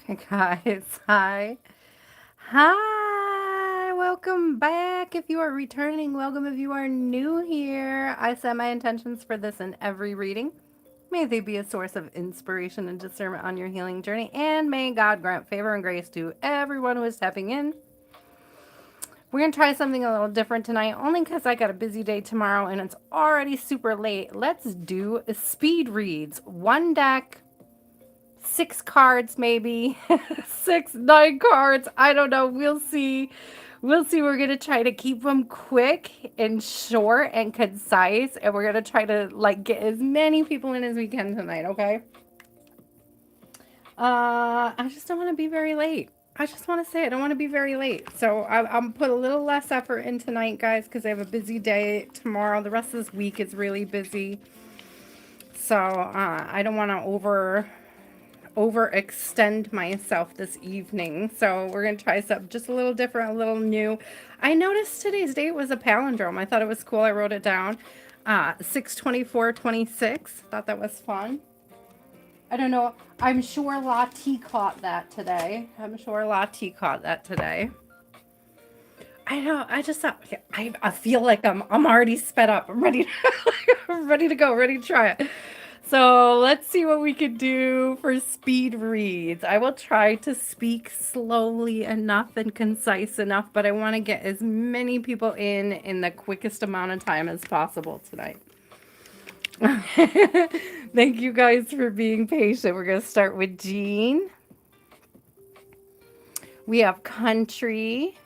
Guys, hi. Hi. Welcome back. If you are returning, welcome if you are new here. I set my intentions for this in every reading. May they be a source of inspiration and discernment on your healing journey, and may God grant favor and grace to everyone who is stepping in. We're going to try something a little different tonight, only because I got a busy day tomorrow and it's already super late. Let's do speed reads. One deck, 6 cards, maybe 9 cards. I don't know. We'll see. We'll see. We're going to try to keep them quick and short and concise. And we're going to try to get as many people in as we can tonight. Okay. I just don't want to be very late. I just want to say I don't want to be very late. So I'm put a little less effort in tonight, guys, because I have a busy day tomorrow. The rest of this week is really busy. So I don't want to overextend myself this evening. So we're going to try something just a little different, a little new. I noticed today's date was a palindrome. I thought it was cool. I wrote it down. 6/24/26. Thought that was fun. I don't know. I'm sure Lottie caught that today. I know. I just thought I feel like I'm already sped up. I'm ready to, I'm ready to go, ready to try it. So let's see what we could do for speed reads. I will try to speak slowly enough and concise enough, but I want to get as many people in the quickest amount of time as possible tonight. Thank you guys for being patient. We're going to start with Jean. We have country.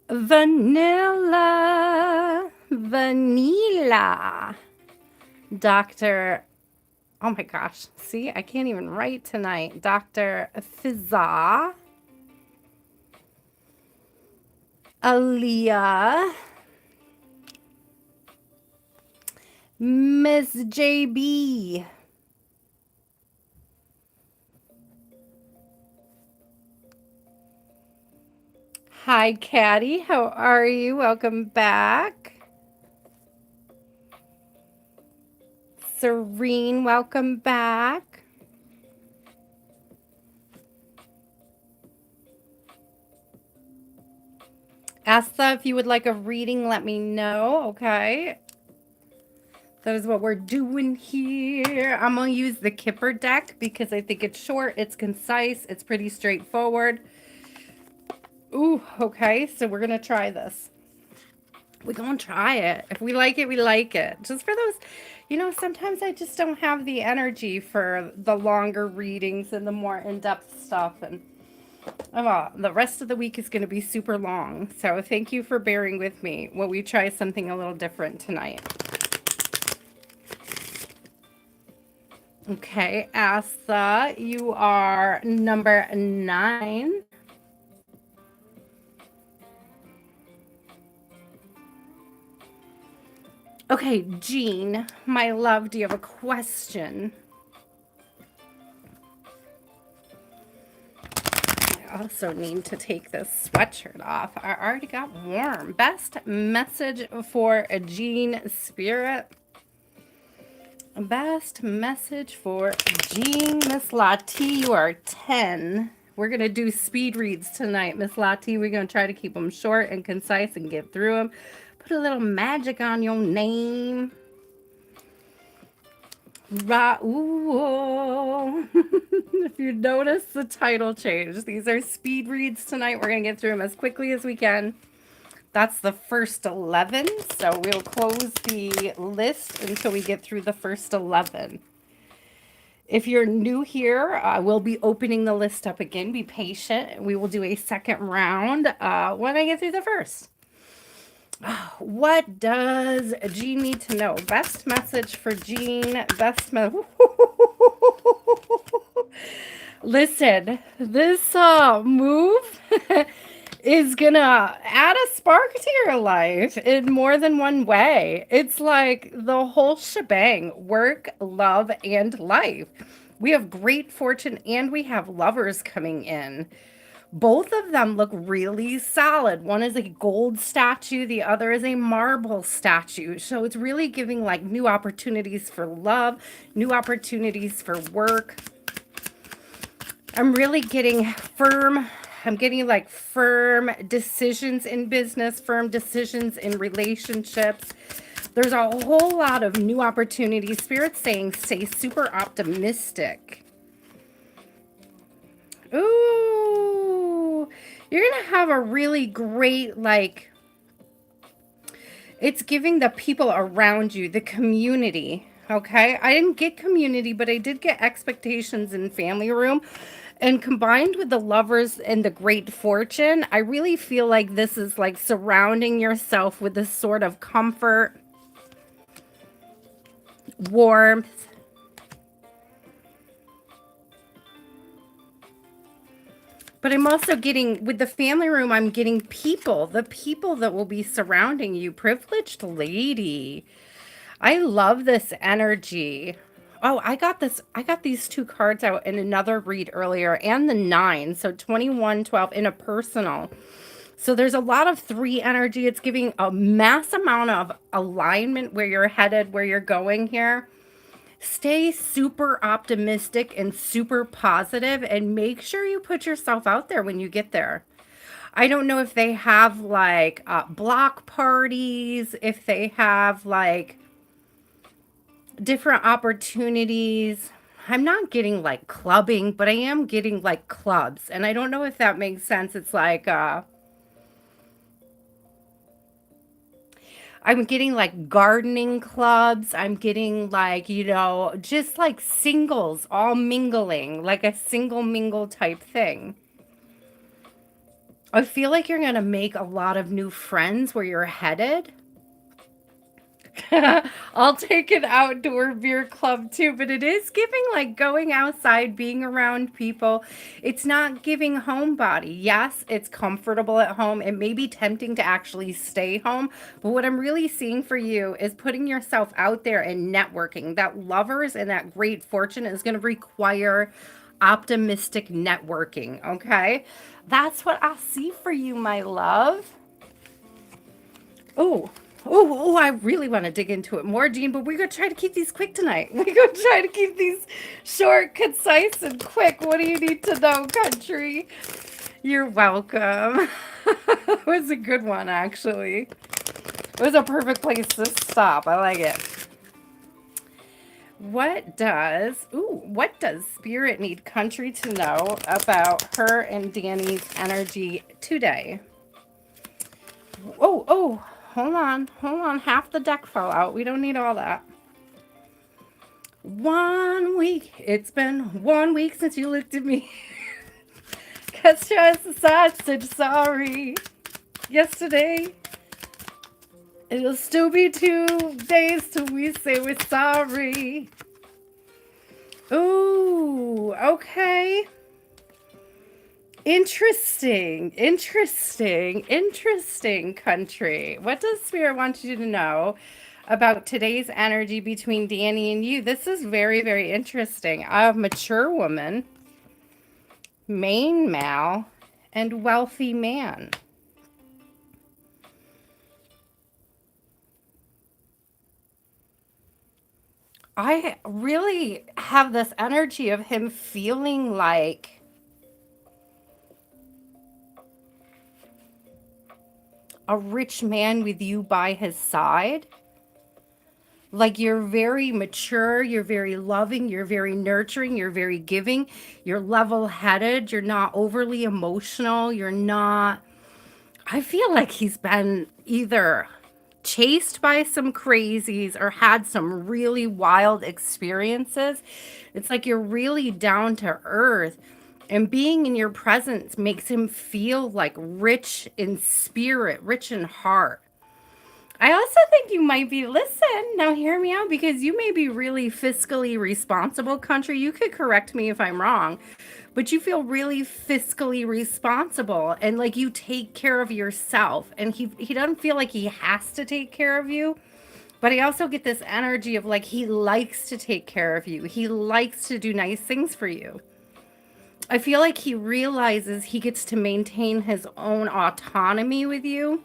Vanilla. Dr. Oh my gosh. See, I can't even write tonight. Dr. Fizza. Aaliyah. Miss JB. Hi, Caddy. How are you? Welcome back. Serene, welcome back. Asa, if you would like a reading, let me know, okay? That is what we're doing here. I'm going to use the Kipper deck because I think it's short, it's concise, it's pretty straightforward. Ooh, okay, so we're going to try this. We're going to try it. If we like it, we like it. Just for those, sometimes I just don't have the energy for the longer readings and the more in-depth stuff. And the rest of the week is going to be super long. So thank you for bearing with me while we try something a little different tonight. Okay, Asa, you are number 9. Okay, Jean, my love, do you have a question? I also need to take this sweatshirt off. I already got warm. Best message for a Jean Spirit. Best message for Jean. Miss Lottie, you are 10. We're going to do speed reads tonight, Miss Lottie. We're going to try to keep them short and concise and get through them. Put a little magic on your name. Ooh. If you notice the title change, these are speed reads tonight. We're going to get through them as quickly as we can. That's the first 11, so we'll close the list until we get through the first 11. If you're new here, we'll be opening the list up again. Be patient. We will do a second round when I get through the first. What does Jean need to know? Best message for Jean. Listen, this move is gonna add a spark to your life in more than one way. It's like the whole shebang: work, love, and life. We have great fortune and we have lovers coming in. Both of them look really solid. One is a gold statue, the other is a marble statue. So it's really giving like new opportunities for love, new opportunities for work. I'm really getting firm. I'm getting like firm decisions in business, firm decisions in relationships. There's a whole lot of new opportunities. Spirit's saying stay super optimistic. Ooh, you're going to have a really great, like, it's giving the people around you, the community. Okay. I didn't get community, but I did get expectations in family room. And combined with the lovers and the great fortune, I really feel like this is like surrounding yourself with this sort of comfort, warmth. But I'm also getting, with the family room, I'm getting people, the people that will be surrounding you. Privileged lady. I love this energy. Oh, I got these two cards out in another read earlier and the 9. So 21, 12 in a personal. So there's a lot of 3 energy. It's giving a mass amount of alignment where you're headed, where you're going here. Stay super optimistic and super positive and make sure you put yourself out there when you get there. I don't know if they have like block parties, if they have like different opportunities. I'm not getting like clubbing, but I am getting like clubs. And I don't know if that makes sense. It's like I'm getting like gardening clubs. I'm getting like, you know, just like singles all mingling, like a single mingle type thing. I feel like you're going to make a lot of new friends where you're headed. I'll take an outdoor beer club too, but it is giving like going outside, being around people. It's not giving homebody. Yes, it's comfortable at home. It may be tempting to actually stay home, but what I'm really seeing for you is putting yourself out there and networking. That lovers and that great fortune is going to require optimistic networking, okay? That's what I see for you, my love. Oh, I really want to dig into it more, Jean, but we're going to try to keep these quick tonight. We're going to try to keep these short, concise, and quick. What do you need to know, country? You're welcome. It was a good one, actually. It was a perfect place to stop. I like it. What does Spirit need country to know about her and Danny's energy today? Oh, hold on. Half the deck fell out. We don't need all that. 1 week. It's been 1 week since you looked at me. Cause just aside said sorry. Yesterday. It'll still be 2 days till we say we're sorry. Ooh, okay. Interesting, country. What does Spirit want you to know about today's energy between Danny and you? This is very, very interesting. I have mature woman, main male, and wealthy man. I really have this energy of him feeling like a rich man with you by his side. Like you're very mature, you're very loving, you're very nurturing, you're very giving, you're level-headed, you're not overly emotional, you're not. I feel like he's been either chased by some crazies or had some really wild experiences. It's like you're really down to earth. And being in your presence makes him feel like rich in spirit, rich in heart. I also think you might be, listen, now hear me out, because you may be really fiscally responsible, country. You could correct me if I'm wrong, but you feel really fiscally responsible and like you take care of yourself. And he doesn't feel like he has to take care of you. But I also get this energy of like he likes to take care of you. He likes to do nice things for you. I feel like he realizes he gets to maintain his own autonomy with you.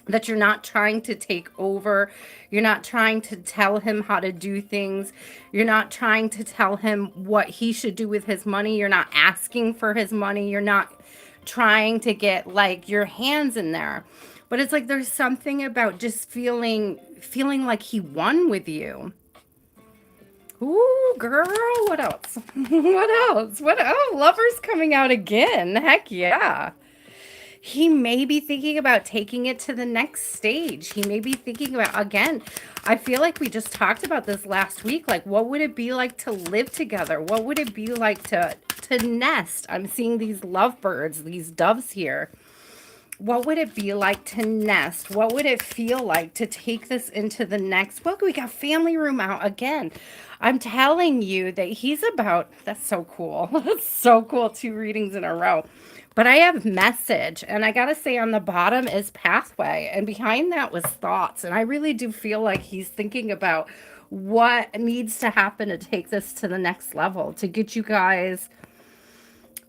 that you're not trying to take over. You're not trying to tell him how to do things. You're not trying to tell him what he should do with his money. You're not asking for his money. You're not trying to get like your hands in there. But it's like there's something about just feeling like he won with you. Ooh, girl, what else? What else? What? Oh, Lover's coming out again. Heck yeah. He may be thinking about taking it to the next stage. He may be thinking about, again, I feel like we just talked about this last week. Like, what would it be like to live together? What would it be like to nest? I'm seeing these lovebirds, these doves here. What would it be like to nest? What would it feel like to take this into the next? Look, we got family room out again. I'm telling you that he's about, that's so cool. That's so cool. 2 readings in a row. But I have message, and I gotta say on the bottom is pathway, and behind that was thoughts. And I really do feel like he's thinking about what needs to happen to take this to the next level, to get you guys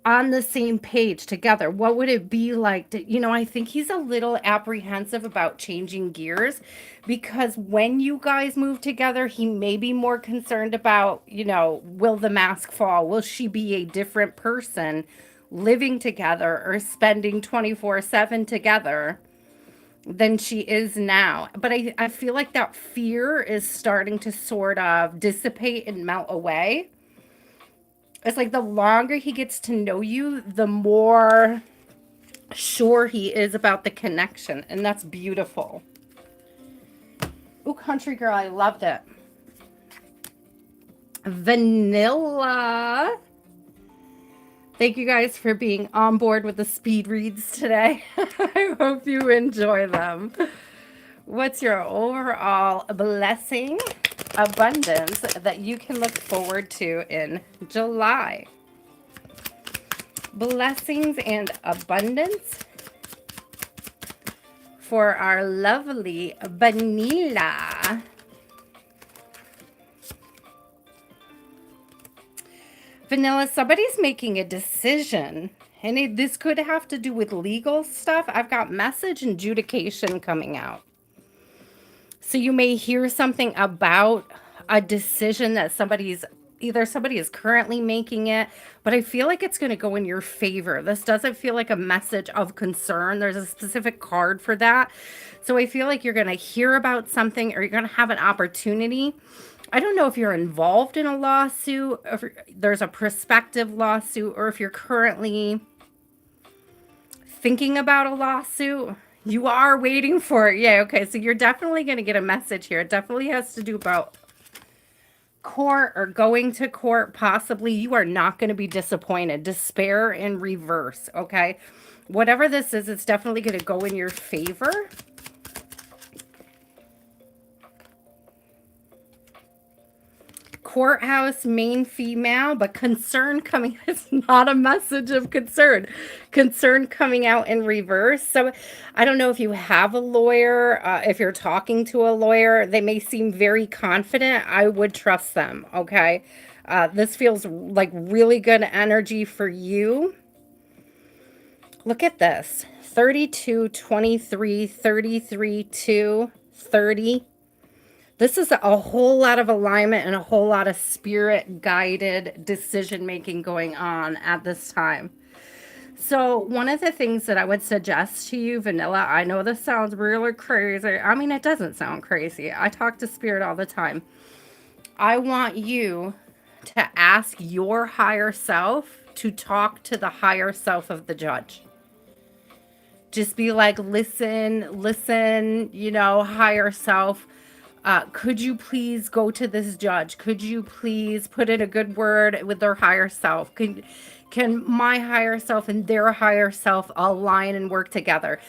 on the same page together. What would it be like to, I think he's a little apprehensive about changing gears, because when you guys move together, he may be more concerned about, will the mask fall? Will she be a different person living together or spending 24/7 together than she is now? But I feel like that fear is starting to sort of dissipate and melt away. It's like the longer he gets to know you, the more sure he is about the connection. And that's beautiful. Ooh, country girl, I loved it. Vanilla. Thank you guys for being on board with the speed reads today. I hope you enjoy them. What's your overall blessing, abundance that you can look forward to in July? Blessings and abundance for our lovely Vanilla. Vanilla, somebody's making a decision, and this could have to do with legal stuff. I've got message and adjudication coming out. So you may hear something about a decision that somebody is currently making it, but I feel like it's going to go in your favor. This doesn't feel like a message of concern. There's a specific card for that. So I feel like you're going to hear about something, or you're going to have an opportunity. I don't know if you're involved in a lawsuit, if there's a prospective lawsuit, or if you're currently thinking about a lawsuit. You are waiting for it. Yeah, okay. So you're definitely going to get a message here. It definitely has to do about court or going to court, possibly. You are not going to be disappointed. Despair in reverse, okay? Whatever this is, it's definitely going to go in your favor. Courthouse, main female, but concern coming, it's not a message of concern. Concern coming out in reverse. So I don't know if you have a lawyer, if you're talking to a lawyer, they may seem very confident. I would trust them, okay? This feels like really good energy for you. Look at this. 32, 23, 33, 2, 30. This is a whole lot of alignment and a whole lot of spirit-guided decision-making going on at this time. So one of the things that I would suggest to you, Vanilla, I know this sounds really crazy. I mean, it doesn't sound crazy. I talk to spirit all the time. I want you to ask your higher self to talk to the higher self of the judge. Just be like, listen, higher self. Could you please go to this judge? Could you please put in a good word with their higher self? Can my higher self and their higher self align and work together?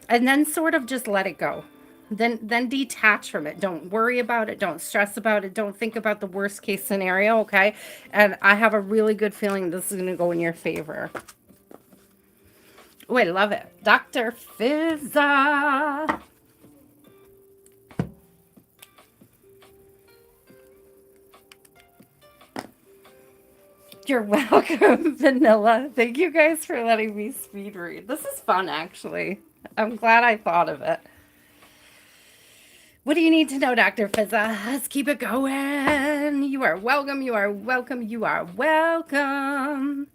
And then sort of just let it go. Then detach from it. Don't worry about it. Don't stress about it. Don't think about the worst case scenario, okay? And I have a really good feeling this is going to go in your favor. Oh, I love it. Dr. Fizza. You're welcome, Vanilla. Thank you guys for letting me speed read. This is fun, actually. I'm glad I thought of it. What do you need to know, Dr. Fizza? Let's keep it going. You are welcome. You are welcome. You are welcome.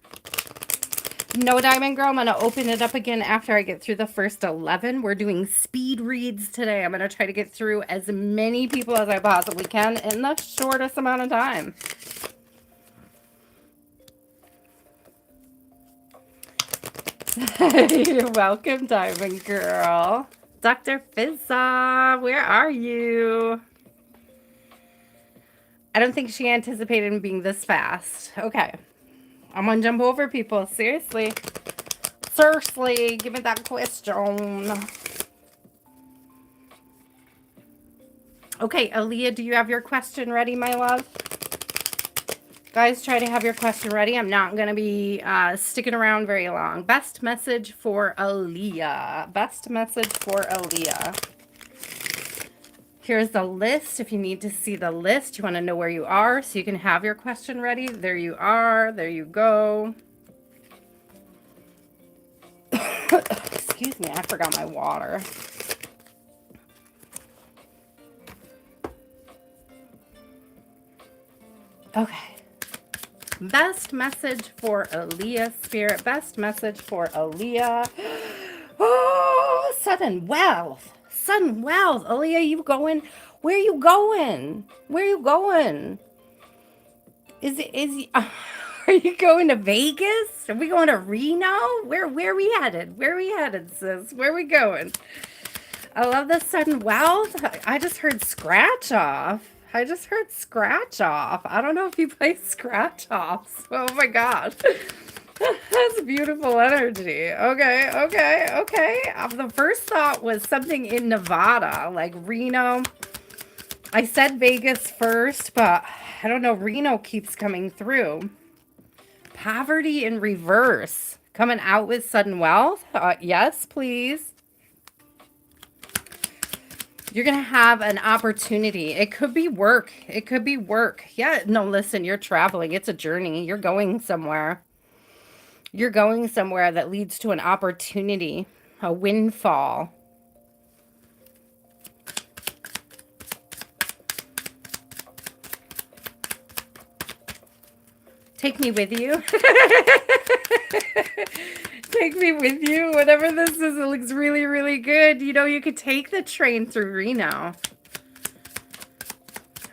No, Diamond Girl, I'm going to open it up again after I get through the first 11. We're doing speed reads today. I'm going to try to get through as many people as I possibly can in the shortest amount of time. You're welcome, Diamond Girl. Dr. Fizza, where are you? I don't think she anticipated being this fast. Okay. I'm going to jump over people. Seriously. Seriously, give me that question. Okay, Aaliyah, do you have your question ready, my love? Guys, try to have your question ready. I'm not going to be sticking around very long. Best message for Aaliyah. Best message for Aaliyah. Here's the list. If you need to see the list, you want to know where you are so you can have your question ready. There you are. There you go. Excuse me, I forgot my water. Okay. Best message for Aaliyah, Spirit. Best message for Aaliyah. Oh, sudden wealth. Sudden wealth. Aaliyah, you going? Where are you going? Where are you going? Are you going to Vegas? Are we going to Reno? Where are we headed? Where are we headed, sis? Where are we going? I love the sudden wealth. I just heard scratch off. I just heard scratch off. I don't know if you play scratch offs. Oh my gosh. That's beautiful energy. Okay, okay, okay. The first thought was something in Nevada, like Reno. I said Vegas first, but I don't know. Reno keeps coming through. Poverty in reverse. Coming out with sudden wealth. Yes, please. You're going to have an opportunity. It could be work. It could be work. Yeah, no, listen, you're traveling. It's a journey. You're going somewhere. You're going somewhere that leads to an opportunity, a windfall. Take me with you. Take me with you. Whatever this is, it looks really, really good. You know, you could take the train through Reno.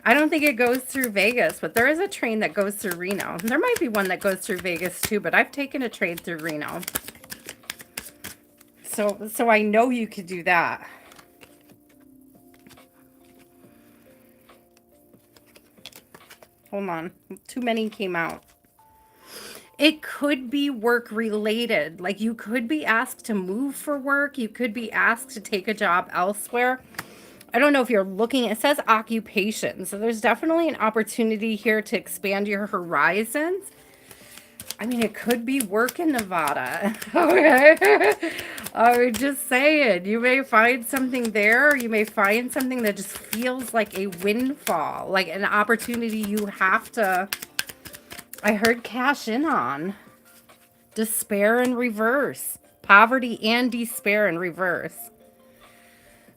I don't think it goes through Vegas, but there is a train that goes through Reno. There might be one that goes through Vegas too, but I've taken a train through Reno. So I know you could do that. Hold on. Too many came out. It could be work related. Like you could be asked to move for work. You could be asked to take a job elsewhere. I don't know if you're looking, it says occupation. So there's definitely an opportunity here to expand your horizons. I mean, it could be work in Nevada. Okay. I'm just saying, you may find something there. You may find something that just feels like a windfall, like an opportunity you have to, I heard, cash in on. Despair in reverse. Poverty and despair in reverse.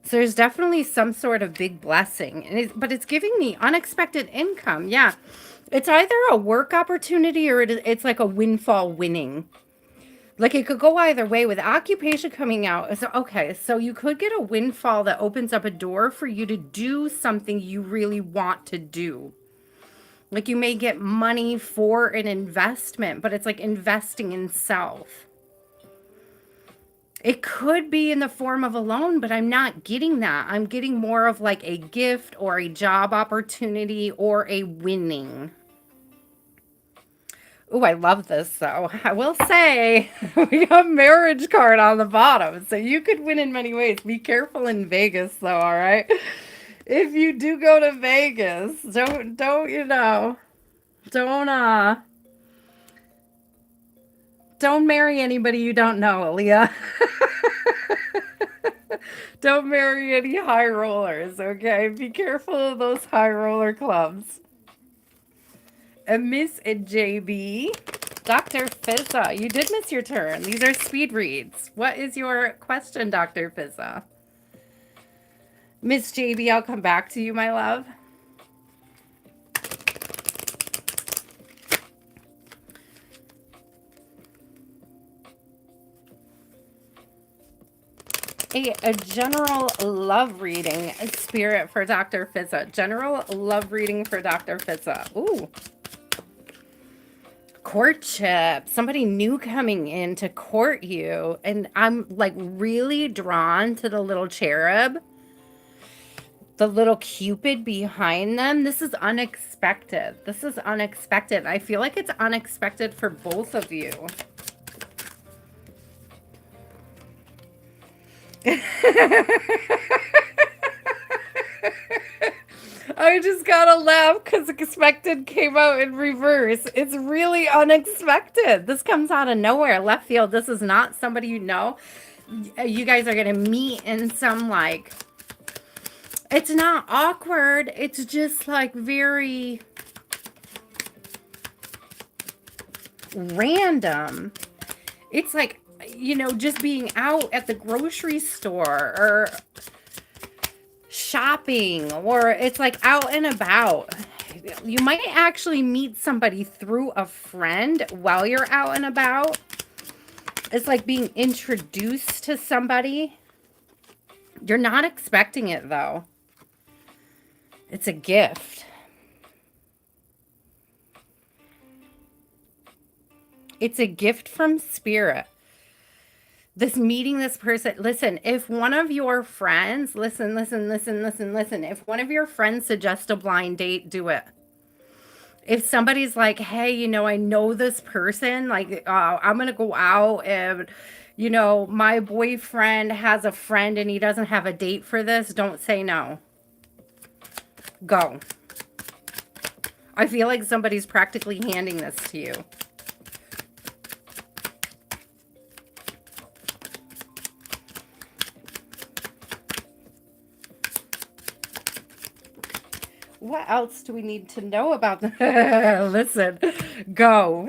So there's definitely some sort of big blessing, but it's giving me unexpected income. Yeah, it's either a work opportunity or it's like a windfall winning. Like it could go either way with occupation coming out. So, okay, so you could get a windfall that opens up a door for you to do something you really want to do. Like you may get money for an investment, but it's like investing in self. It could be in the form of a loan, but I'm not getting that. I'm getting more of like a gift or a job opportunity or a winning. Oh, I love this though. I will say we got marriage card on the bottom. So you could win in many ways. Be careful in Vegas though, all right? If you do go to Vegas, don't marry anybody you don't know, Aaliyah. Don't marry any high rollers, okay? Be careful of those high roller clubs. And Miss JB, Dr. Fizza, you did miss your turn. These are speed reads. What is your question, Dr. Fizza? Miss JB, I'll come back to you, my love. A general love reading, spirit for Dr. Fizza. General love reading for Dr. Fizza. Ooh. Courtship. Somebody new coming in to court you. And I'm like really drawn to the little cherub, the little Cupid behind them. This is unexpected. This is unexpected. I feel like it's unexpected for both of you. I just gotta laugh because expected came out in reverse. It's really unexpected. This comes out of nowhere, left field. This is not somebody you know. You guys are gonna meet in some like, it's not awkward. It's just like very random. It's like, you know, just being out at the grocery store or shopping, or it's like out and about. You might actually meet somebody through a friend while you're out and about. It's like being introduced to somebody. You're not expecting it though. It's a gift. It's a gift from spirit. This meeting, this person, listen, if one of your friends, listen, if one of your friends suggests a blind date, do it. If somebody's like, hey, you know, I know this person, like, I'm going to go out and, you know, my boyfriend has a friend and he doesn't have a date for this, don't say no. Go. I feel like somebody's practically handing this to you. What else do we need to know about the listen, go.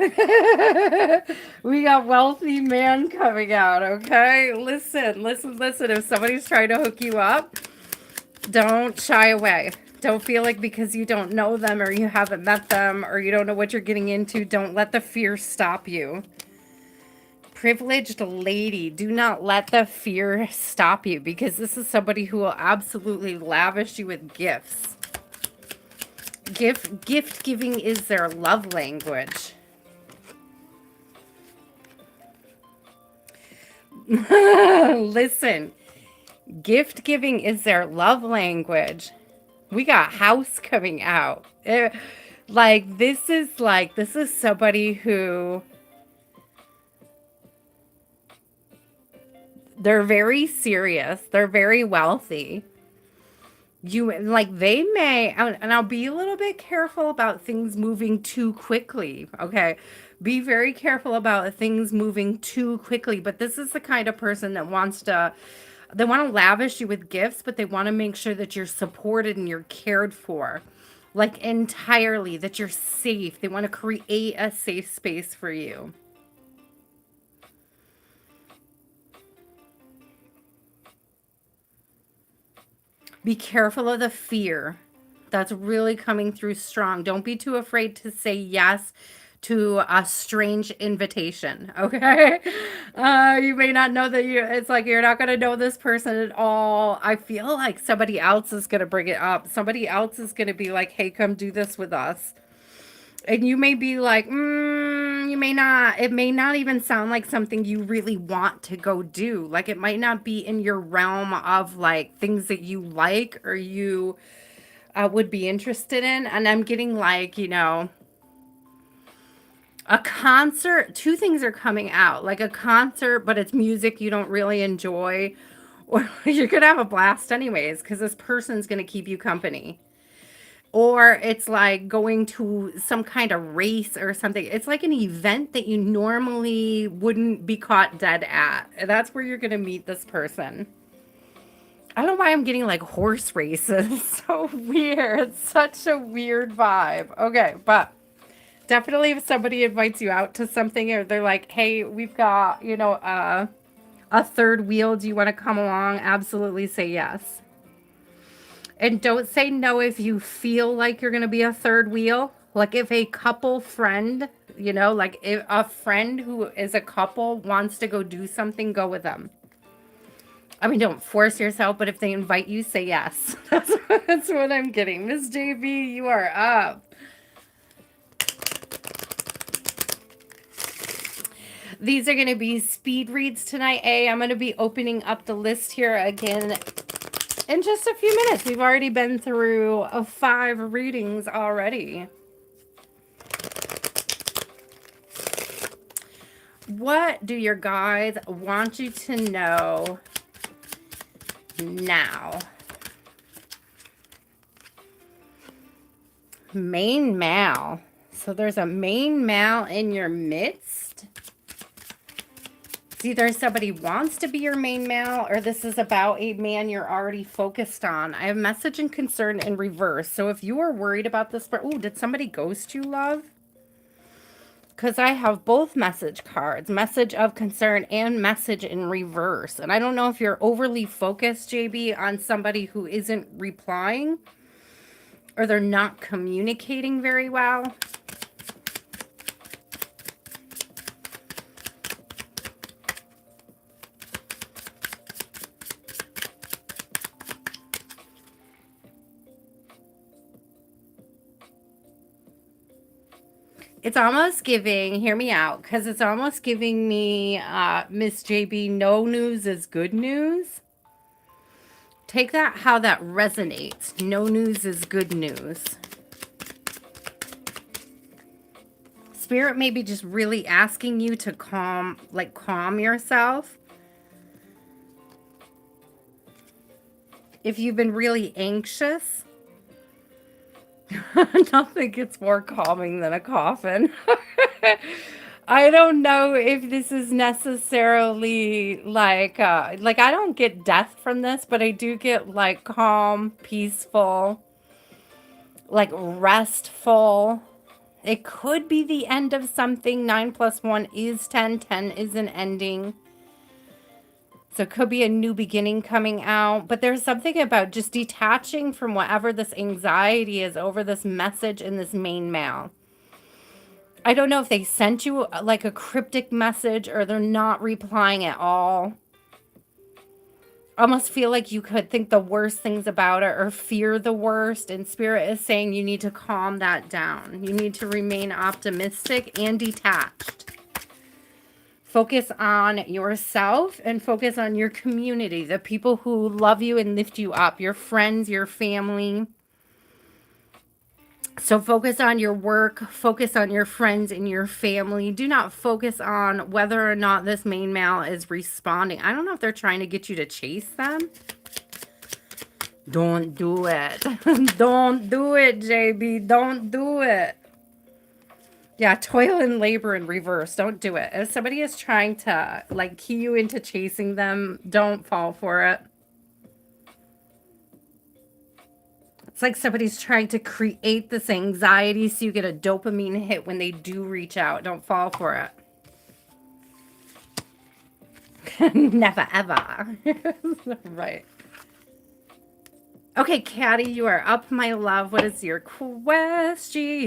We got wealthy man coming out, okay? Listen. If somebody's trying to hook you up, don't shy away. Don't feel like because you don't know them or you haven't met them or you don't know what you're getting into, don't let the fear stop you. Privileged lady, do not let the fear stop you because this is somebody who will absolutely lavish you with gifts. Gift giving is their love language. Listen, gift giving is their love language. We got house coming out. This is somebody who they're very serious. They're very wealthy. You like they may, and I'll be a little bit careful about things moving too quickly. Okay, be very careful about things moving too quickly. But this is the kind of person that wants to, they want to lavish you with gifts, but they want to make sure that you're supported and you're cared for, like entirely, that you're safe. They want to create a safe space for you. Be careful of the fear that's really coming through strong. Don't be too afraid to say yes to a strange invitation, okay? You may not know that it's like you're not going to know this person at all. I feel like somebody else is going to bring it up. Somebody else is going to be like, hey, come do this with us. And you may be like, you may not, it may not even sound like something you really want to go do. Like it might not be in your realm of like things that you like or you would be interested in. And I'm getting like, you know, a concert. Two things are coming out, like a concert, but it's music you don't really enjoy. Or you're going to have a blast anyways, because this person's going to keep you company. Or it's like going to some kind of race or something. It's like an event that you normally wouldn't be caught dead at. And that's where you're going to meet this person. I don't know why I'm getting like horse races. So weird. Such a weird vibe. Okay, but definitely if somebody invites you out to something or they're like, hey, we've got, you know, a third wheel. Do you want to come along? Absolutely say yes. And don't say no if you feel like you're going to be a third wheel. Like if a couple friend, you know, like if a friend who is a couple wants to go do something, go with them. I mean, don't force yourself, but if they invite you, say yes. That's what I'm getting. Miss JB, you are up. These are going to be speed reads tonight. I'm going to be opening up the list here again in just a few minutes. We've already been through 5 readings already. What do your guides want you to know now? Main male. So there's a main male in your midst. It's either somebody wants to be your main male or this is about a man you're already focused on. I have message and concern in reverse. So if you are worried about this, oh, did somebody ghost you, love? Because I have both message cards, message of concern and message in reverse. And I don't know if you're overly focused, JB, on somebody who isn't replying or they're not communicating very well. It's almost giving, hear me out, because it's almost giving me, Miss JB, no news is good news. Take that how that resonates. No news is good news. Spirit may be just really asking you to calm yourself. If you've been really anxious, nothing gets more calming than a coffin. I don't know if this is necessarily like I don't get death from this, but I do get like calm, peaceful, like restful. It could be the end of something. 9 + 1 is 10. 10 is an ending. So it could be a new beginning coming out, but there's something about just detaching from whatever this anxiety is over this message in this main mail. I don't know if they sent you like a cryptic message or they're not replying at all. I almost feel like you could think the worst things about it or fear the worst, and Spirit is saying you need to calm that down. You need to remain optimistic and detached. Focus on yourself and focus on your community, the people who love you and lift you up, your friends, your family. So focus on your work, focus on your friends and your family. Do not focus on whether or not this main male is responding. I don't know if they're trying to get you to chase them. Don't do it. Don't do it, JB. Don't do it. Yeah, toil and labor in reverse. Don't do it. If somebody is trying to like key you into chasing them, don't fall for it. It's like somebody's trying to create this anxiety so you get a dopamine hit when they do reach out. Don't fall for it. Never ever. Right. Okay, Caddy, you are up, my love. What is your question?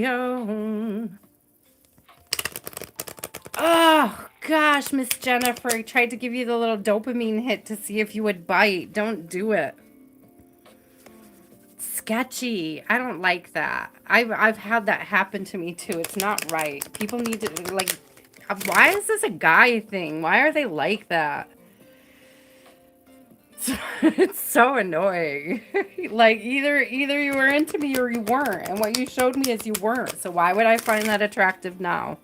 Oh, gosh, Miss Jennifer. I tried to give you the little dopamine hit to see if you would bite. Don't do it. Sketchy. I don't like that. I've had that happen to me, too. It's not right. People need to, like, why is this a guy thing? Why are they like that? It's so annoying. Like, either you were into me or you weren't. And what you showed me is you weren't. So why would I find that attractive now?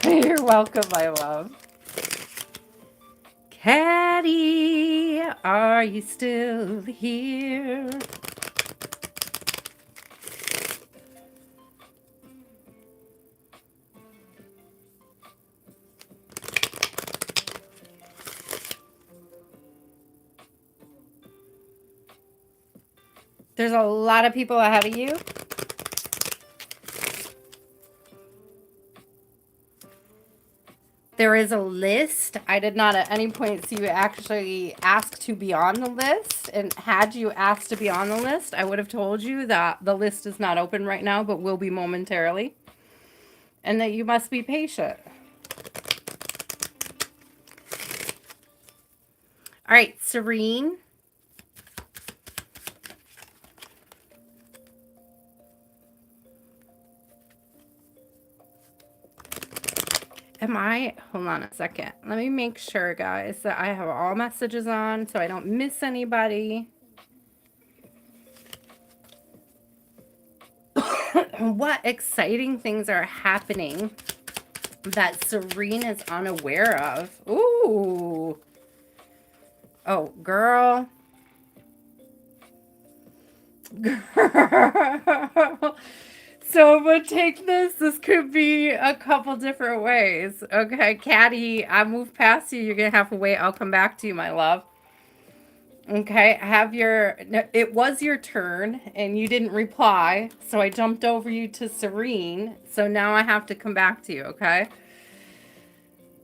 You're welcome, my love. Caddy, are you still here? There's a lot of people ahead of you. There is a list. I did not at any point see you actually ask to be on the list. And had you asked to be on the list, I would have told you that the list is not open right now, but will be momentarily. And that you must be patient. All right, Serene. Hold on a second. Let me make sure, guys, that I have all messages on so I don't miss anybody. What exciting things are happening that Serene is unaware of? Ooh. Oh, girl. Girl. So, but take this. This could be a couple different ways. Okay, Caddy, I moved past you. You're going to have to wait. I'll come back to you, my love. Okay, it was your turn and you didn't reply. So I jumped over you to Serene. So now I have to come back to you, okay?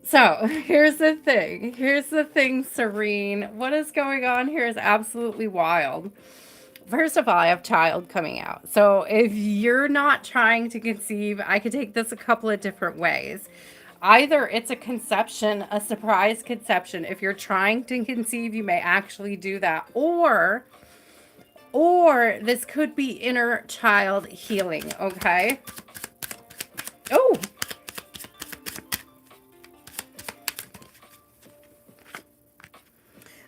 So here's the thing. Here's the thing, Serene. What is going on here is absolutely wild. First of all, I have child coming out. So if you're not trying to conceive, I could take this a couple of different ways. Either it's a conception, a surprise conception. If you're trying to conceive, you may actually do that. Or this could be inner child healing, okay? Oh,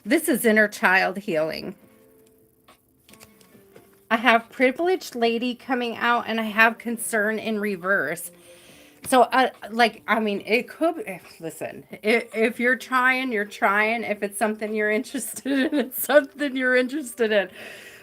this is inner child healing. I have privileged lady coming out and I have concern in reverse. So, I mean, it could be, listen, if you're trying, you're trying. If it's something you're interested in, it's something you're interested in.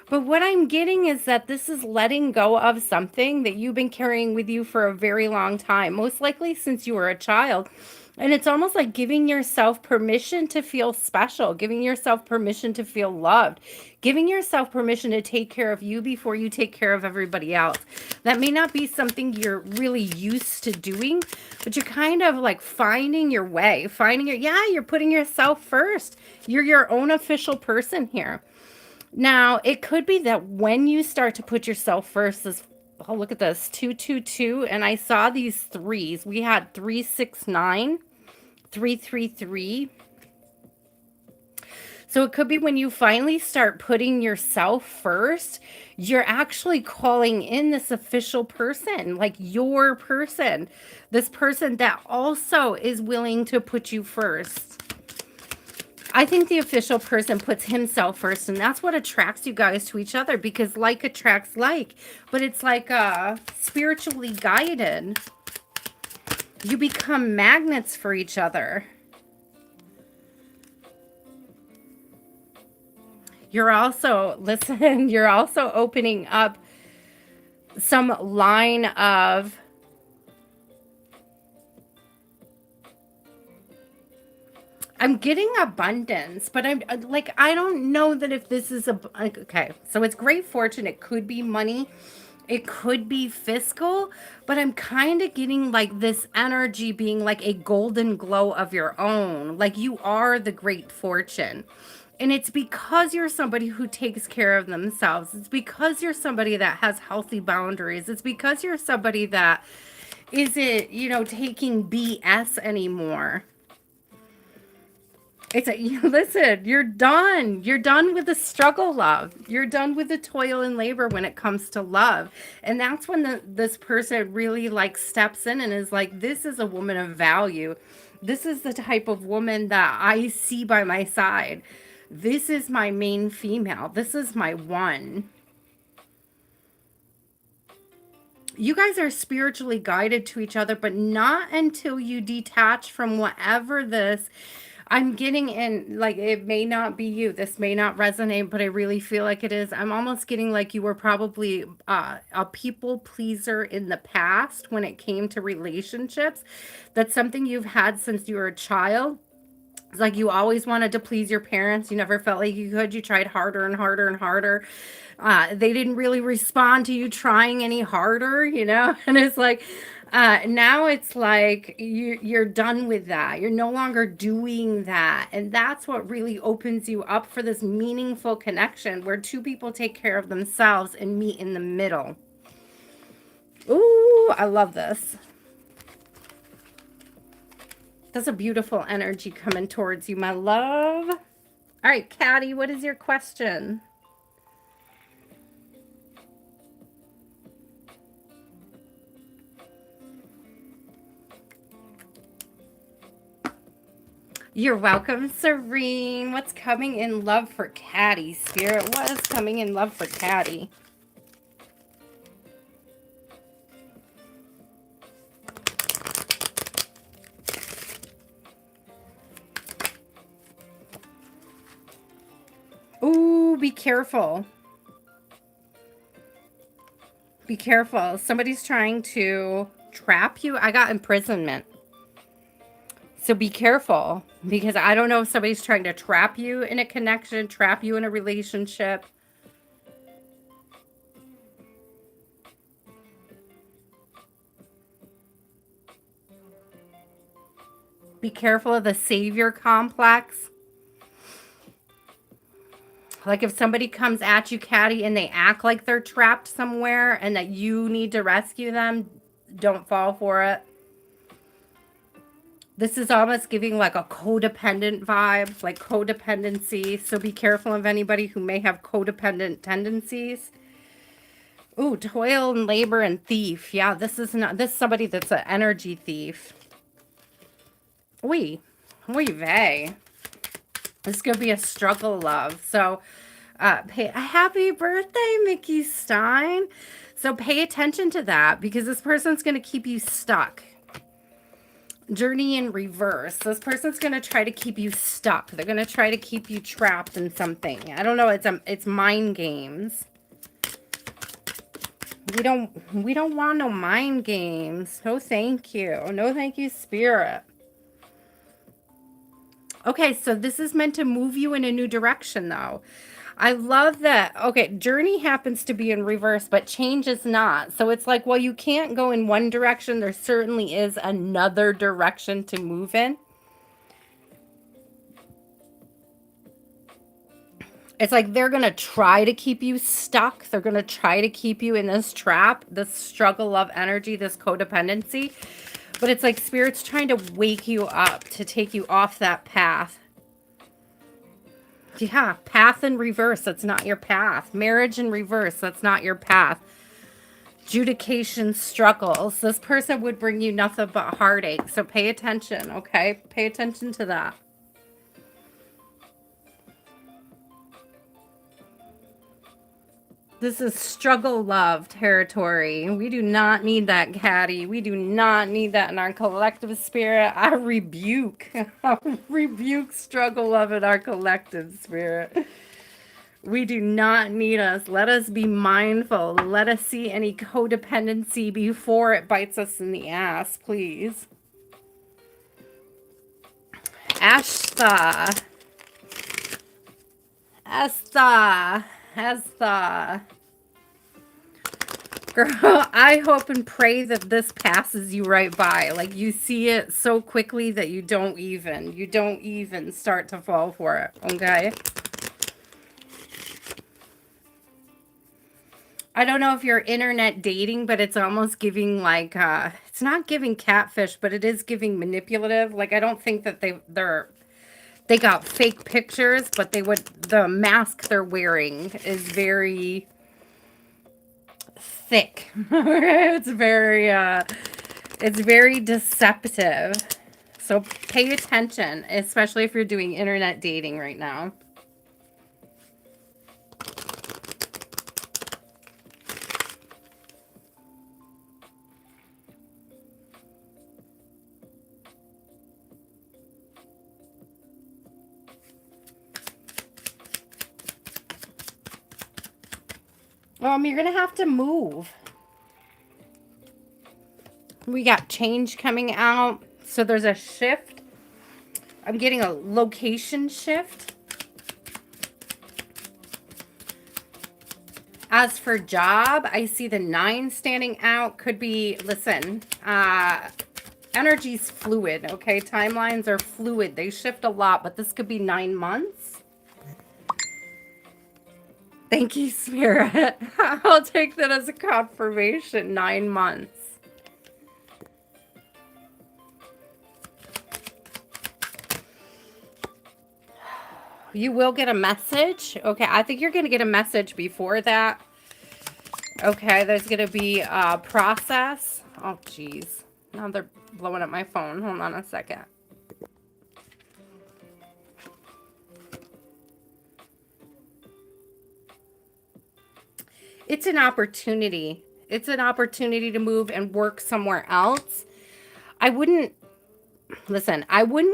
But what I'm getting is that this is letting go of something that you've been carrying with you for a very long time, most likely since you were a child. And it's almost like giving yourself permission to feel special, giving yourself permission to feel loved, giving yourself permission to take care of you before you take care of everybody else. That may not be something you're really used to doing, but you're kind of like finding your way, you're putting yourself first. You're your own official person here. Now, it could be that when you start to put yourself first, oh, look at this, 222, and I saw these threes. We had 369. 333. So it could be when you finally start putting yourself first, you're actually calling in this official person, like your person, this person that also is willing to put you first. I think the official person puts himself first, and that's what attracts you guys to each other, because like attracts like, but it's like spiritually guided. You become magnets for each other. You're also, listen, you're also opening up some line of I'm getting abundance, but I'm like, I don't know that if this is okay. So it's great fortune. It could be money. It could be fiscal, but I'm kind of getting like this energy being like a golden glow of your own. Like you are the great fortune. And it's because you're somebody who takes care of themselves. It's because you're somebody that has healthy boundaries. It's because you're somebody that isn't, taking BS anymore. It's a, listen, you're done. You're done with the struggle, love. You're done with the toil and labor when it comes to love. And that's when this person really like steps in and is like, this is a woman of value. This is the type of woman that I see by my side. This is my main female. This is my one. You guys are spiritually guided to each other, but not until you detach from whatever this I'm getting in, like, it may not be you. This may not resonate, but I really feel like it is. I'm almost getting like you were probably a people pleaser in the past when it came to relationships. That's something you've had since you were a child. It's like you always wanted to please your parents. You never felt like you could. You tried harder and harder and harder. They didn't really respond to you trying any harder, you know? And it's like, now it's like you're done with that. You're no longer doing that. And that's what really opens you up for this meaningful connection where two people take care of themselves and meet in the middle. Ooh, I love this. That's a beautiful energy coming towards you, my love. All right, Caddy, what is your question? You're welcome, Serene. What's coming in love for Caddy, Spirit? What is coming in love for Caddy? Ooh, be careful. Be careful. Somebody's trying to trap you. I got imprisonment. So be careful, because I don't know if somebody's trying to trap you in a connection, trap you in a relationship. Be careful of the savior complex. Like if somebody comes at you, Caddy, and they act like they're trapped somewhere and that you need to rescue them, don't fall for it. This is almost giving like a codependent vibe, like codependency. So be careful of anybody who may have codependent tendencies. Ooh, toil and labor and thief. Yeah, this is somebody that's an energy thief. Oy vey. This could be a struggle love. So a happy birthday, Mickey Stein. So pay attention to that, because this person's going to keep you stuck. Journey in reverse. This person's going to try to keep you stuck. They're going to try to keep you trapped in something. I don't know. It's mind games. We don't want no mind games. No, thank you. No, thank you, Spirit. Okay, so this is meant to move you in a new direction, though. I love that. Okay, journey happens to be in reverse, but change is not. So it's like, well, you can't go in one direction. There certainly is another direction to move in. It's like they're going to try to keep you stuck. They're going to try to keep you in this trap, this struggle of energy, this codependency. But it's like Spirit's trying to wake you up to take you off that path. Yeah, path in reverse, that's not your path. Marriage in reverse, that's not your path. Adjudication struggles. This person would bring you nothing but heartache. So pay attention, okay? Pay attention to that. This is struggle love territory. We do not need that, Caddy. We do not need that in our collective spirit. I rebuke struggle love in our collective spirit. We do not need us. Let us be mindful. Let us see any codependency before it bites us in the ass, please. Ashta. Girl, I hope and pray that this passes you right by. Like you see it so quickly that you don't even start to fall for it, okay? I don't know if you're internet dating, but it's almost giving like it's not giving catfish, but it is giving manipulative. Like I don't think that they got fake pictures, but the mask they're wearing is very thick. It's very deceptive. So pay attention, especially if you're doing internet dating right now. You're going to have to move. We got change coming out. So there's a shift. I'm getting a location shift. As for job, I see the 9 standing out. Could be, listen, energy's fluid, okay? Timelines are fluid. They shift a lot, but this could be 9 months. Thank you, Spirit. I'll take that as a confirmation. 9 months. You will get a message. Okay, I think you're going to get a message before that. Okay, there's going to be a process. Oh, geez. Now they're blowing up my phone. Hold on a second. It's an opportunity. It's an opportunity to move and work somewhere else. I wouldn't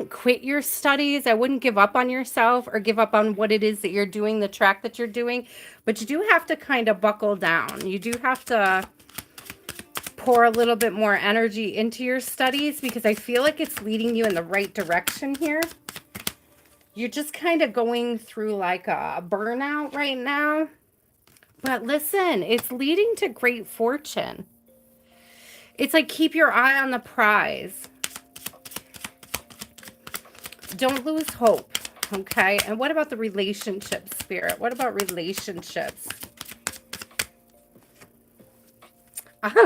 quit your studies. I wouldn't give up on yourself or give up on what it is that you're doing, the track that you're doing. But you do have to kind of buckle down. You do have to pour a little bit more energy into your studies because I feel like it's leading you in the right direction here. You're just kind of going through like a burnout right now. But listen, it's leading to great fortune. It's like keep your eye on the prize. Don't lose hope, okay? And what about the relationship, Spirit? What about relationships?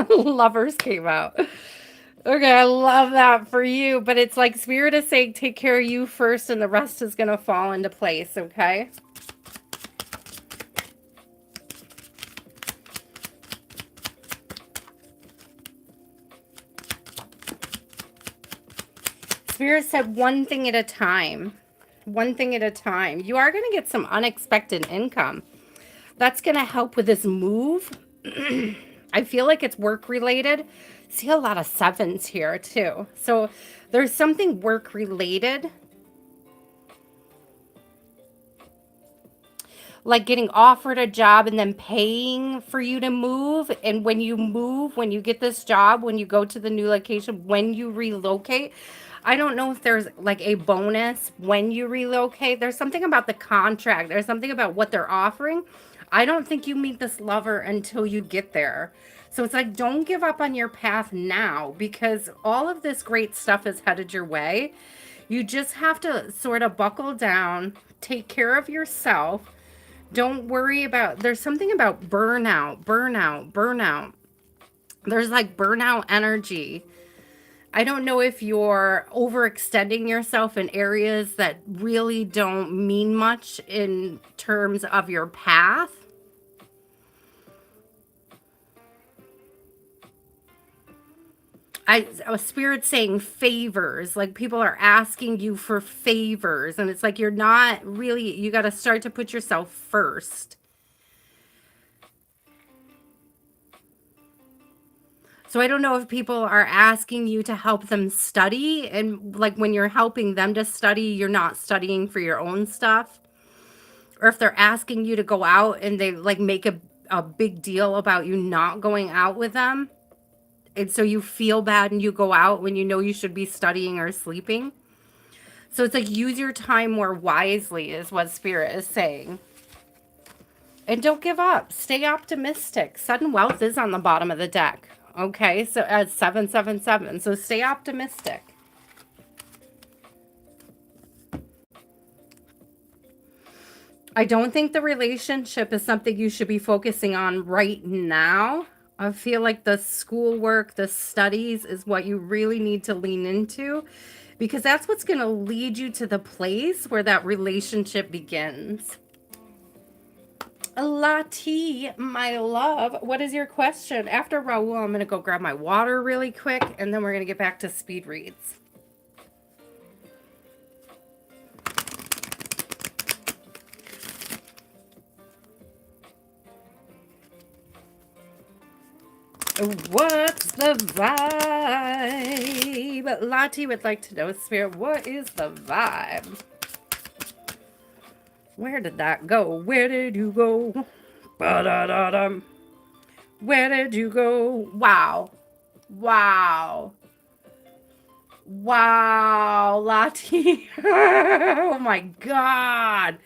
Lovers came out. Okay, I love that for you. But it's like Spirit is saying take care of you first and the rest is going to fall into place, okay? Spirit said one thing at a time. One thing at a time. You are going to get some unexpected income. That's going to help with this move. I feel like it's work related. See a lot of 7s here too. So there's something work related. Like getting offered a job and then paying for you to move. And when you move, when you get this job, when you go to the new location, when you relocate, I don't know if there's like a bonus when you relocate. There's something about the contract. There's something about what they're offering. I don't think you meet this lover until you get there. So it's like, don't give up on your path now because all of this great stuff is headed your way. You just have to sort of buckle down, take care of yourself. Don't worry about, there's something about burnout. There's like burnout energy. I don't know if you're overextending yourself in areas that really don't mean much in terms of your path. A spirit saying favors, like people are asking you for favors, and it's like you're not really, you got to start to put yourself first. So I don't know if people are asking you to help them study, and like when you're helping them to study, you're not studying for your own stuff. Or if they're asking you to go out and they like make a big deal about you not going out with them. And so you feel bad and you go out when you know you should be studying or sleeping. So it's like use your time more wisely is what Spirit is saying. And don't give up. Stay optimistic. Sudden wealth is on the bottom of the deck. Okay, so at 777. So stay optimistic. I don't think the relationship is something you should be focusing on right now. I feel like the schoolwork, the studies is what you really need to lean into because that's what's going to lead you to the place where that relationship begins. Lati, my love, what is your question? After Raul, I'm going to go grab my water really quick and then we're going to get back to speed reads. What's the vibe? Lati would like to know, Spirit, what is the vibe? Where did that go? Where did you go? Ba-da-da-dum. Where did you go? Wow. Wow. Wow, Lati. Oh my God.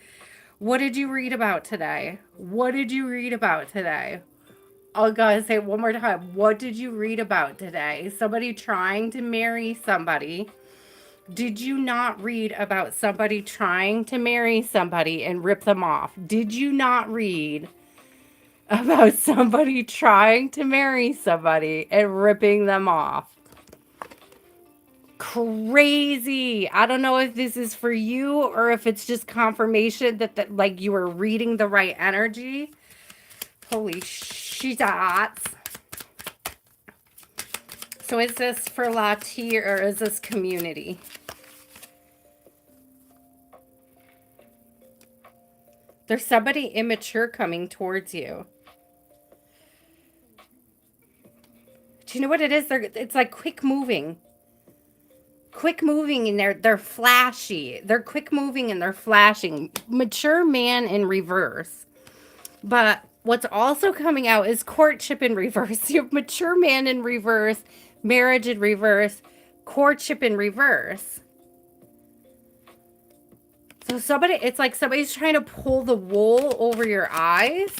What did you read about today? What did you read about today? I'll go say it one more time. What did you read about today? Somebody trying to marry somebody. Did you not read about somebody trying to marry somebody and rip them off? Did you not read about somebody trying to marry somebody and ripping them off? Crazy. I don't know if this is for you or if it's just confirmation that like you were reading the right energy. Holy shit. So is this for Lati or is this community? There's somebody immature coming towards you. Do you know what it is? It's like quick moving. Quick moving and they're flashy. They're quick moving and they're flashing. Mature man in reverse. But what's also coming out is courtship in reverse. You have mature man in reverse, marriage in reverse, courtship in reverse. So it's like somebody's trying to pull the wool over your eyes.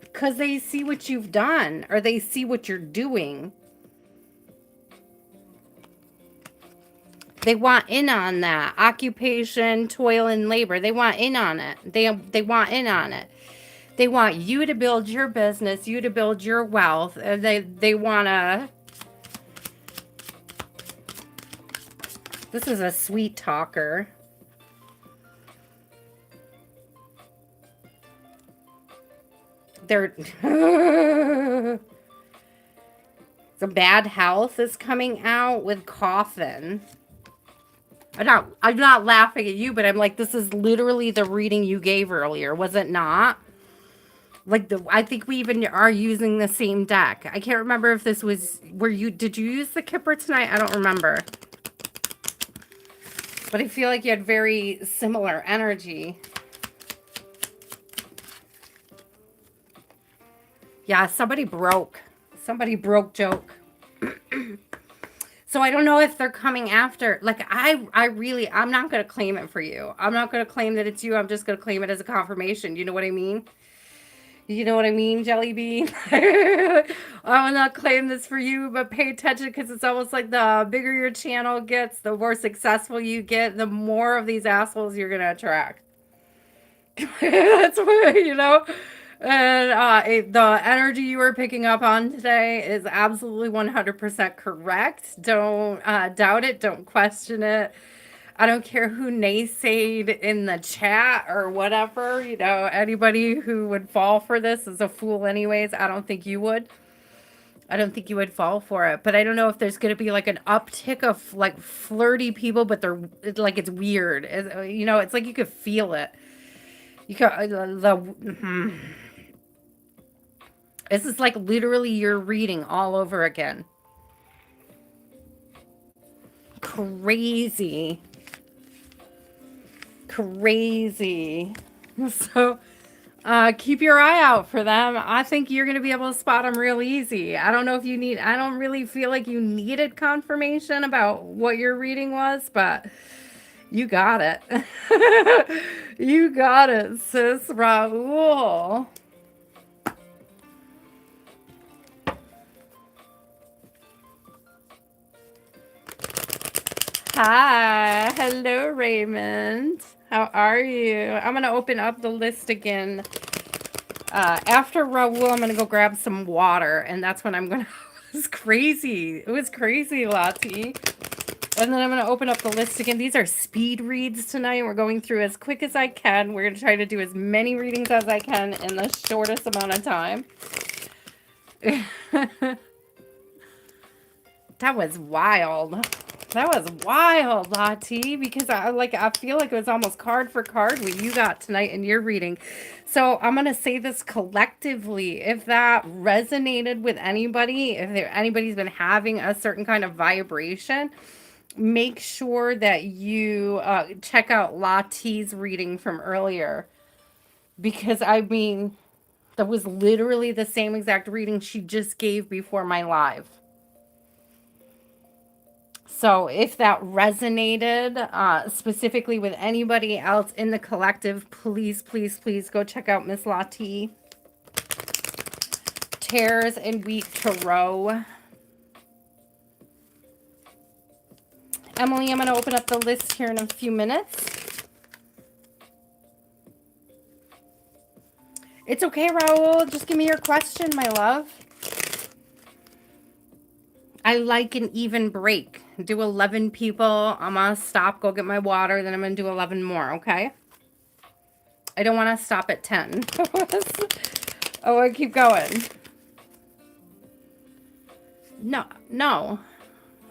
Because they see what you've done or they see what you're doing. They want in on that. Occupation, toil, and labor. They want in on it. They want in on it. They want you to build your business, you to build your wealth. They want to... This is a sweet talker. They're... The bad health is coming out with coffin. I'm not laughing at you, but I'm like, this is literally the reading you gave earlier, was it not? Like I think we even are using the same deck. I can't remember if this was did you use the Kipper tonight? I don't remember. But I feel like you had very similar energy. Yeah, somebody broke. Somebody broke joke. So I don't know if they're coming after. Like I'm not going to claim it for you. I'm not going to claim that it's you. I'm just going to claim it as a confirmation. You know what I mean? You know what I mean, Jelly Bean? I will not claim this for you, but pay attention because it's almost like the bigger your channel gets, the more successful you get, the more of these assholes you're going to attract. That's what, you know? And the energy you were picking up on today is absolutely 100% correct. Don't doubt it. Don't question it. I don't care who naysayed in the chat or whatever. You know, anybody who would fall for this is a fool anyways. I don't think you would. I don't think you would fall for it. But I don't know if there's going to be like an uptick of like flirty people, but it's like it's weird. You know, it's like you could feel it. You can This is like literally your reading all over again. Crazy. Crazy. So keep your eye out for them. I think you're going to be able to spot them real easy. I don't know if you need, I don't really feel like you needed confirmation about what your reading was, but you got it. You got it, sis Raul. Hi. Hello, Raymond. How are you? I'm going to open up the list again. After Raul, I'm going to go grab some water, and that's when I'm going to... It was crazy. It was crazy, Lati. And then I'm going to open up the list again. These are speed reads tonight. We're going through as quick as I can. We're going to try to do as many readings as I can in the shortest amount of time. That was wild. That was wild, Lati, because I feel like it was almost card for card what you got tonight in your reading. So I'm going to say this collectively. If that resonated with anybody, if anybody's been having a certain kind of vibration, make sure that you check out Lati's reading from earlier. Because, I mean, That was literally the same exact reading she just gave before my live. So if that resonated specifically with anybody else in the collective, please, please, please go check out Miss Lati. Tares and Wheat Tarot. Emily, I'm going to open up the list here in a few minutes. It's okay, Raul. Just give me your question, my love. I like an even break. Do 11 people. I'm going to stop, go get my water, then I'm going to do 11 more, okay? I don't want to stop at 10. Oh, I keep going. No, no.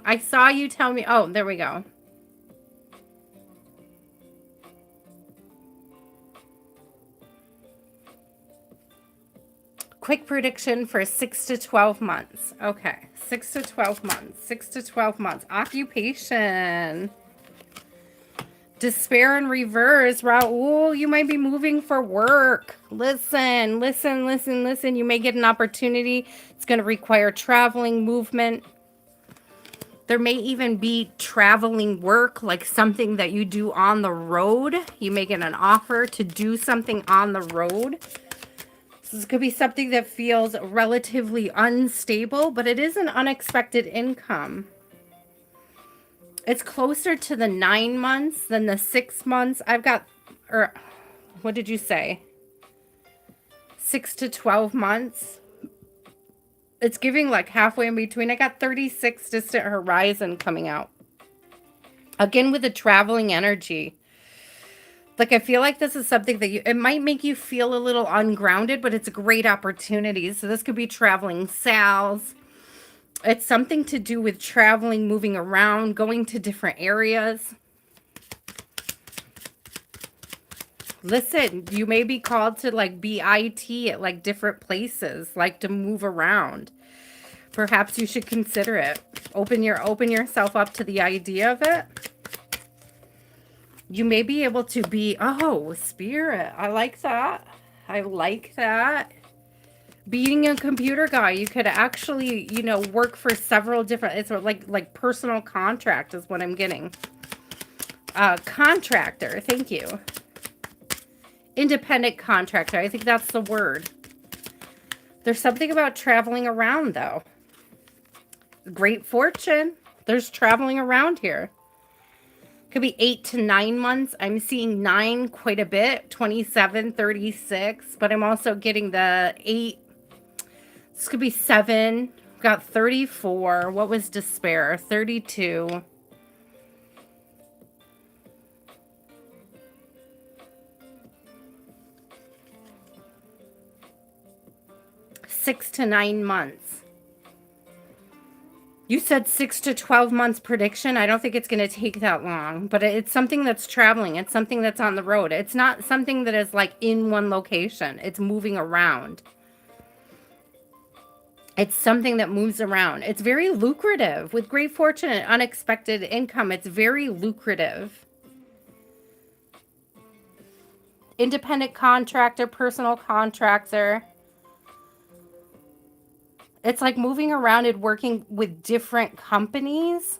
I saw you tell me. Oh, there we go. Quick prediction for 6 to 12 months. Okay, 6 to 12 months. 6 to 12 months. Occupation. Despair in reverse. Raul, you might be moving for work. Listen, listen, listen, listen. You may get an opportunity. It's going to require traveling, movement. There may even be traveling work, like something that you do on the road. You may get an offer to do something on the road. So this could be something that feels relatively unstable, but it is an unexpected income. It's closer to the 9 months than the 6 months. I've got, or what did you say? 6 to 12 months. It's giving like halfway in between. I got 36 distant horizon coming out. Again, with the traveling energy. Like, I feel like this is something that it might make you feel a little ungrounded, but it's a great opportunity. So this could be traveling sales. It's something to do with traveling, moving around, going to different areas. Listen, you may be called to like be IT at like different places, like to move around. Perhaps you should consider it. Open yourself up to the idea of it. You may be able to be, oh, spirit. I like that. I like that. Being a computer guy, you could actually, you know, work for several different, it's like personal contract is what I'm getting. Contractor, thank you. Independent contractor, I think that's the word. There's something about traveling around, though. Great fortune. There's traveling around here. Could be 8 to 9 months. I'm seeing 9 quite a bit. 27, 36. But I'm also getting the 8. This could be 7. Got 34. What was despair? 32. Six to 9 months. You said 6 to 12 months prediction. I don't think it's going to take that long, but it's something that's traveling. It's something that's on the road. It's not something that is like in one location. It's moving around. It's something that moves around. It's very lucrative with great fortune and unexpected income. It's very lucrative. Independent contractor, personal contractor. It's like moving around and working with different companies.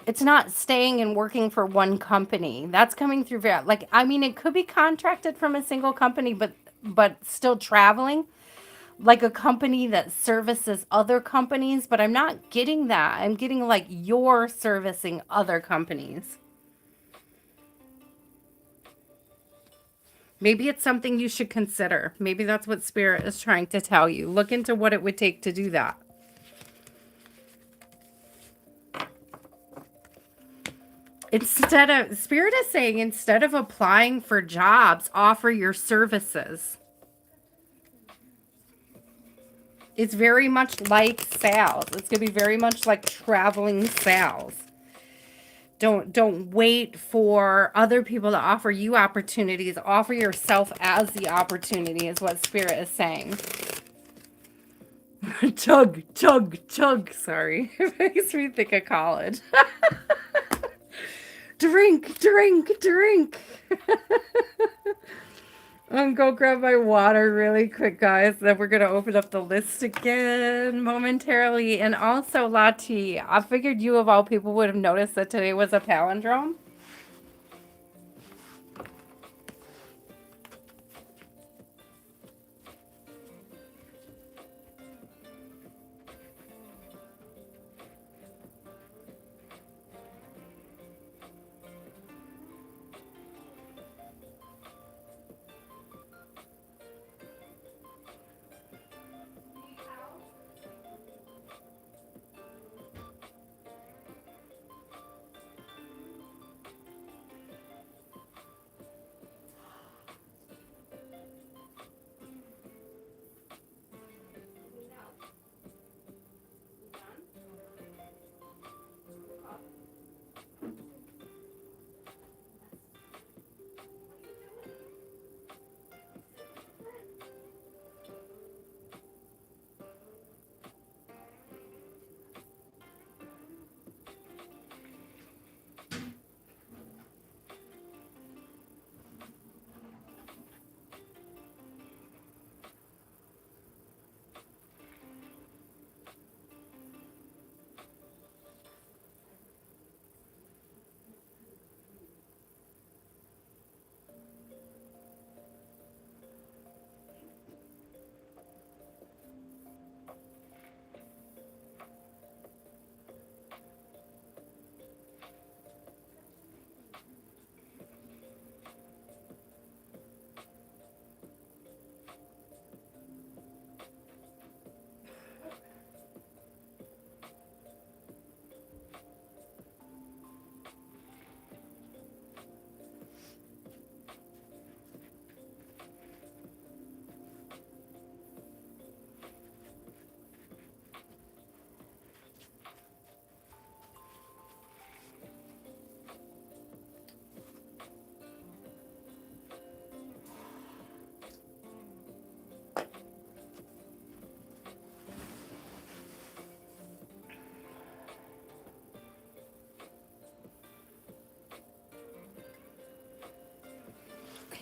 It's not staying and working for one company. That's coming through very, like, I mean, it could be contracted from a single company, but still traveling. Like a company that services other companies, but I'm not getting that. I'm getting like you're servicing other companies. Maybe it's something you should consider. Maybe that's what Spirit is trying to tell you. Look into what it would take to do that. Spirit is saying, instead of applying for jobs, offer your services. It's very much like sales. It's going to be very much like traveling sales. Don't wait for other people to offer you opportunities. Offer yourself as the opportunity is what Spirit is saying. Chug, chug, chug. Sorry. It makes me think of college. Drink, drink, drink. Go grab my water really quick, guys. Then we're going to open up the list again momentarily. And also, Lati, I figured you of all people would have noticed that today was a palindrome.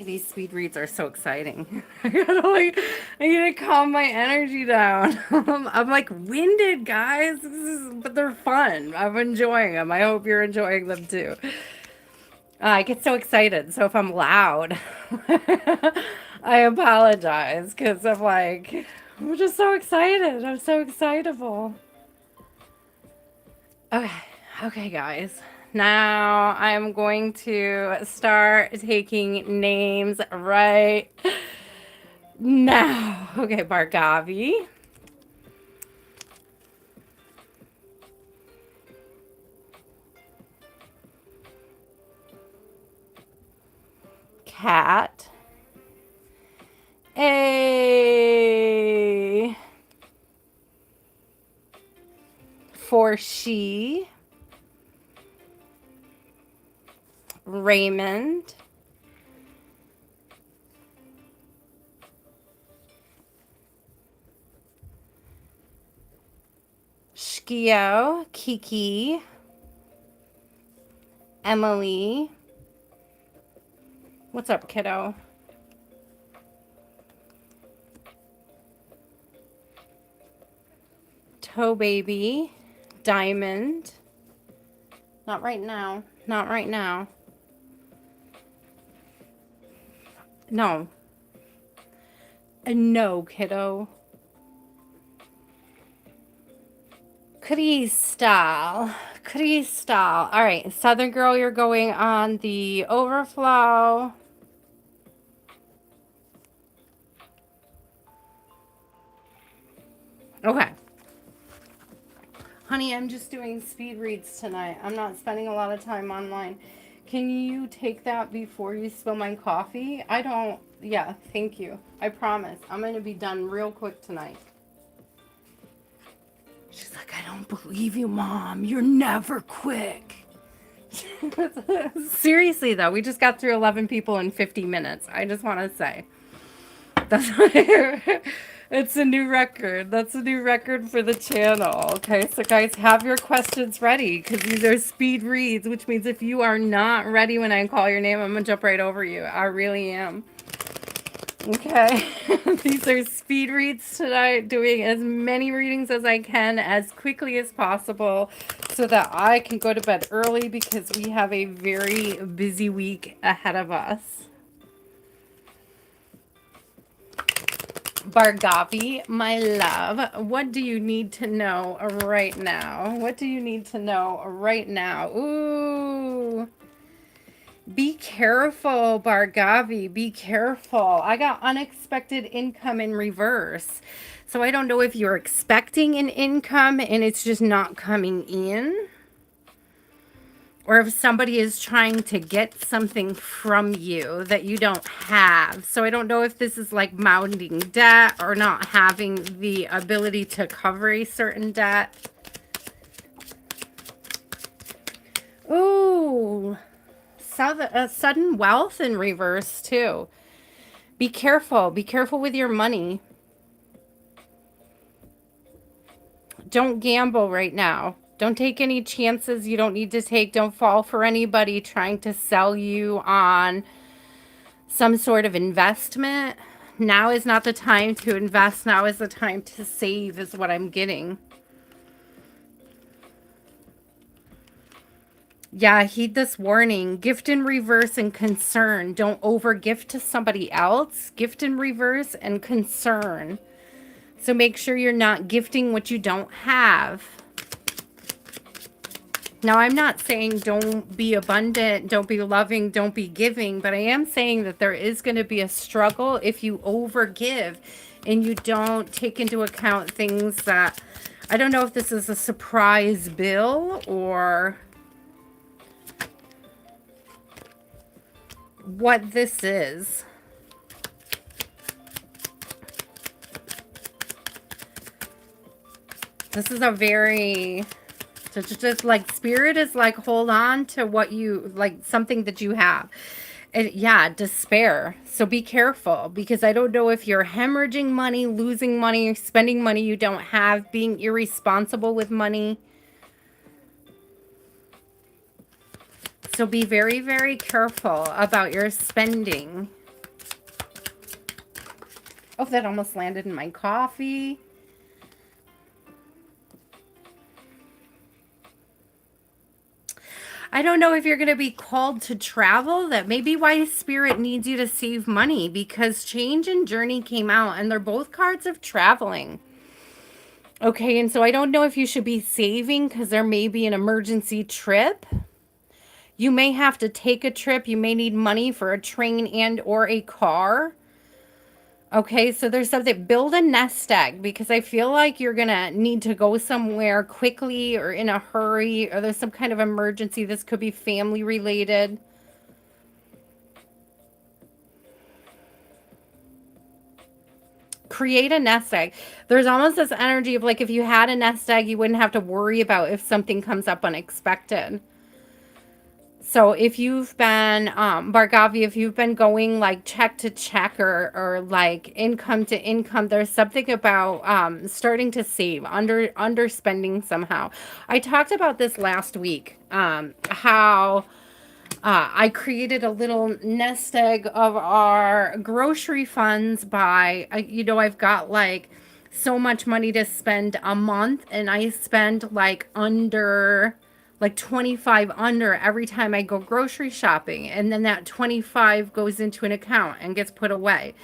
These speed reads are so exciting. I need to calm my energy down. I'm like winded, guys, but they're fun. I'm enjoying them. I hope you're enjoying them too. I get so excited. So if I'm loud, I apologize because I'm just so excited. I'm so excitable. Okay, guys. Now I'm going to start taking names right now. Okay, Bargavi. Cat. A. For she. Raymond. Shkio. Kiki. Emily. What's up, kiddo? Toe baby. Diamond. Not right now. Not right now. No. No, kiddo. Crystal. Crystal. All right, Southern Girl, you're going on the overflow. Okay. Honey, I'm just doing speed reads tonight. I'm not spending a lot of time online. Can you take that before you spill my coffee? Yeah, thank you. I promise. I'm going to be done real quick tonight. She's like, I don't believe you, Mom. You're never quick. Seriously, though, we just got through 11 people in 50 minutes. I just want to say. That's It's a new record. That's a new record for the channel. Okay, so guys, have your questions ready because these are speed reads, which means if you are not ready when I call your name, I'm going to jump right over you. I really am. Okay, these are speed reads tonight, doing as many readings as I can as quickly as possible so that I can go to bed early because we have a very busy week ahead of us. Bhargavi, my love, what do you need to know right now? What do you need to know right now? Ooh. Be careful, Bhargavi. Be careful. I got unexpected income in reverse. So I don't know if you're expecting an income and it's just not coming in, or if somebody is trying to get something from you that you don't have. So I don't know if this is like mounting debt or not having the ability to cover a certain debt. Ooh. Sudden wealth in reverse too. Be careful. Be careful with your money. Don't gamble right now. Don't take any chances you don't need to take. Don't fall for anybody trying to sell you on some sort of investment. Now is not the time to invest. Now is the time to save is what I'm getting. Yeah, heed this warning. Gift in reverse and concern. Don't over gift to somebody else. Gift in reverse and concern. So make sure you're not gifting what you don't have. Now, I'm not saying don't be abundant, don't be loving, don't be giving, but I am saying that there is going to be a struggle if you overgive and you don't take into account things that, I don't know if this is a surprise bill or what this is. This is a very, so just like spirit is like, hold on to what you, like something that you have. And yeah, despair. So be careful because I don't know if you're hemorrhaging money, losing money, spending money you don't have, being irresponsible with money. So be very, very careful about your spending. Oh, that almost landed in my coffee. I don't know if you're going to be called to travel. That may be why Spirit needs you to save money, because change and journey came out and they're both cards of traveling. Okay, and so I don't know if you should be saving because there may be an emergency trip. You may have to take a trip. You may need money for a train and or a car. Okay, so there's something, build a nest egg because I feel like you're going to need to go somewhere quickly or in a hurry, or there's some kind of emergency. This could be family related. Create a nest egg. There's almost this energy of like if you had a nest egg, you wouldn't have to worry about if something comes up unexpected. So if you've been, Bhargavi, if you've been going like check to check or like income to income, there's something about starting to save, underspending somehow. I talked about this last week, how I created a little nest egg of our grocery funds by, you know, I've got like so much money to spend a month and I spend like under like 25 under every time I go grocery shopping. And then that 25 goes into an account and gets put away.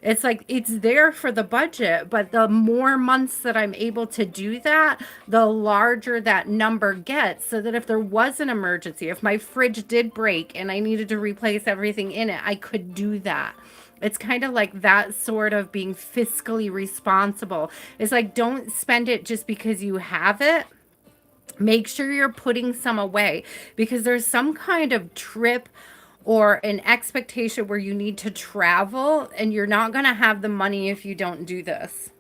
It's like it's there for the budget, but the more months that I'm able to do that, the larger that number gets. So that if there was an emergency, if my fridge did break and I needed to replace everything in it, I could do that. It's kind of like that sort of being fiscally responsible. It's like don't spend it just because you have it. Make sure you're putting some away because there's some kind of trip or an expectation where you need to travel and you're not going to have the money if you don't do this.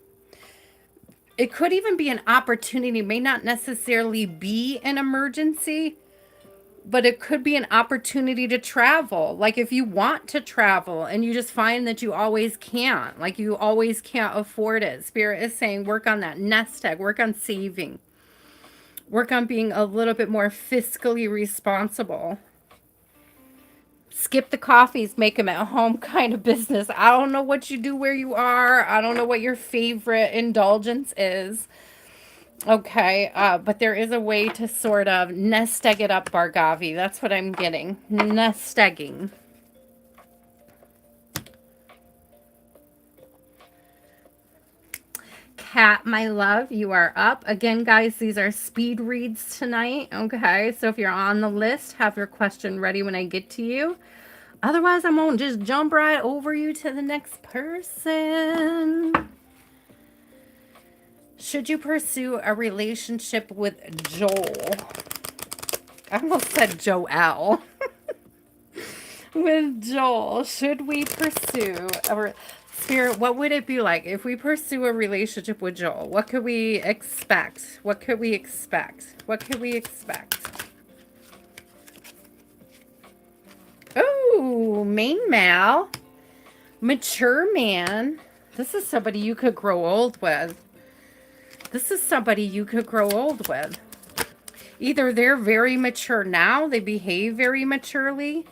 It could even be an opportunity, may not necessarily be an emergency, but it could be an opportunity to travel. Like if you want to travel and you just find that you always can't, like you always can't afford it. Spirit is saying work on that nest egg, work on saving, work on being a little bit more fiscally responsible. Skip the coffees, make them at home kind of business. I don't know what you do where you are. I don't know what your favorite indulgence is. Okay, but there is a way to sort of nest egg it up, Bargavi. That's what I'm getting. Nest egging. Kat, my love, you are up. Again, guys, these are speed reads tonight. Okay, so if you're on the list, have your question ready when I get to you. Otherwise, I'm going to just jump right over you to the next person. Should you pursue a relationship with Joel? I almost said Joel. With Joel, should we pursue a Spirit, what would it be like if we pursue a relationship with Joel? What could we expect? What could we expect? What could we expect? Oh, main mal. Mature man. This is somebody you could grow old with. This is somebody you could grow old with. Either they're very mature now, they behave very maturely.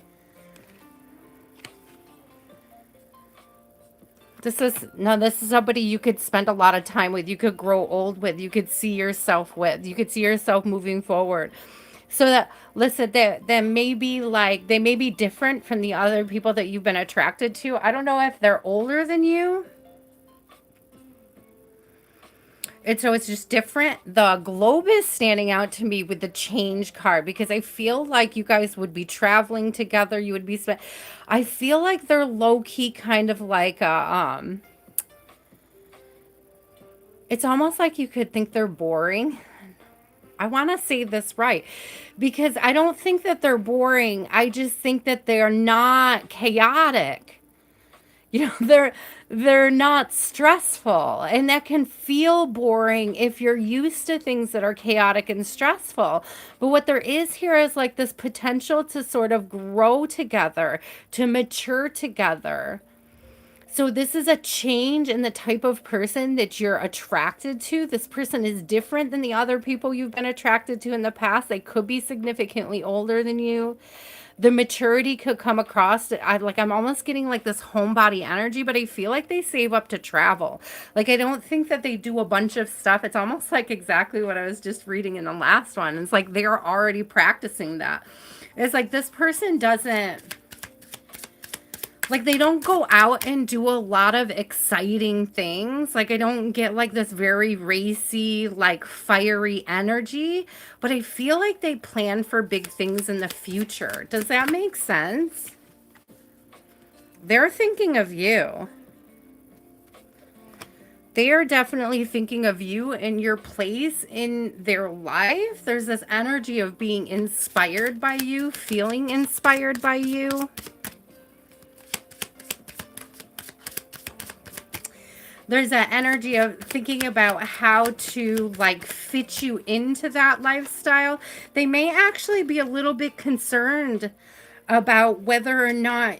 This is somebody you could spend a lot of time with. You could grow old with. You could see yourself with. You could see yourself moving forward. So that, listen, they may be like, they may be different from the other people that you've been attracted to. I don't know if they're older than you. And so it's just different. The globe is standing out to me with the change card because I feel like you guys would be traveling together. You would be I feel like they're low-key kind of like a, it's almost like you could think they're boring. I want to say this right because I don't think that they're boring. I just think that they're not chaotic. You know, they're not stressful, and that can feel boring if you're used to things that are chaotic and stressful. But what there is here is like this potential to sort of grow together, to mature together. So this is a change in the type of person that you're attracted to. This person is different than the other people you've been attracted to in the past. They could be significantly older than you. The maturity could come across. I'm almost getting like this homebody energy, but I feel like they save up to travel. Like, I don't think that they do a bunch of stuff. It's almost like exactly what I was just reading in the last one. It's like they're already practicing that. It's like this person doesn't, like, they don't go out and do a lot of exciting things. Like, I don't get like this very racy, like fiery energy, but I feel like they plan for big things in the future. Does that make sense? They're thinking of you. They are definitely thinking of you and your place in their life. There's this energy of being inspired by you, feeling inspired by you. There's that energy of thinking about how to like fit you into that lifestyle. They may actually be a little bit concerned about whether or not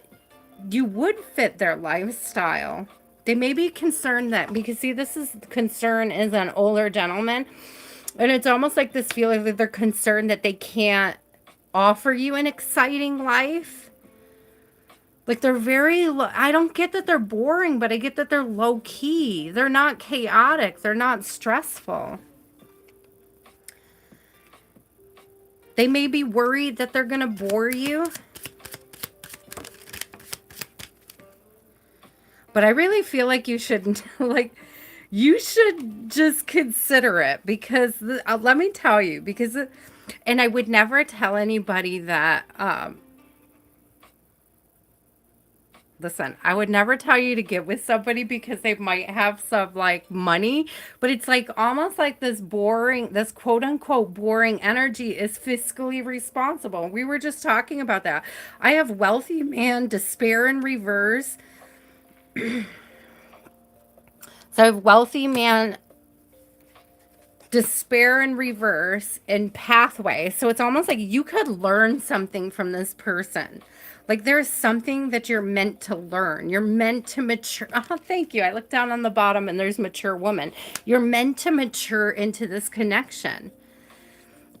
you would fit their lifestyle. They may be concerned that, because see, this is concern is an older gentleman. And it's almost like this feeling that they're concerned that they can't offer you an exciting life. Like, they're very, I don't get that they're boring, but I get that they're low key. They're not chaotic. They're not stressful. They may be worried that they're going to bore you. But I really feel like you shouldn't, like, you should just consider it because, let me tell you, because, and I would never tell anybody that, listen, I would never tell you to get with somebody because they might have some like money, but it's like almost like this boring, this quote unquote boring energy is fiscally responsible. We were just talking about that. I have wealthy man, despair in reverse. So I have wealthy man, despair in reverse, and pathway. So it's almost like you could learn something from this person. Like there's something that you're meant to learn. You're meant to mature. Oh, thank you. I look down on the bottom and there's mature woman. You're meant to mature into this connection.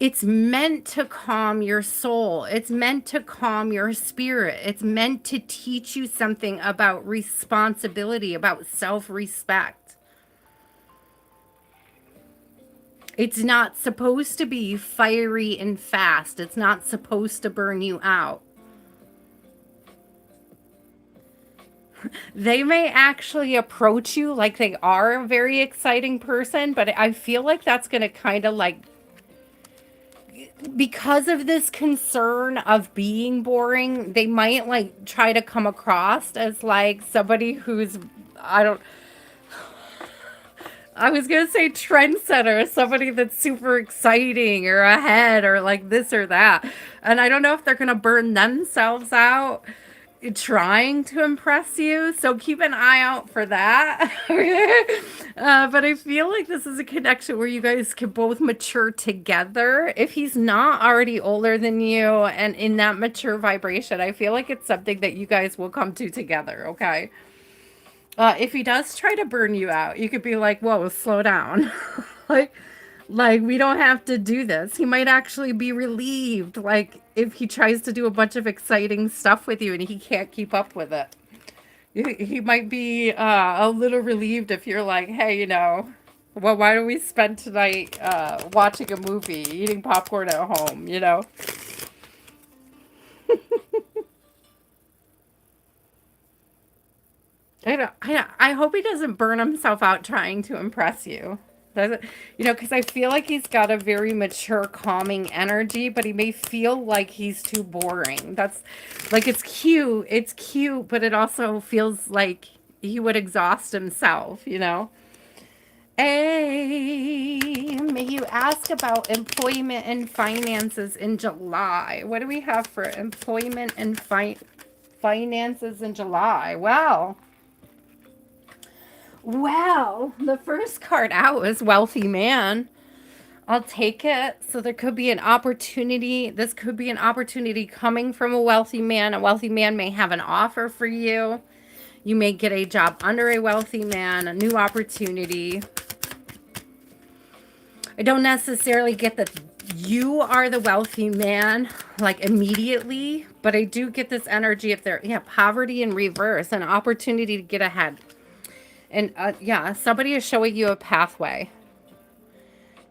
It's meant to calm your soul. It's meant to calm your spirit. It's meant to teach you something about responsibility, about self-respect. It's not supposed to be fiery and fast. It's not supposed to burn you out. They may actually approach you like they are a very exciting person, but I feel like that's going to kind of like, because of this concern of being boring, they might like try to come across as like somebody who's, I was going to say trendsetter, somebody that's super exciting or ahead or like this or that. And I don't know if they're going to burn themselves out trying to impress you, so keep an eye out for that. But I feel like this is a connection where you guys can both mature together. If he's not already older than you and in that mature vibration, I feel like it's something that you guys will come to together. Okay. If he does try to burn you out, you could be like, whoa, slow down. like like we don't have to do this. He might actually be relieved, like if he tries to do a bunch of exciting stuff with you and he can't keep up with it. He might be a little relieved if you're like, hey, well, why don't we spend tonight watching a movie, eating popcorn at home. I hope he doesn't burn himself out trying to impress you. Doesn't, because I feel like he's got a very mature, calming energy, but he may feel like he's too boring. That's like, it's cute, but it also feels like he would exhaust himself. Hey, may you ask about employment and finances in July. What do we have for employment and finances in July? Well, the first card out is wealthy man. I'll take it. So there could be an opportunity. This could be an opportunity coming from a wealthy man. A wealthy man may have an offer for you. You may get a job under a wealthy man, a new opportunity. I don't necessarily get that you are the wealthy man, like immediately, but I do get this energy if there, poverty in reverse, an opportunity to get ahead. And somebody is showing you a pathway.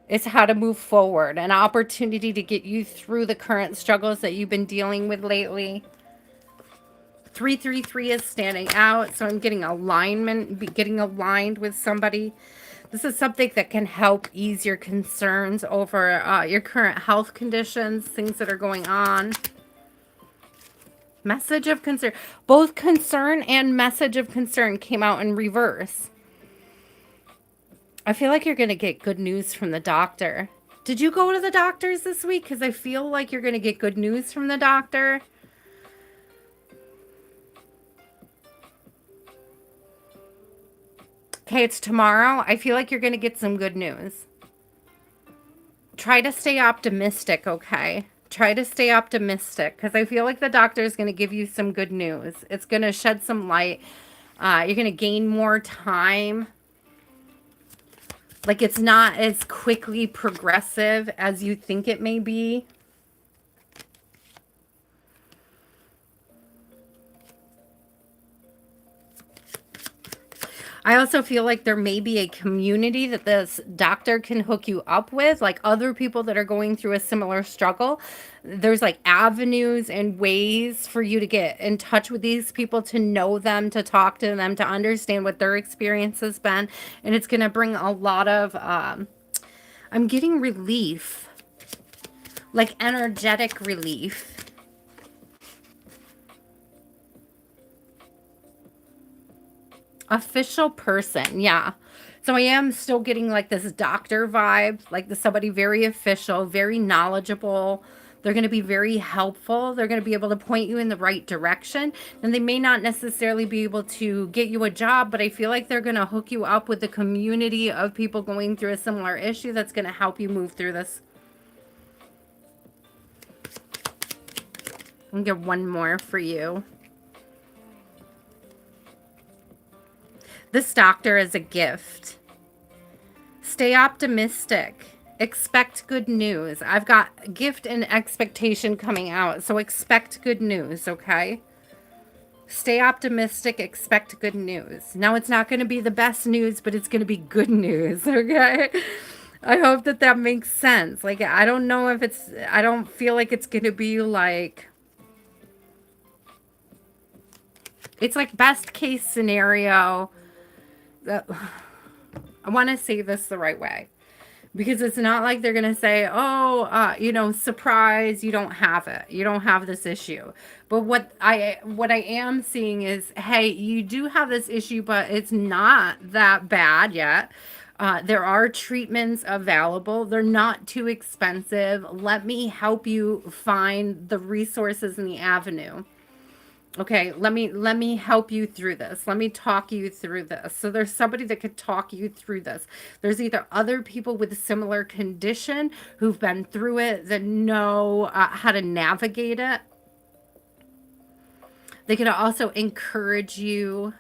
It's how to move forward, an opportunity to get you through the current struggles that you've been dealing with lately. 333 is standing out, so I'm getting alignment, getting aligned with somebody. This is something that can help ease your concerns over your current health conditions, things that are going on. Message of concern. Both concern and message of concern came out in reverse. I feel like you're going to get good news from the doctor. Did you go to the doctors this week? Because I feel like you're going to get good news from the doctor. Okay, it's tomorrow. I feel like you're going to get some good news. Try to stay optimistic, okay? Try to stay optimistic because I feel like the doctor is going to give you some good news. It's going to shed some light. You're going to gain more time. Like it's not as quickly progressive as you think it may be. I also feel like there may be a community that this doctor can hook you up with, like other people that are going through a similar struggle. There's like avenues and ways for you to get in touch with these people, to know them, to talk to them, to understand what their experience has been. And it's going to bring a lot of, I'm getting relief, like energetic relief. Official person, yeah. So I am still getting like this doctor vibe, like somebody very official, very knowledgeable, They're going to be very helpful. They're going to be able to point you in the right direction. And they may not necessarily be able to get you a job, but I feel like they're going to hook you up with a community of people going through a similar issue that's going to help you move through this. I'll get one more for you. This doctor is a gift. Stay optimistic. Expect good news. I've got gift and expectation coming out. So expect good news, okay? Stay optimistic. Expect good news. Now, it's not going to be the best news, but it's going to be good news, okay? I hope that that makes sense. Like, I don't know if it's, I don't feel like it's going to be like, it's like best case scenario. I want to say this the right way. Because it's not like they're going to say, oh, you know, surprise, you don't have it. You don't have this issue. But what I am seeing is, hey, you do have this issue, but it's not that bad yet. There are treatments available. They're not too expensive. Let me help you find the resources and the avenue. Okay, let me help you through this. Let me talk you through this. So there's somebody that could talk you through this. There's either other people with a similar condition who've been through it that know how to navigate it. They can also encourage you.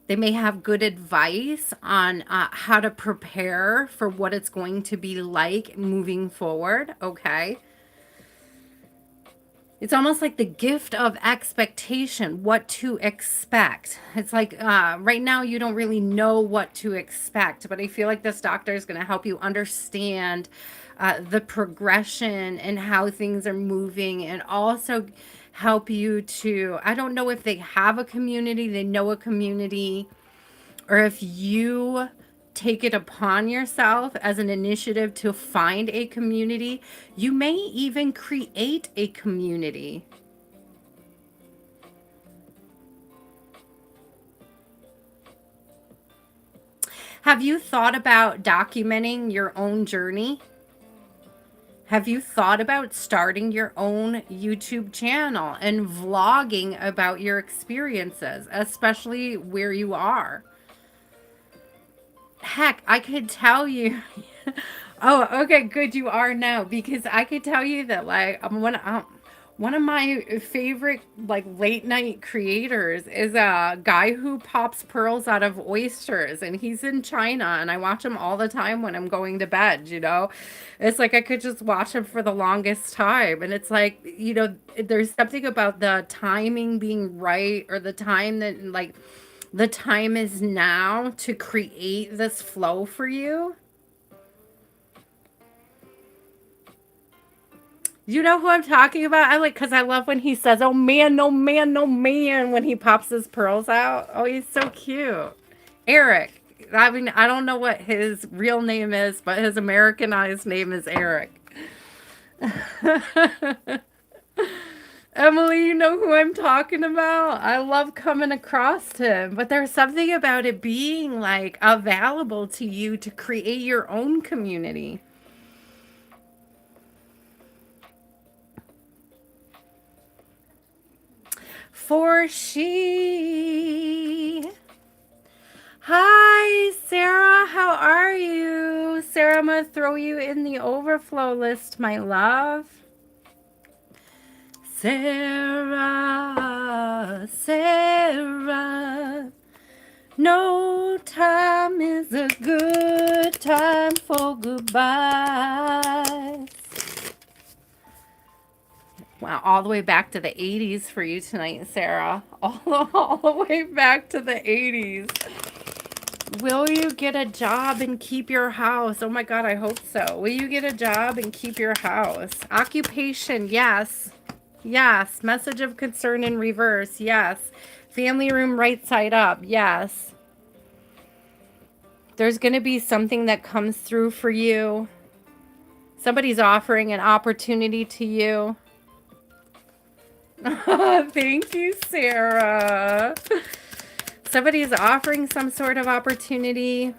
They may have good advice on how to prepare for what it's going to be like moving forward, okay? It's almost like the gift of expectation, what to expect. It's like right now you don't really know what to expect, but I feel like this doctor is going to help you understand the progression and how things are moving, and also help you to, I don't know if they have a community, they know a community, or if you take it upon yourself as an initiative to find a community. You may even create a community. Have you thought about documenting your own journey? Have you thought about starting your own YouTube channel and vlogging about your experiences, especially where you are? Heck, I could tell you. Oh, okay, good. You are now, because I could tell you that like one of my favorite like late night creators is a guy who pops pearls out of oysters, and he's in China, and I watch him all the time when I'm going to bed, you know. It's like I could just watch him for the longest time, and it's like, you know, there's something about the timing being right, or the time that like the time is now to create this flow for you. You know who I'm talking about? I like, because I love when he says, oh man, no man, no man, when he pops his pearls out. Oh, he's so cute. Eric. I mean, I don't know what his real name is, but his Americanized name is Eric. Emily, you know who I'm talking about? I love coming across him, but there's something about it being like available to you to create your own community. For she. Hi, Sarah. How are you? Sarah, I'm going to throw you in the overflow list, my love. Sarah, Sarah, no time is a good time for goodbyes. Wow, all the way back to the 80s for you tonight, Sarah. All the way back to the 80s. Will you get a job and keep your house? Oh my God, I hope so. Will you get a job and keep your house? Occupation, yes. Yes. Message of concern in reverse, yes. Family room right side up, yes. There's going to be something that comes through for you. Somebody's offering an opportunity to you. Thank you, Sarah. Somebody is offering some sort of opportunity.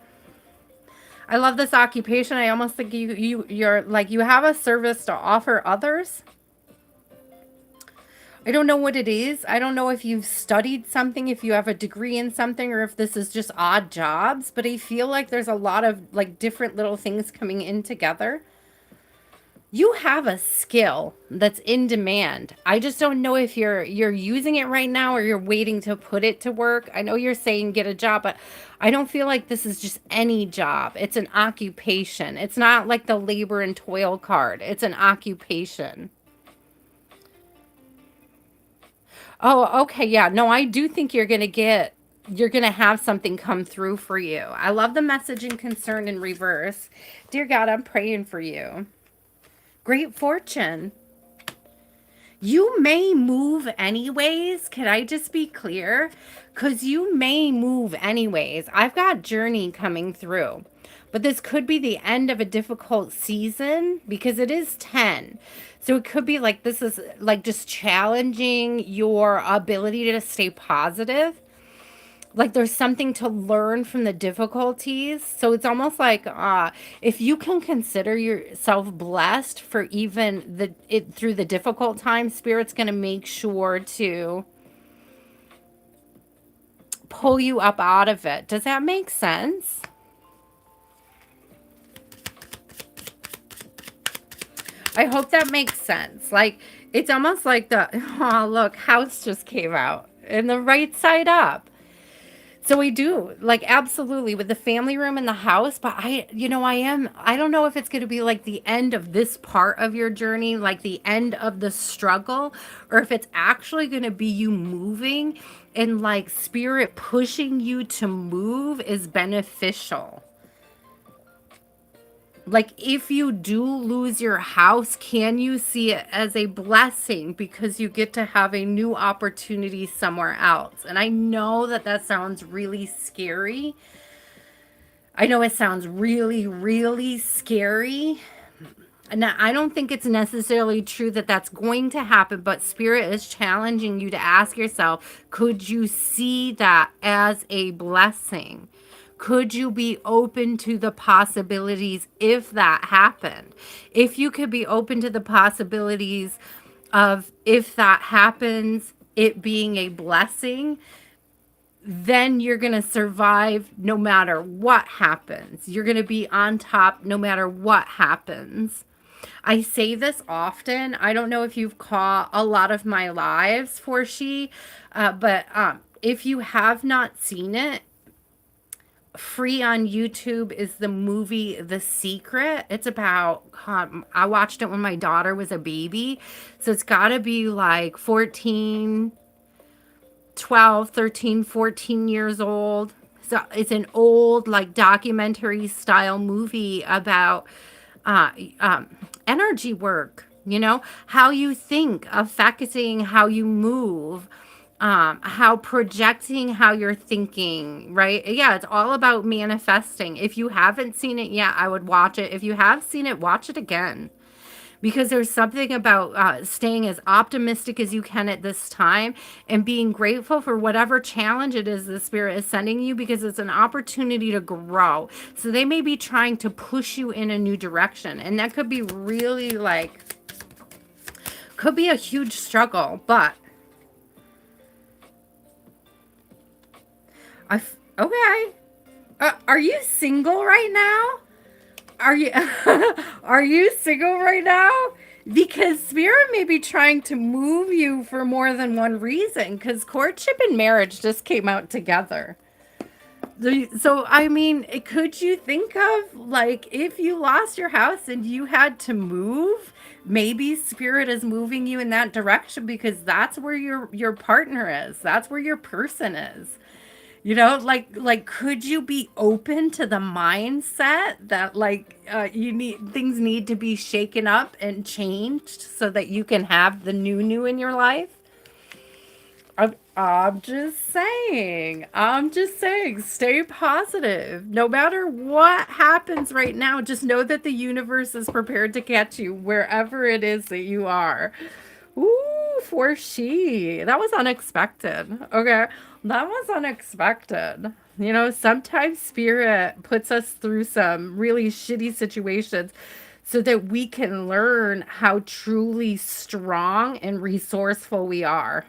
I love this occupation. I almost think you're like you have a service to offer others. I don't know what it is. I don't know if you've studied something, if you have a degree in something, or if this is just odd jobs, but I feel like there's a lot of like different little things coming in together. You have a skill that's in demand. I just don't know if you're using it right now or you're waiting to put it to work. I know you're saying get a job, but I don't feel like this is just any job. It's an occupation. It's not like the labor and toil card. It's an occupation. Oh, okay. Yeah. No, I do think you're going to have something come through for you. I love the message and concern in reverse. Dear God, I'm praying for you. Great fortune. You may move anyways. Can I just be clear? Because you may move anyways. I've got journey coming through. But this could be the end of a difficult season because it is 10. So it could be like this is like just challenging your ability to stay positive, like there's something to learn from the difficulties. So it's almost like if you can consider yourself blessed for even the it through the difficult times, spirit's going to make sure to pull you up out of it. Does that make sense? I hope that makes sense. Like it's almost like the oh look, house just came out and the right side up. So we do, like, absolutely with the family room in the house. But I don't know if it's going to be like the end of this part of your journey, like the end of the struggle, or if it's actually going to be you moving and like spirit pushing you to move is beneficial. Like if you do lose your house, can you see it as a blessing because you get to have a new opportunity somewhere else? And I know that that sounds really scary. I know it sounds really, really scary. And I don't think it's necessarily true that that's going to happen, but spirit is challenging you to ask yourself, could you see that as a blessing? Could you be open to the possibilities if that happened? If you could be open to the possibilities of if that happens, it being a blessing, then you're going to survive no matter what happens. You're going to be on top no matter what happens. I say this often. I don't know if you've caught a lot of my lives for but if you have not seen it, free on YouTube is the movie The Secret. It's about, I watched it when my daughter was a baby. So it's got to be like 14, 12, 13, 14 years old. So it's an old like documentary style movie about uh, um, energy work, how you think affecting how you move, how projecting how you're thinking, right? Yeah, it's all about manifesting. If you haven't seen it yet, I would watch it. If you have seen it, watch it again. Because there's something about staying as optimistic as you can at this time and being grateful for whatever challenge it is the spirit is sending you, because it's an opportunity to grow. So they may be trying to push you in a new direction. And that could be really like, could be a huge struggle. But okay. Are you single right now? Are you are you single right now? Because spirit may be trying to move you for more than one reason, because courtship and marriage just came out together. So I mean, could you think of like if you lost your house and you had to move, maybe spirit is moving you in that direction because that's where your partner is. That's where your person is. Like could you be open to the mindset that like things need to be shaken up and changed so that you can have the new in your life? I'm just saying. I'm just saying. Stay positive. No matter what happens right now, just know that the universe is prepared to catch you wherever it is that you are. Ooh, for she. That was unexpected. Okay. That was unexpected. You know, sometimes spirit puts us through some really shitty situations so that we can learn how truly strong and resourceful we are.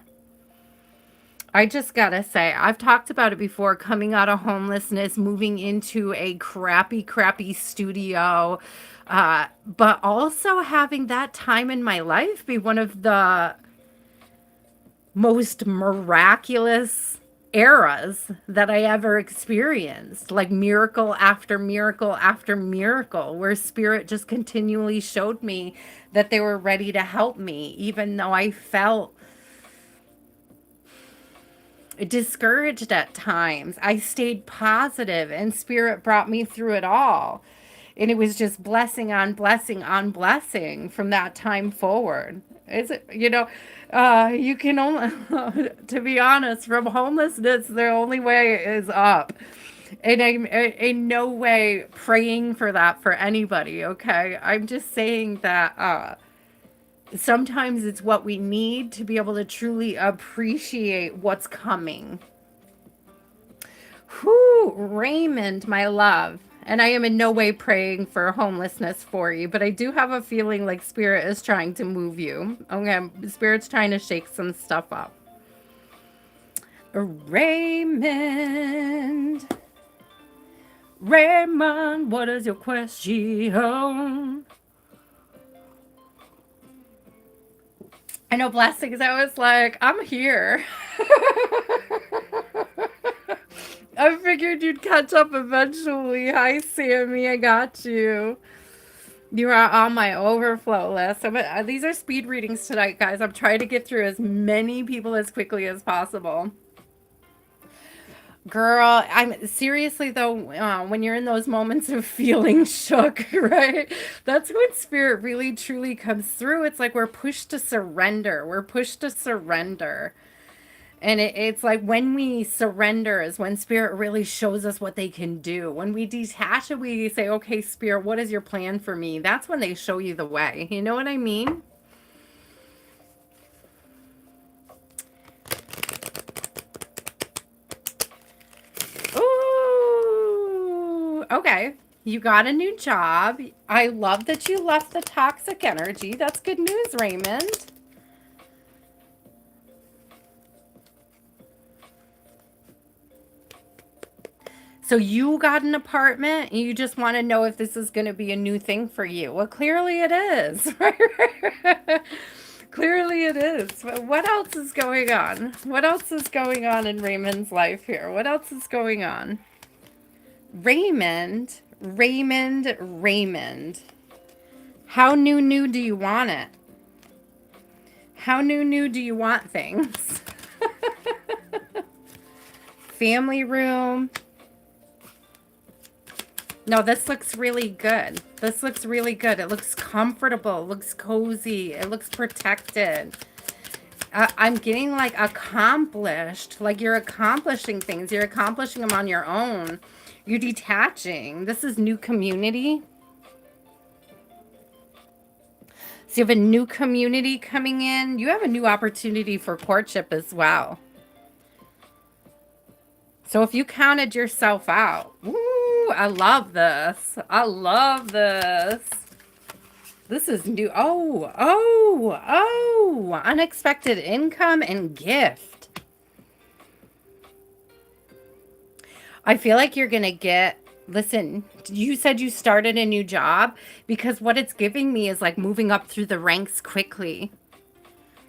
I just gotta say, I've talked about it before, coming out of homelessness, moving into a crappy, crappy studio, but also having that time in my life be one of the most miraculous eras that I ever experienced, like miracle after miracle after miracle, where spirit just continually showed me that they were ready to help me, even though I felt discouraged at times. I stayed positive and spirit brought me through it all. And it was just blessing on blessing on blessing from that time forward. Is it, you can only, to be honest, from homelessness, the only way is up. And I'm in no way praying for that for anybody, okay? I'm just saying that sometimes it's what we need to be able to truly appreciate what's coming. Whoo, Raymond, my love. And I am in no way praying for homelessness for you, but I do have a feeling like Spirit is trying to move you. Okay, Spirit's trying to shake some stuff up. Raymond. Raymond, what is your question? I know, blessings. I was like, I'm here. I figured you'd catch up eventually. Hi, Sammy. I got you. You are on my overflow list. These are speed readings tonight, guys. I'm trying to get through as many people as quickly as possible. Girl, I'm seriously though, when you're in those moments of feeling shook, right? That's when spirit really truly comes through. It's like we're pushed to surrender. We're pushed to surrender. And it's like when we surrender is when spirit really shows us what they can do. When we detach and we say, okay, spirit, what is your plan for me? That's when they show you the way. You know what I mean? Ooh, okay. You got a new job. I love that you left the toxic energy. That's good news, Raymond. So you got an apartment and you just want to know if this is going to be a new thing for you. Well, clearly it is. Clearly it is. But what else is going on? What else is going on in Raymond's life here? What else is going on? Raymond, Raymond, Raymond. How new do you want it? How new do you want things? Family room. No, this looks really good. This looks really good. It looks comfortable. It looks cozy. It looks protected. I'm getting like accomplished. Like you're accomplishing things. You're accomplishing them on your own. You're detaching. This is new community. So you have a new community coming in. You have a new opportunity for courtship as well. So if you counted yourself out, ooh, I love this. I love this. This is new. Oh, unexpected income and gift. I feel like you're going to get, listen, you said you started a new job because what it's giving me is like moving up through the ranks quickly.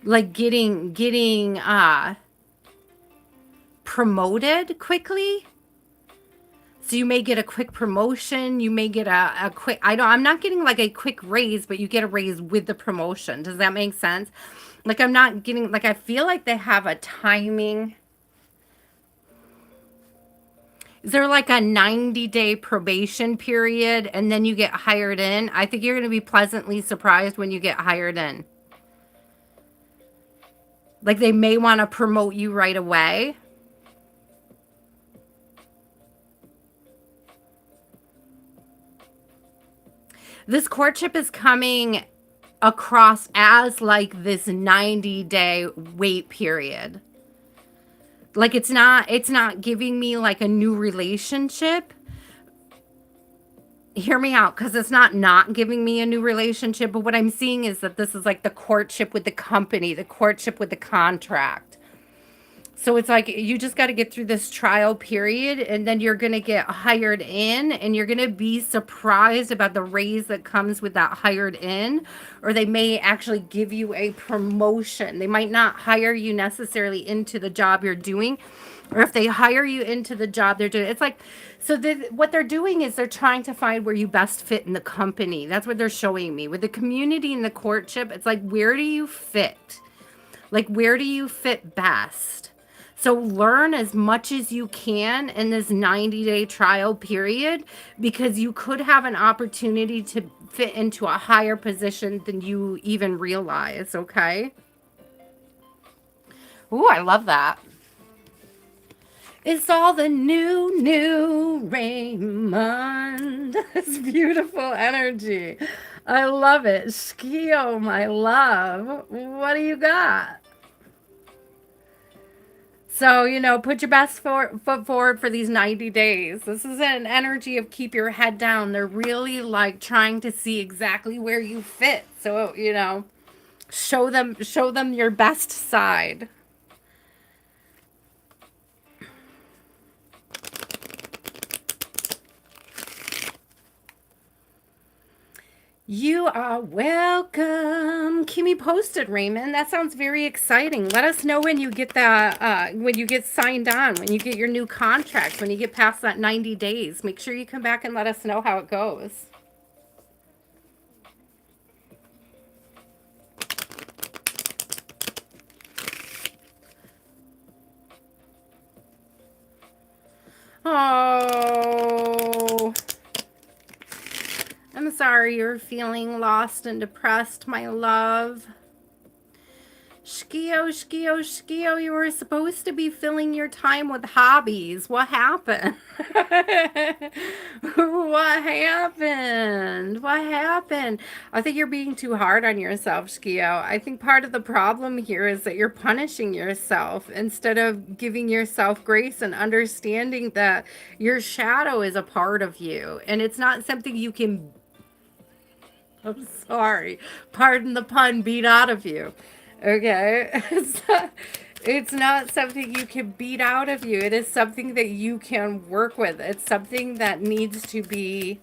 Like getting promoted quickly. So you may get a quick promotion. You may get a quick, I'm not getting like a quick raise, but you get a raise with the promotion. Does that make sense? Like I'm not getting, like I feel like they have a timing. Is there like a 90-day probation period and then you get hired in? I think you're going to be pleasantly surprised when you get hired in. Like they may want to promote you right away. This courtship is coming across as like this 90-day wait period. Like it's not giving me like a new relationship. Hear me out, because it's not giving me a new relationship, but what I'm seeing is that this is like the courtship with the company, the courtship with the contract. So it's like you just got to get through this trial period, and then you're going to get hired in, and you're going to be surprised about the raise that comes with that hired in, or they may actually give you a promotion. They might not hire you necessarily into the job you're doing, or if they hire you into the job they're doing. It's like, so what they're doing is they're trying to find where you best fit in the company. That's what they're showing me. With the community and the courtship, it's like, where do you fit? Like, where do you fit best? So learn as much as you can in this 90-day trial period, because you could have an opportunity to fit into a higher position than you even realize, okay? Ooh, I love that. It's all the new Raymond. It's beautiful energy. I love it. Shkio, my love. What do you got? So, put your best foot forward for these 90 days. This is an energy of keep your head down. They're really like trying to see exactly where you fit. So, show them your best side. You are welcome. Keep me posted, Raymond. That sounds very exciting. Let us know when you get that, when you get signed on, when you get your new contract, when you get past that 90 days. Make sure you come back and let us know how it goes. Oh, I'm sorry you're feeling lost and depressed, my love. Shkio, you were supposed to be filling your time with hobbies. What happened? What happened? What happened? I think you're being too hard on yourself, Shkio. I think part of the problem here is that you're punishing yourself instead of giving yourself grace and understanding that your shadow is a part of you, and it's not something you can, I'm sorry, pardon the pun, beat out of you. Okay? It's not something you can beat out of you. It is something that you can work with. It's something that needs to be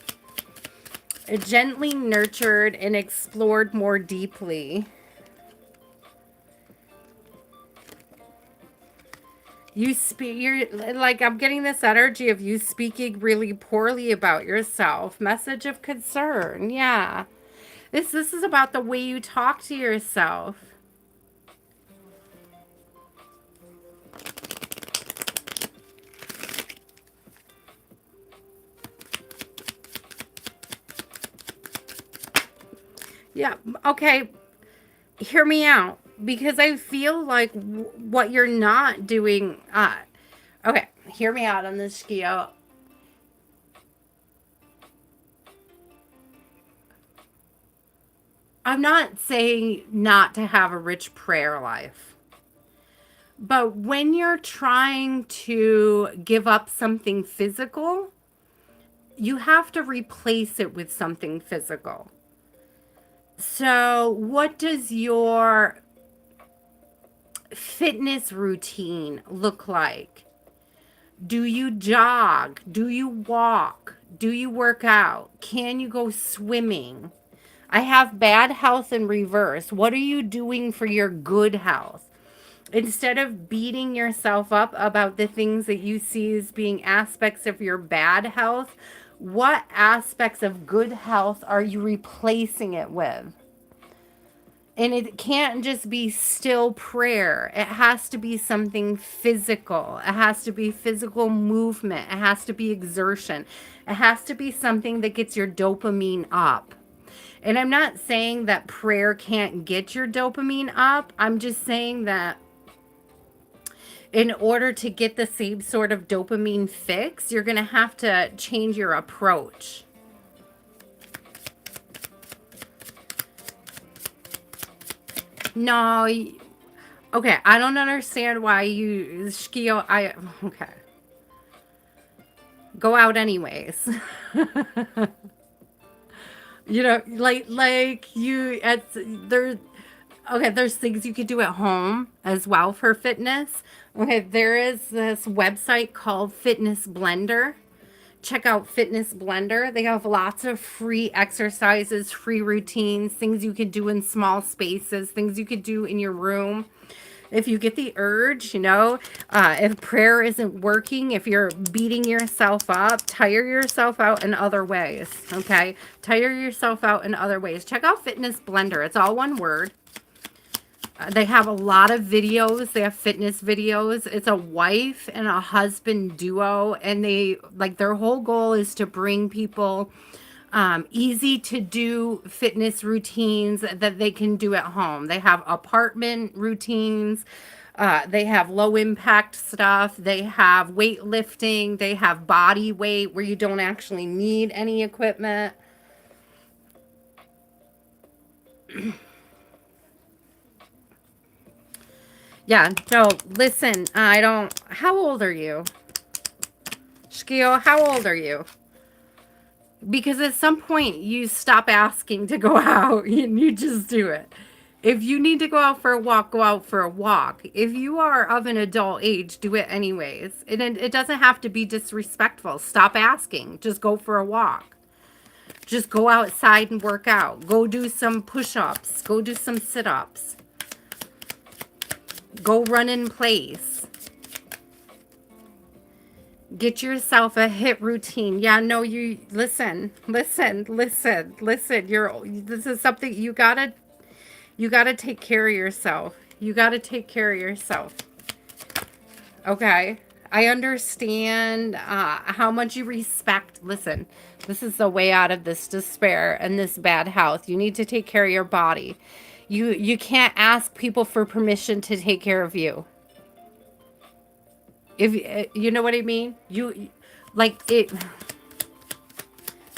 gently nurtured and explored more deeply. You're like, I'm getting this energy of you speaking really poorly about yourself. Message of concern. Yeah. This is about the way you talk to yourself. Yeah, okay. Hear me out, because I feel like what you're not doing. Okay, hear me out on this, Skio. I'm not saying not to have a rich prayer life, but when you're trying to give up something physical, you have to replace it with something physical. So, what does your fitness routine look like? Do you jog? Do you walk? Do you work out? Can you go swimming? I have bad health in reverse. What are you doing for your good health? Instead of beating yourself up about the things that you see as being aspects of your bad health, what aspects of good health are you replacing it with? And it can't just be still prayer. It has to be something physical. It has to be physical movement. It has to be exertion. It has to be something that gets your dopamine up. And I'm not saying that prayer can't get your dopamine up. I'm just saying that in order to get the same sort of dopamine fix, you're going to have to change your approach. No, Okay, I don't understand why you, Shkio, okay. Go out anyways. You know, like you at there. Okay, there's things you could do at home as well for fitness. Okay, there is this website called Fitness Blender. Check out Fitness Blender. They have lots of free exercises, free routines, things you can do in small spaces, things you could do in your room. If you get the urge, if prayer isn't working, if you're beating yourself up, tire yourself out in other ways. Okay. Tire yourself out in other ways. Check out Fitness Blender. It's all one word. They have a lot of videos. They have fitness videos. It's a wife and a husband duo, and their whole goal is to bring people easy to do fitness routines that they can do at home. They have apartment routines. They have low impact stuff. They have weightlifting. They have body weight where you don't actually need any equipment. Yeah, no, listen, I don't. How old are you? Shkio, how old are you? Because at some point you stop asking to go out and you just do it. If you need to go out for a walk, go out for a walk. If you are of an adult age, do it anyways. It doesn't have to be disrespectful. Stop asking. Just go for a walk. Just go outside and work out. Go do some push-ups. Go do some sit-ups. Go run in place. Get yourself a HIIT routine. Yeah, no, you listen. This is something you gotta take care of yourself. You gotta take care of yourself. Okay. I understand how much you respect. Listen, this is the way out of this despair and this bad health. You need to take care of your body. You can't ask people for permission to take care of you. If you know what I mean, you like it.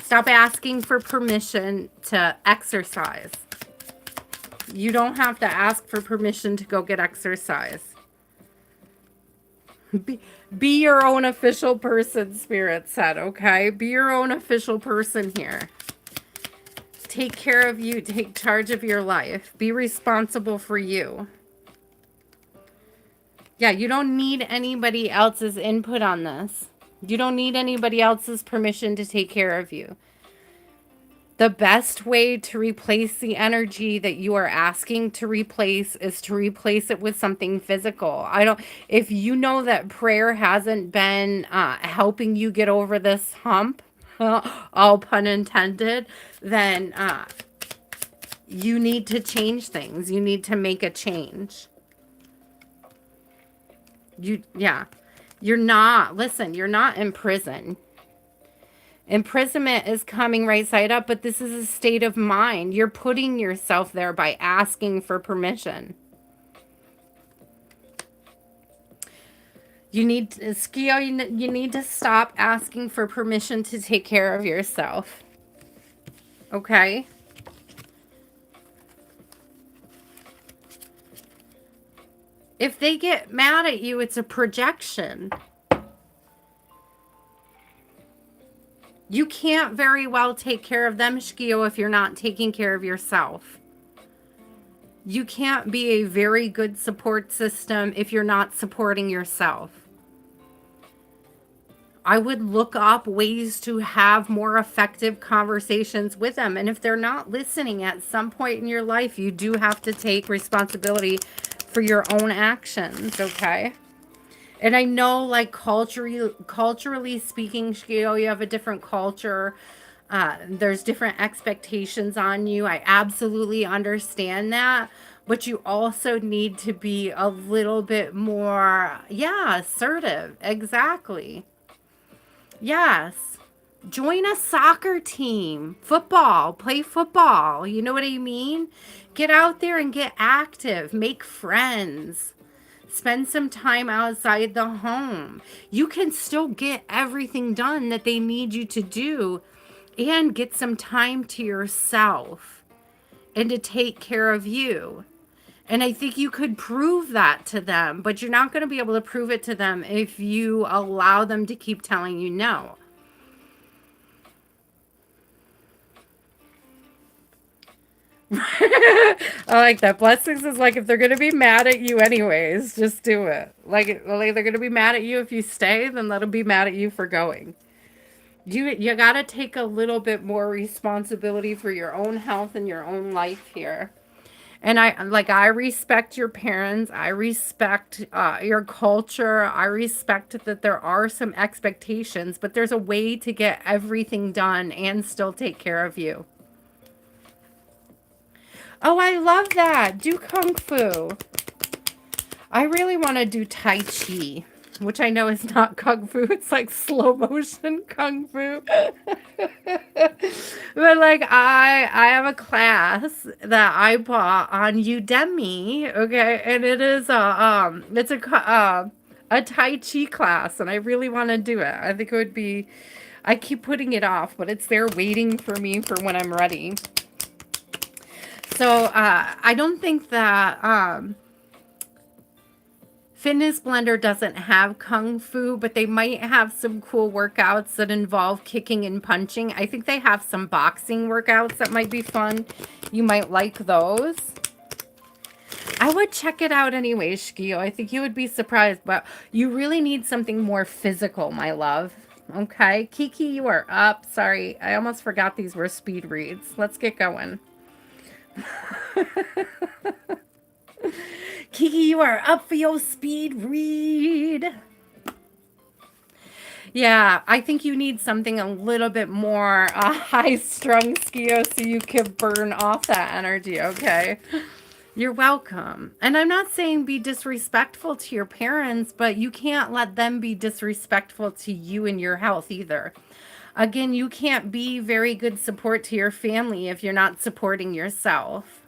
Stop asking for permission to exercise. You don't have to ask for permission to go get exercise. Be your own official person, Spirit said, okay? Be your own official person here. Take care of you. Take charge of your life. Be responsible for you. Yeah, you don't need anybody else's input on this. You don't need anybody else's permission to take care of you. The best way to replace the energy that you are asking to replace is to replace it with something physical. If you know that prayer hasn't been helping you get over this hump, all pun intended, then you need to change things. You need to make a change. You're not in prison. Imprisonment is coming right side up, but this is a state of mind. You're putting yourself there by asking for permission. You need to, Skio, you need to stop asking for permission to take care of yourself. Okay? If they get mad at you, it's a projection. You can't very well take care of them, Shkio, if you're not taking care of yourself. You can't be a very good support system if you're not supporting yourself. I would look up ways to have more effective conversations with them. And if they're not listening at some point in your life, you do have to take responsibility for your own actions, okay? And I know, like, culturally speaking, Shkio, you have a different culture. There's different expectations on you. I absolutely understand that. But you also need to be a little bit more, assertive. Exactly. Yes. Join a soccer team. Football. Play football. You know what I mean? Get out there and get active. Make friends. Spend some time outside the home. You can still get everything done that they need you to do and get some time to yourself and to take care of you. And I think you could prove that to them, but you're not going to be able to prove it to them if you allow them to keep telling you no. I like that. Blessings is like if they're gonna be mad at you anyways, just do it. Like they're gonna be mad at you if you stay, then let them be mad at you for going. You gotta take a little bit more responsibility for your own health and your own life here. And I respect your parents. I respect your culture. I respect that there are some expectations, but there's a way to get everything done and still take care of you. Oh, I love that. Do Kung Fu. I really want to do Tai Chi, which I know is not Kung Fu. It's like slow motion Kung Fu. But like I have a class that I bought on Udemy, okay? And it is a Tai Chi class and I really want to do it. I think it would be I keep putting it off, but it's there waiting for me for when I'm ready. So I don't think that Fitness Blender doesn't have Kung Fu, but they might have some cool workouts that involve kicking and punching. I think they have some boxing workouts that might be fun. You might like those. I would check it out anyway, Shkio. I think you would be surprised, but you really need something more physical, my love. Okay, Kiki, you are up. Sorry, I almost forgot these were speed reads. Let's get going. Kiki, you are up for your speed read. Yeah, I think you need something a little bit more high-strung, Skio, so you can burn off that energy, okay? You're welcome. And I'm not saying be disrespectful to your parents, but you can't let them be disrespectful to you and your health either. Again, you can't be very good support to your family if you're not supporting yourself.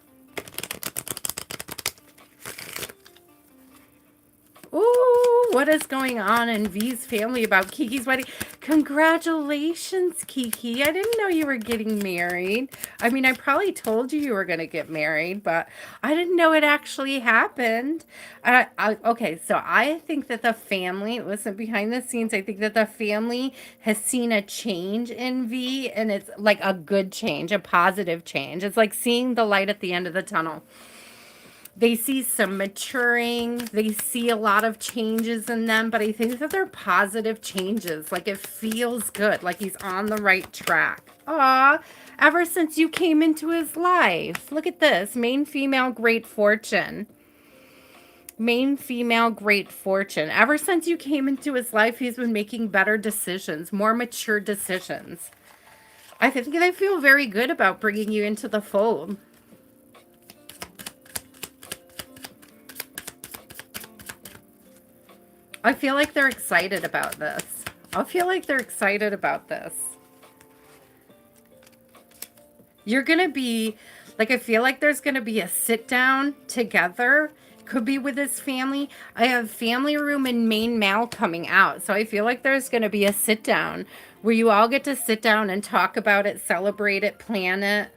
Ooh, what is going on in V's family about Kiki's wedding? Congratulations, Kiki. I didn't know you were getting married. I mean, I probably told you you were going to get married, but I didn't know it actually happened. Okay, so I think that the family, listen, behind the scenes, I think that the family has seen a change in V, and it's like a good change, a positive change. It's like seeing the light at the end of the tunnel. They see some maturing. They see a lot of changes in them, but I think that they're positive changes. Like it feels good, like he's on the right track. Aw, ever since you came into his life. Look at this, main female great fortune. Main female great fortune. Ever since you came into his life, he's been making better decisions, more mature decisions. I think they feel very good about bringing you into the fold. I feel like they're excited about this. I feel like they're excited about this. You're going to be, like, I feel like there's going to be a sit down together. Could be with his family. I have family room and main mail coming out. So I feel like there's going to be a sit down where you all get to sit down and talk about it, celebrate it, plan it.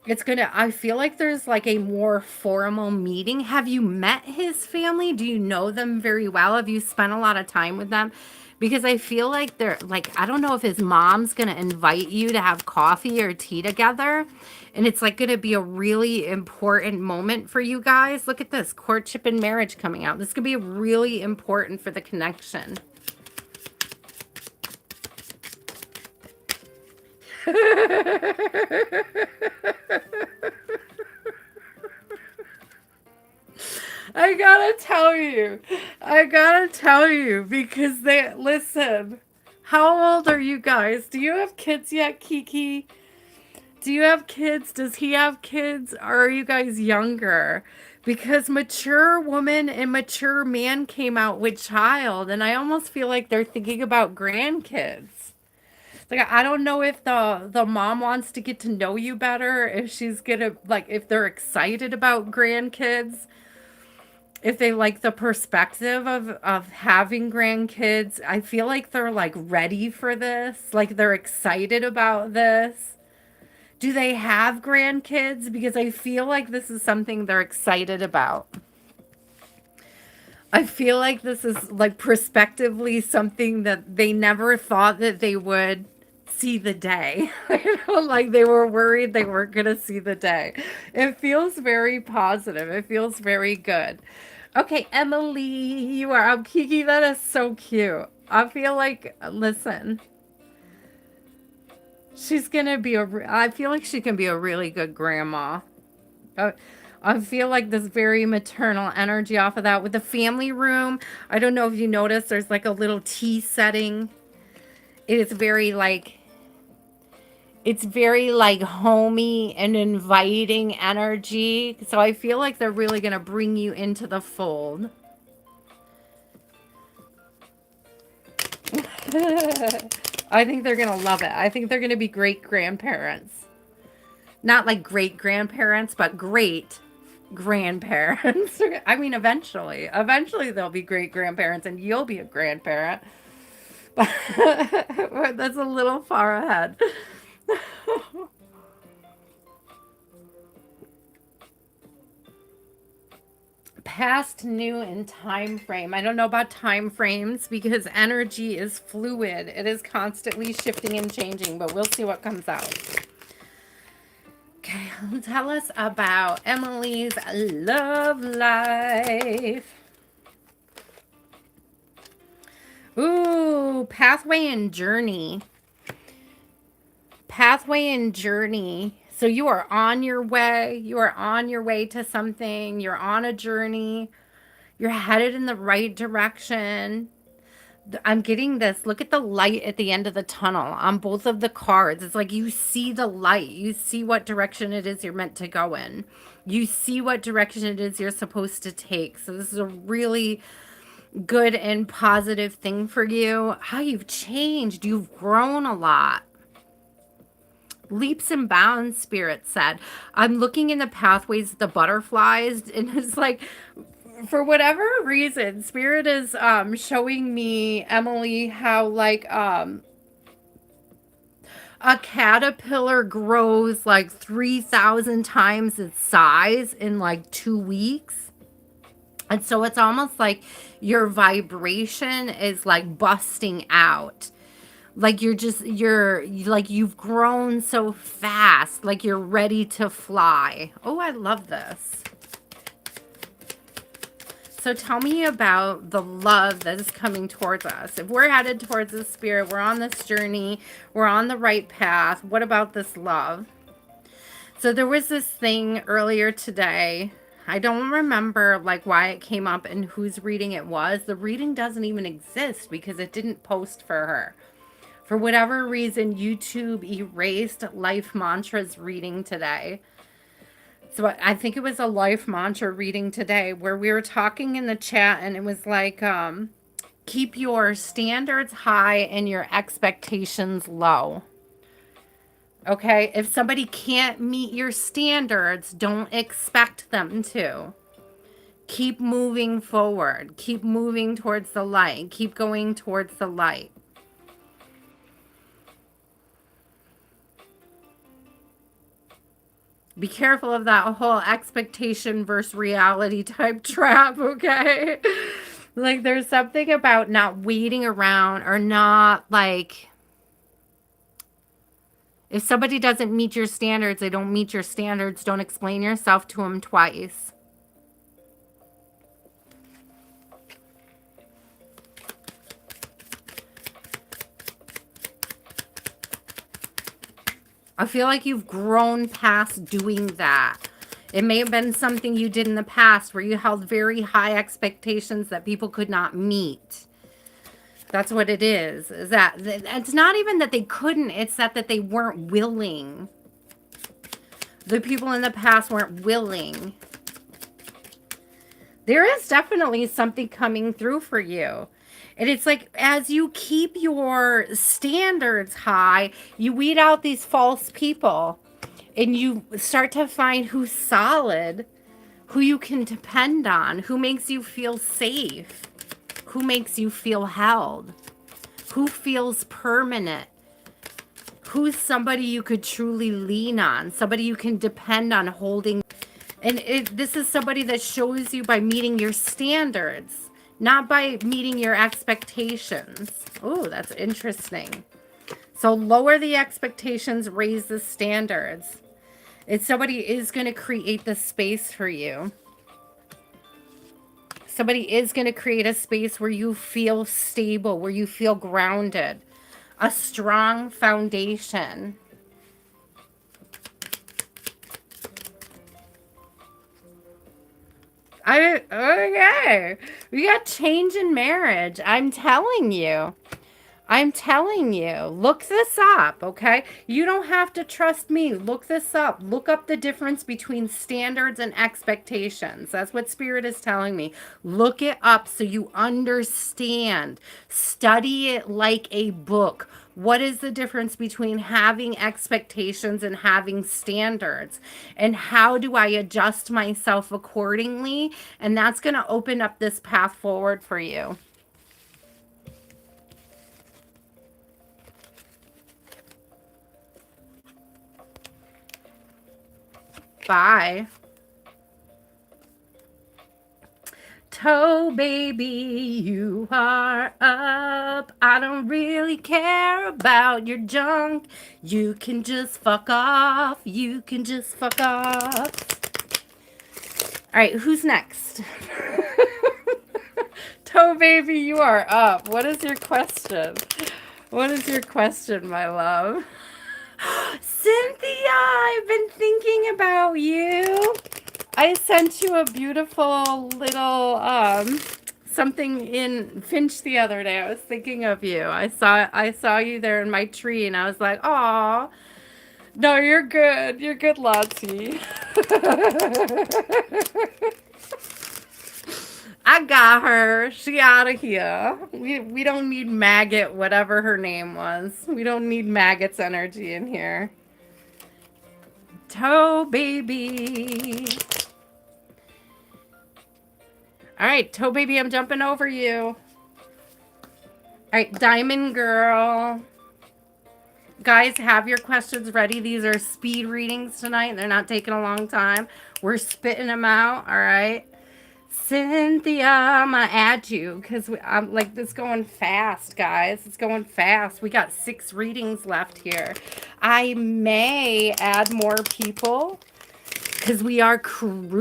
It's gonna, I feel like there's like a more formal meeting. Have you met his family? Do you know them very well? Have you spent a lot of time with them? Because I feel like they're like, I don't know if his mom's gonna invite you to have coffee or tea together. And it's like gonna be a really important moment for you guys. Look at this, courtship and marriage coming out. This could be really important for the connection. I gotta tell you, because they, listen, how old are you guys? Do you have kids yet, Kiki? Do you have kids? Does he have kids? Or are you guys younger? Because mature woman and mature man came out with child, and I almost feel like they're thinking about grandkids. Like I don't know if the mom wants to get to know you better, if she's gonna like if they're excited about grandkids, if they like the perspective of having grandkids. I feel like they're like ready for this, like they're excited about this. Do they have grandkids? Because I feel like this is something they're excited about. I feel like this is like prospectively something that they never thought that they would see the day. Like they were worried they weren't going to see the day. It feels very positive. It feels very good. Okay, Emily, you are. Oh, Kiki, that is so cute. I feel like, listen, she's going to be I feel like she can be a really good grandma. Uh, I feel like this very maternal energy off of that with the family room. I don't know if you noticed, there's like a little tea setting. It is very like, it's very like homey and inviting energy. So I feel like they're really going to bring you into the fold. I think they're going to love it. I think they're going to be great grandparents. Not like great grandparents, but great grandparents. I mean, eventually they'll be great grandparents and you'll be a grandparent. But that's a little far ahead. Past, new, and time frame. I don't know about time frames because energy is fluid. It is constantly shifting and changing, but we'll see what comes out. Okay, tell us about Emily's love life. Ooh, pathway and journey. Pathway and journey. So you are on your way. You are on your way to something. You're on a journey. You're headed in the right direction. I'm getting this. Look at the light at the end of the tunnel on both of the cards. It's like you see the light. You see what direction it is you're meant to go in. You see what direction it is you're supposed to take. So this is a really good and positive thing for you. How you've changed. You've grown a lot. Leaps and bounds, Spirit said. I'm looking in the pathways of the butterflies, and it's like, for whatever reason, Spirit is showing me, Emily, how like a caterpillar grows like 3,000 times its size in like 2 weeks. And so it's almost like your vibration is like busting out. Like you're like you've grown so fast, like you're ready to fly. Oh, I love this. So tell me about the love that is coming towards us. If we're headed towards the Spirit, we're on this journey, we're on the right path. What about this love? So there was this thing earlier today. I don't remember like why it came up and whose reading it was. The reading doesn't even exist because it didn't post for her. For whatever reason, YouTube erased Life Mantra's reading today. So I think it was a Life Mantra reading today where we were talking in the chat and it was like, keep your standards high and your expectations low. Okay? If somebody can't meet your standards, don't expect them to. Keep moving forward. Keep moving towards the light. Keep going towards the light. Be careful of that whole expectation versus reality type trap, okay? Like there's something about not waiting around or not like, if somebody doesn't meet your standards, they don't meet your standards, don't explain yourself to them twice. I feel like you've grown past doing that. It may have been something you did in the past where you held very high expectations that people could not meet. That's what it is. Is that it's not even that they couldn't, it's that they weren't willing. The people in the past weren't willing. There is definitely something coming through for you. And it's like, as you keep your standards high, you weed out these false people. And you start to find who's solid, who you can depend on, who makes you feel safe, who makes you feel held, who feels permanent, Who's somebody you could truly lean on? Somebody you can depend on holding. And this is somebody that shows you by meeting your standards, not by meeting your expectations. Oh, that's interesting. So lower the expectations, raise the standards. If somebody is going to create the space for you. Somebody is going to create a space where you feel stable, where you feel grounded. A strong foundation. Okay. We got change in marriage. I'm telling you. I'm telling you, look this up, okay? You don't have to trust me. Look this up. Look up the difference between standards and expectations. That's what Spirit is telling me. Look it up so you understand. Study it like a book. What is the difference between having expectations and having standards? And how do I adjust myself accordingly? And that's going to open up this path forward for you. Bye. Toe baby, you are up. I don't really care about your junk. You can just fuck off. You can just fuck off. All right, who's next? Toe baby, you are up. What is your question? What is your question, my love? Cynthia, I've been thinking about you. I sent you a beautiful little something in Finch the other day. I was thinking of you. I saw you there in my tree, and I was like, "Aw, no, you're good. You're good, Lottie." I got her. She out of here. We don't need maggot, whatever her name was. We don't need maggot's energy in here. Toe baby. All right, Toe baby, I'm jumping over you. All right, Diamond Girl. Guys, have your questions ready. These are speed readings tonight. They're not taking a long time. We're spitting them out, all right? Cynthia, I'm going to add you because I'm like, this going fast, guys. It's going fast. We got 6 readings left here. I may add more people because we are cruising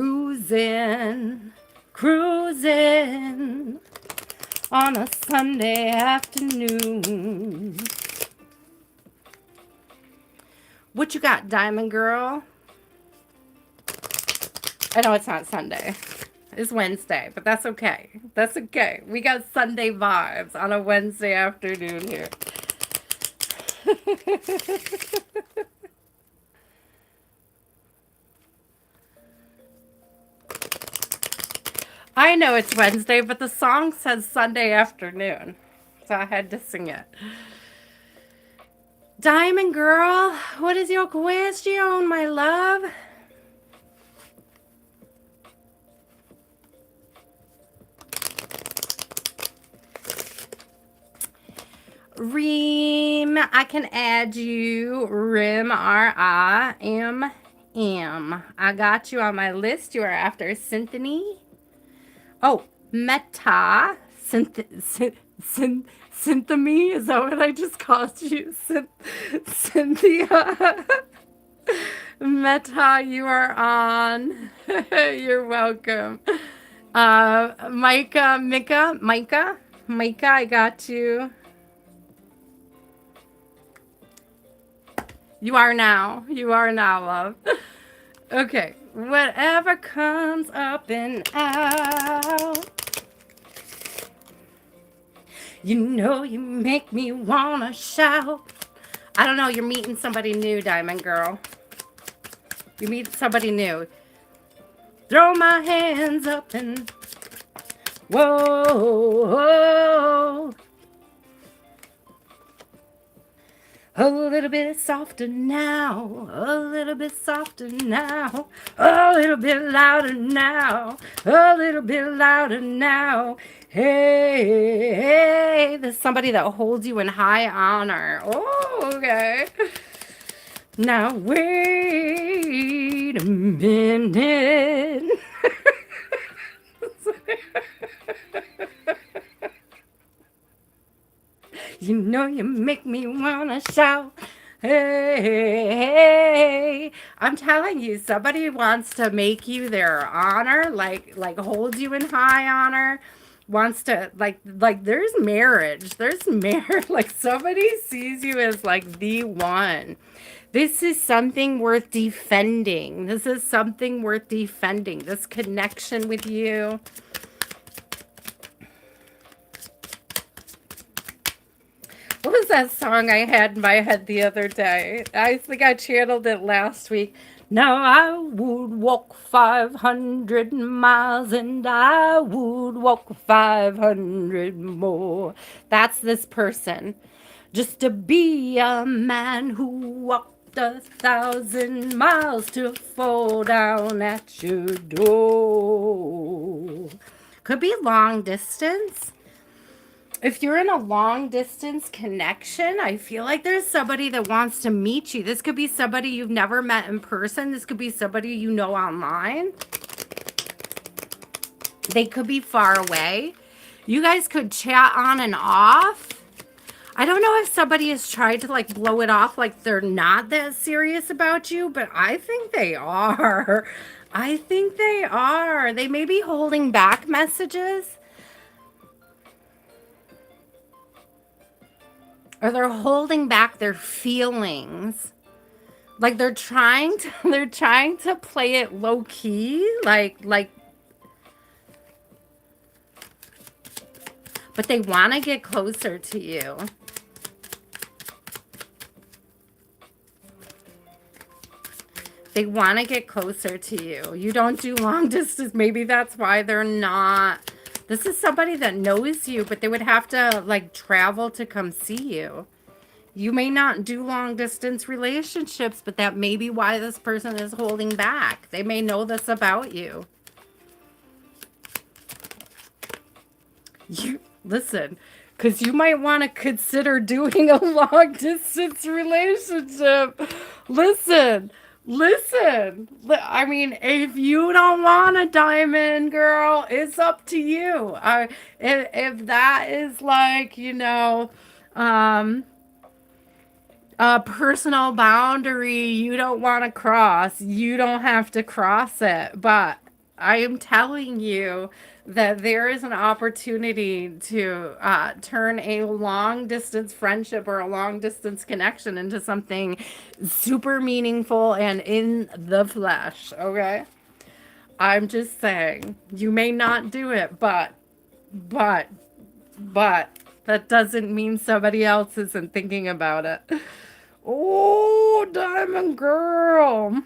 on a Sunday afternoon. What you got, Diamond Girl? I know it's not Sunday. It's Wednesday, but that's okay. That's okay. We got Sunday vibes on a Wednesday afternoon here. I know it's Wednesday, but the song says Sunday afternoon, so I had to sing it. Diamond Girl, what is your question, my love? Reem, I can add you. Rim, R-I-M-M. I got you on my list. You are after Symphony. Oh, Meta. Synthemy? Is that what I just called you? Cynthia. Meta, you are on. You're welcome. Micah, I got you. You are now, love. Okay, whatever comes up and out. You know you make me wanna shout. I don't know, you're meeting somebody new, Diamond Girl. You meet somebody new. Throw my hands up and whoa, whoa. A little bit softer now, a little bit softer now, a little bit louder now, a little bit louder now. Hey, hey, there's somebody that holds you in high honor. Oh, okay. Now, wait a minute. You know you make me wanna shout. Hey, hey, hey. I'm telling you, somebody wants to make you their honor, like hold you in high honor. Wants to like there's marriage. There's marriage. Like somebody sees you as like the one. This is something worth defending. This is something worth defending. This connection with you. What was that song I had in my head the other day? I think I channeled it last week. Now I would walk 500 miles and I would walk 500 more. That's this person. Just to be a man who walked 1,000 miles to fall down at your door. Could be long distance. If you're in a long distance connection, I feel like there's somebody that wants to meet you. This could be somebody you've never met in person. This could be somebody you know online. They could be far away. You guys could chat on and off. I don't know if somebody has tried to like blow it off like they're not that serious about you, but I think they are. I think they are. They may be holding back messages. Or they're holding back their feelings. Like they're trying to play it low key, like but they want to get closer to you. They want to get closer to you. You don't do long distance. Maybe that's why they're not. This is somebody that knows you, but they would have to like travel to come see you. You may not do long distance relationships, but that may be why this person is holding back. They may know this about you. You listen, because you might want to consider doing a long distance relationship. Listen. I mean, if you don't want a diamond, girl, it's up to you. If that is like, a personal boundary you don't want to cross, you don't have to cross it. But I am telling you that there is an opportunity to turn a long distance friendship or a long distance connection into something super meaningful and in the flesh. Okay. I'm just saying, you may not do it, but that doesn't mean somebody else isn't thinking about it. Oh, Diamond Girl.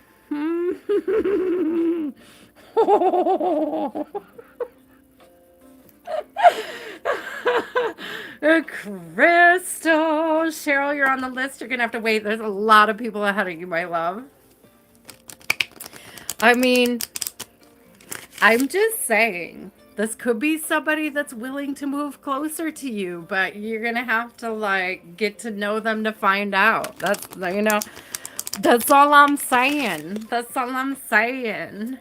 Crystal. Cheryl, you're on the list. You're going to have to wait. There's a lot of people ahead of you, my love. I mean, I'm just saying. This could be somebody that's willing to move closer to you, but you're going to have to, like, get to know them to find out. That's, that's all I'm saying. That's all I'm saying.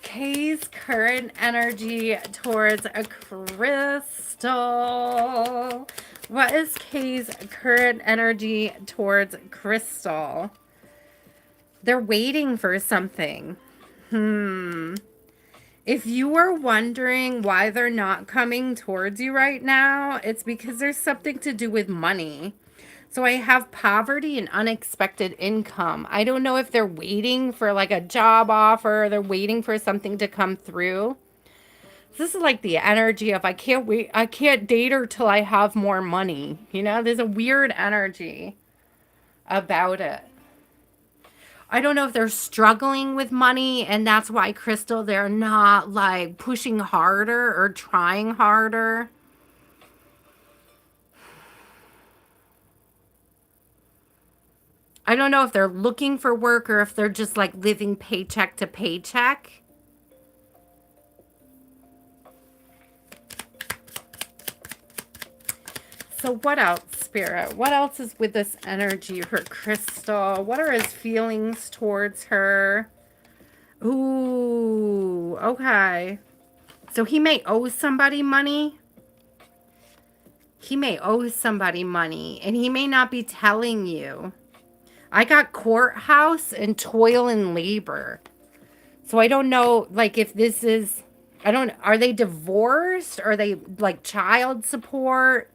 Kay's current energy towards a Crystal. What is Kay's current energy towards Crystal? They're waiting for something. If you were wondering why they're not coming towards you right now, it's because there's something to do with money. So I have poverty and unexpected income. I don't know if they're waiting for like a job offer, they're waiting for something to come through. This is like the energy of I can't wait, I can't date her till I have more money. There's a weird energy about it. I don't know if they're struggling with money and that's why, Crystal, they're not like pushing harder or trying harder. I don't know if they're looking for work or if they're just like living paycheck to paycheck. So what else, Spirit? What else is with this energy for Crystal? What are his feelings towards her? Ooh, okay. So he may owe somebody money. He may owe somebody money, and he may not be telling you. I got courthouse and toil and labor. So I don't know, like, if this is, are they divorced? Are they, like, child support?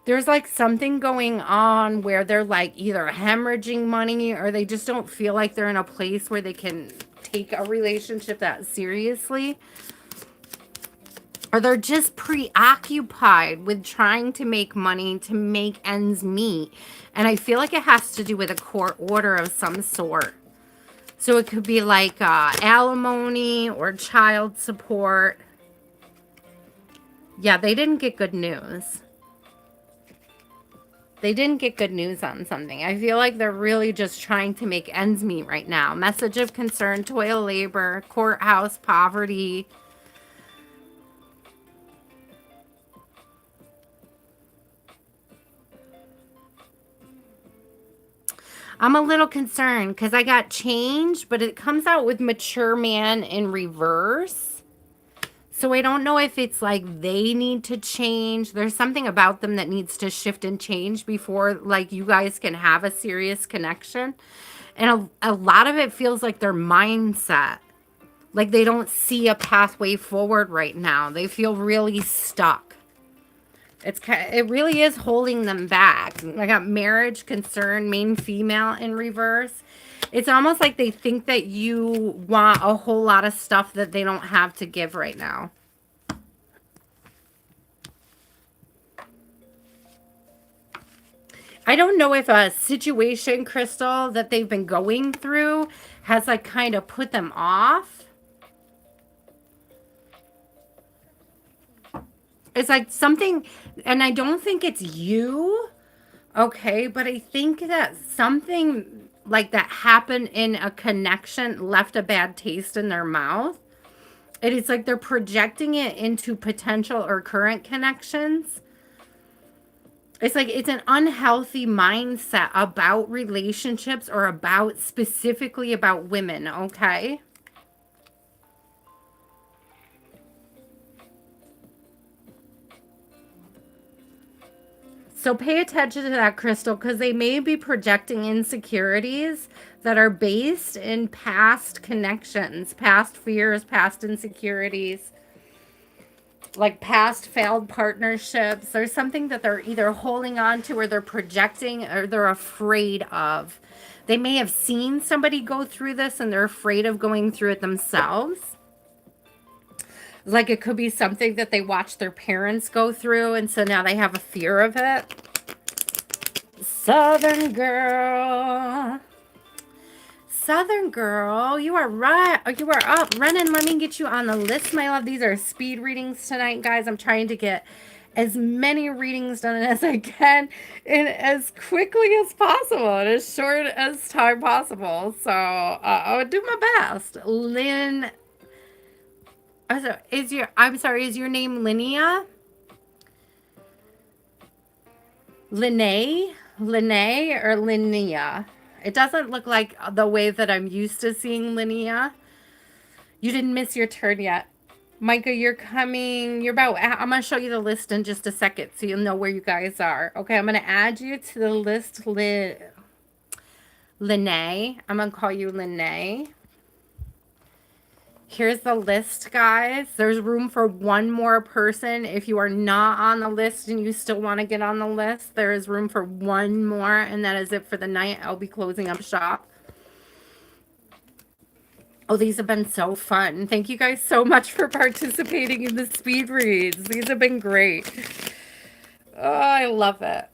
There's, like, something going on where they're, like, either hemorrhaging money or they just don't feel like they're in a place where they can take a relationship that seriously. Or they're just preoccupied with trying to make money to make ends meet. And I feel like it has to do with a court order of some sort. So it could be like alimony or child support. Yeah, they didn't get good news. They didn't get good news on something. I feel like they're really just trying to make ends meet right now. Message of concern, toil, labor, courthouse, poverty. I'm a little concerned because I got change, but it comes out with mature man in reverse. So I don't know if it's like they need to change. There's something about them that needs to shift and change before like you guys can have a serious connection. And a lot of it feels like their mindset. Like they don't see a pathway forward right now. They feel really stuck. It really is holding them back. I got marriage, concern, main female in reverse. It's almost like they think that you want a whole lot of stuff that they don't have to give right now. I don't know if a situation, Crystal, that they've been going through has like kind of put them off. It's like something, and I don't think it's you, okay, but I think that something like that happened in a connection left a bad taste in their mouth. It is like they're projecting it into potential or current connections. It's like it's an unhealthy mindset about relationships or about specifically about women, okay? So pay attention to that, Crystal, because they may be projecting insecurities that are based in past connections, past fears, past insecurities, like past failed partnerships. There's something that they're either holding on to or they're projecting or they're afraid of. They may have seen somebody go through this and they're afraid of going through it themselves. Like it could be something that they watched their parents go through and so now they have a fear of it. Southern girl. Southern girl, you are right. You are up. Renan, let me get you on the list, my love. These are speed readings tonight, guys. I'm trying to get as many readings done as I can in as quickly as possible and as short as time possible. So I would do my best. Lynn, is your name Linnea? Linnea or Linnea? It doesn't look like the way that I'm used to seeing Linnea. You didn't miss your turn yet. Micah, you're coming. I'm going to show you the list in just a second so you'll know where you guys are. Okay, I'm going to add you to the list, Linnea. I'm going to call you Linnea. Here's the list, guys. There's room for one more person. If you are not on the list and you still want to get on the list, there is room for one more, and that is it for the night. I'll be closing up shop. Oh, these have been so fun. Thank you guys so much for participating in the speed reads. These have been great. Oh, I love it.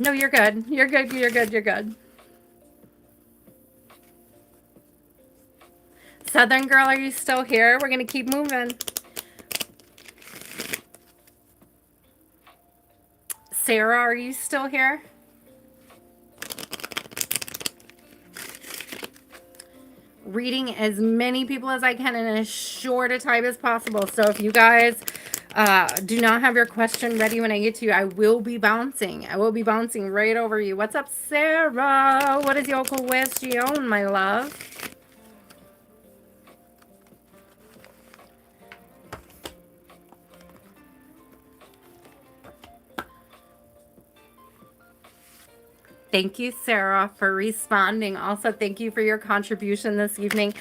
No, you're good. You're good. You're good. You're good. Southern girl, are you still here? We're going to keep moving. Sarah, are you still here? Reading as many people as I can in as short a time as possible. So if you guys do not have your question ready when I get to you, I will be bouncing. I will be bouncing right over you. What's up, Sarah? What is your question, my love? Thank you, Sarah, for responding. Also, thank you for your contribution this evening.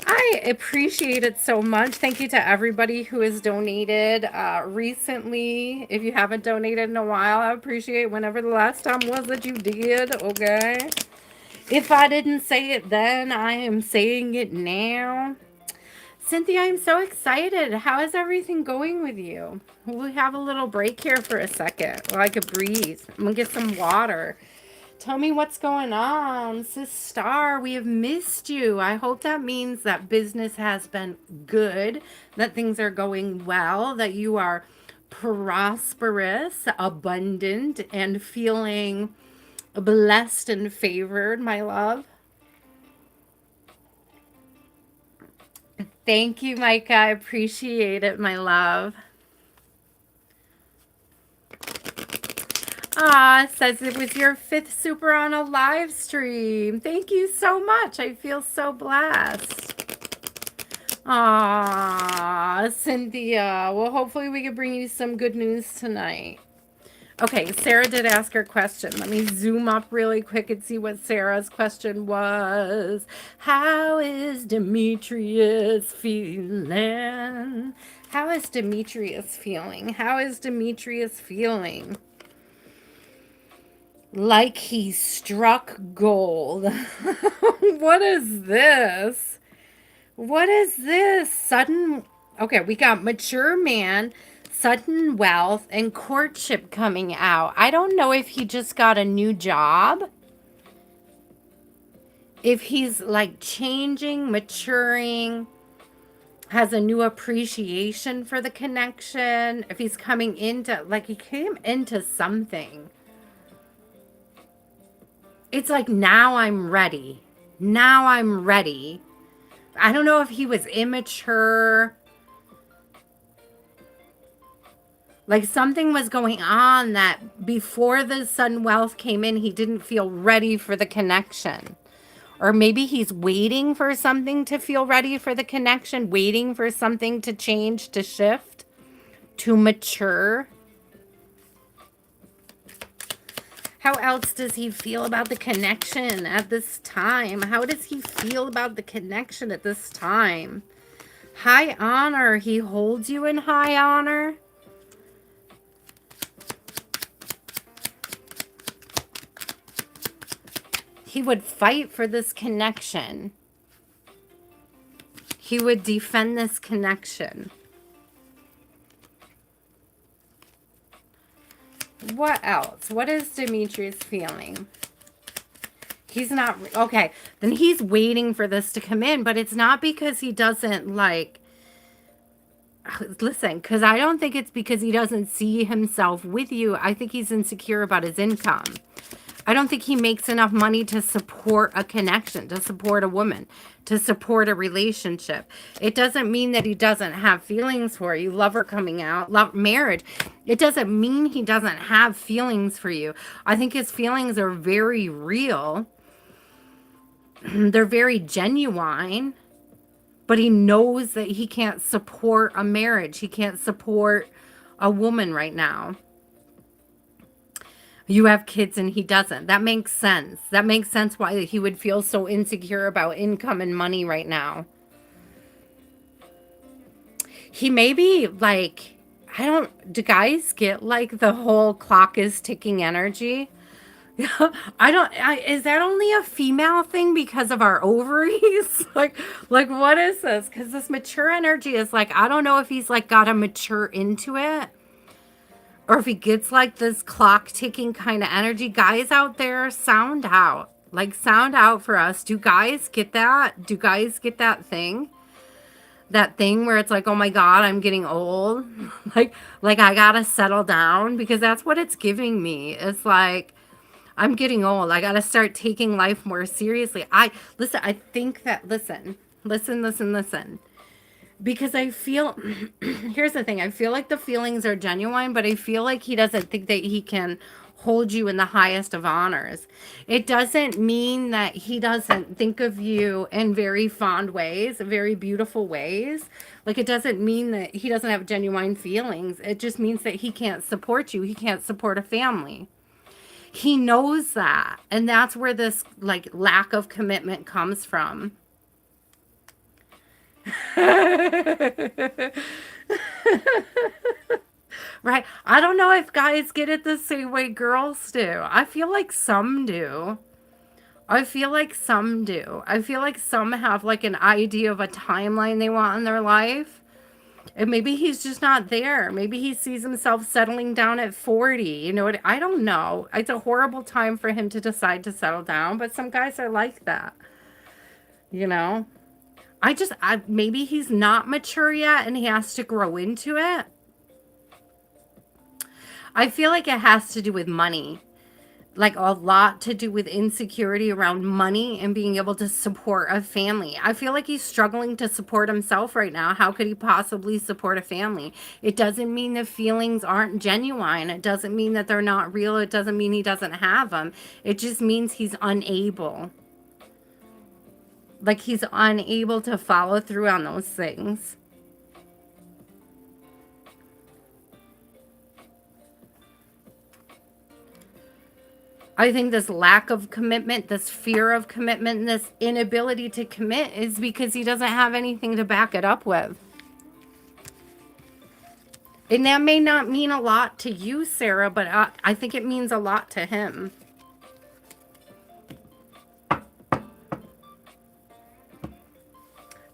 I appreciate it so much. Thank you to everybody who has donated recently. If you haven't donated in a while, I appreciate whenever the last time was that you did, okay? If I didn't say it then, I am saying it now. Cynthia, I'm so excited. How is everything going with you? We have a little break here for a second while I could breathe. I'm going to get some water. Tell me what's going on, Sis Star. We have missed you. I hope that means that business has been good, that things are going well, that you are prosperous, abundant, and feeling blessed and favored, my love. Thank you, Micah. I appreciate it, my love. Says it was your 5th super on a live stream. Thank you so much. I feel so blessed. Cynthia. Well, hopefully we can bring you some good news tonight. Okay, Sarah did ask her question. Let me zoom up really quick and see what Sarah's question was. How is Demetrius feeling? How is Demetrius feeling? How is Demetrius feeling? Like he struck gold. What is this? What is this? Sudden... Okay, we got mature man, sudden wealth, and courtship coming out. I don't know if he just got a new job. If he's like changing, maturing, has a new appreciation for the connection. If he's coming into... Like he came into something. It's like, now I'm ready. Now I'm ready. I don't know if he was immature. Like something was going on that before the sudden wealth came in, he didn't feel ready for the connection. Or maybe he's waiting for something to feel ready for the connection, waiting for something to change, to shift, to mature. How else does he feel about the connection at this time? How does he feel about the connection at this time? High honor. He holds you in high honor. He would fight for this connection. He would defend this connection. What else? What is Demetrius feeling? He's not... Okay, then he's waiting for this to come in, but it's not because he doesn't like... Listen, because I don't think it's because he doesn't see himself with you. I think he's insecure about his income. I don't think he makes enough money to support a connection, to support a woman, to support a relationship. It doesn't mean that he doesn't have feelings for you. Lover coming out, love, marriage. It doesn't mean he doesn't have feelings for you. I think his feelings are very real. They're very genuine. But he knows that he can't support a marriage. He can't support a woman right now. You have kids and he doesn't. That makes sense. That makes sense why he would feel so insecure about income and money right now. He may be like, do guys get like the whole clock is ticking energy? Is that only a female thing because of our ovaries? like what is this? Because this mature energy is like, I don't know if he's like got to mature into it. Or if he gets like this clock ticking kind of energy. Guys out there, sound out. Like sound out for us. Do guys get that? Do guys get that thing? that thing where it's like, oh my God, I'm getting old. like I gotta settle down, because that's what it's giving me. It's like, I'm getting old. I gotta start taking life more seriously. I think that, listen. Because I feel, here's the thing. I feel like the feelings are genuine, but I feel like he doesn't think that he can hold you in the highest of honors. It doesn't mean that he doesn't think of you in very fond ways, very beautiful ways. Like, it doesn't mean that he doesn't have genuine feelings. It just means that he can't support you. He can't support a family. He knows that. And that's where this, like, lack of commitment comes from. Right. I don't know if guys get it the same way girls do. I feel like some do. I feel like some do. I feel like some have like an idea of a timeline they want in their life. And maybe he's just not there. Maybe he sees himself settling down at 40. You know what? I don't know. It's a horrible time for him to decide to settle down, but some guys are like that. You know? Maybe he's not mature yet and he has to grow into it. I feel like it has to do with money, like a lot to do with insecurity around money and being able to support a family. I feel like he's struggling to support himself right now. How could he possibly support a family? It doesn't mean the feelings aren't genuine. It doesn't mean that they're not real. It doesn't mean he doesn't have them. It just means he's unable. Like, he's unable to follow through on those things. I think this lack of commitment, this fear of commitment, and this inability to commit is because he doesn't have anything to back it up with. And that may not mean a lot to you, Sarah, but I think it means a lot to him.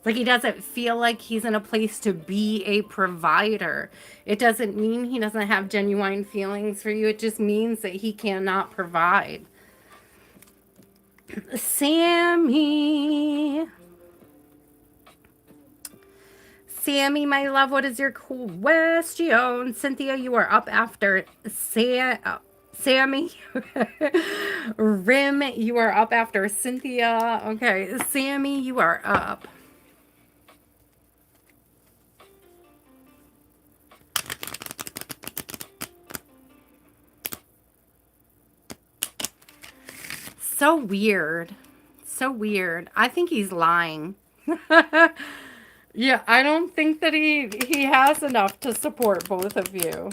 Like, he doesn't feel like he's in a place to be a provider. It doesn't mean he doesn't have genuine feelings for you. It just means that he cannot provide. Sammy. Sammy, my love, what is your question? Cynthia, you are up after Sammy. Rim, you are up after Cynthia. Okay, Sammy, you are up. So weird. So weird. I think he's lying. Yeah, I don't think that he has enough to support both of you.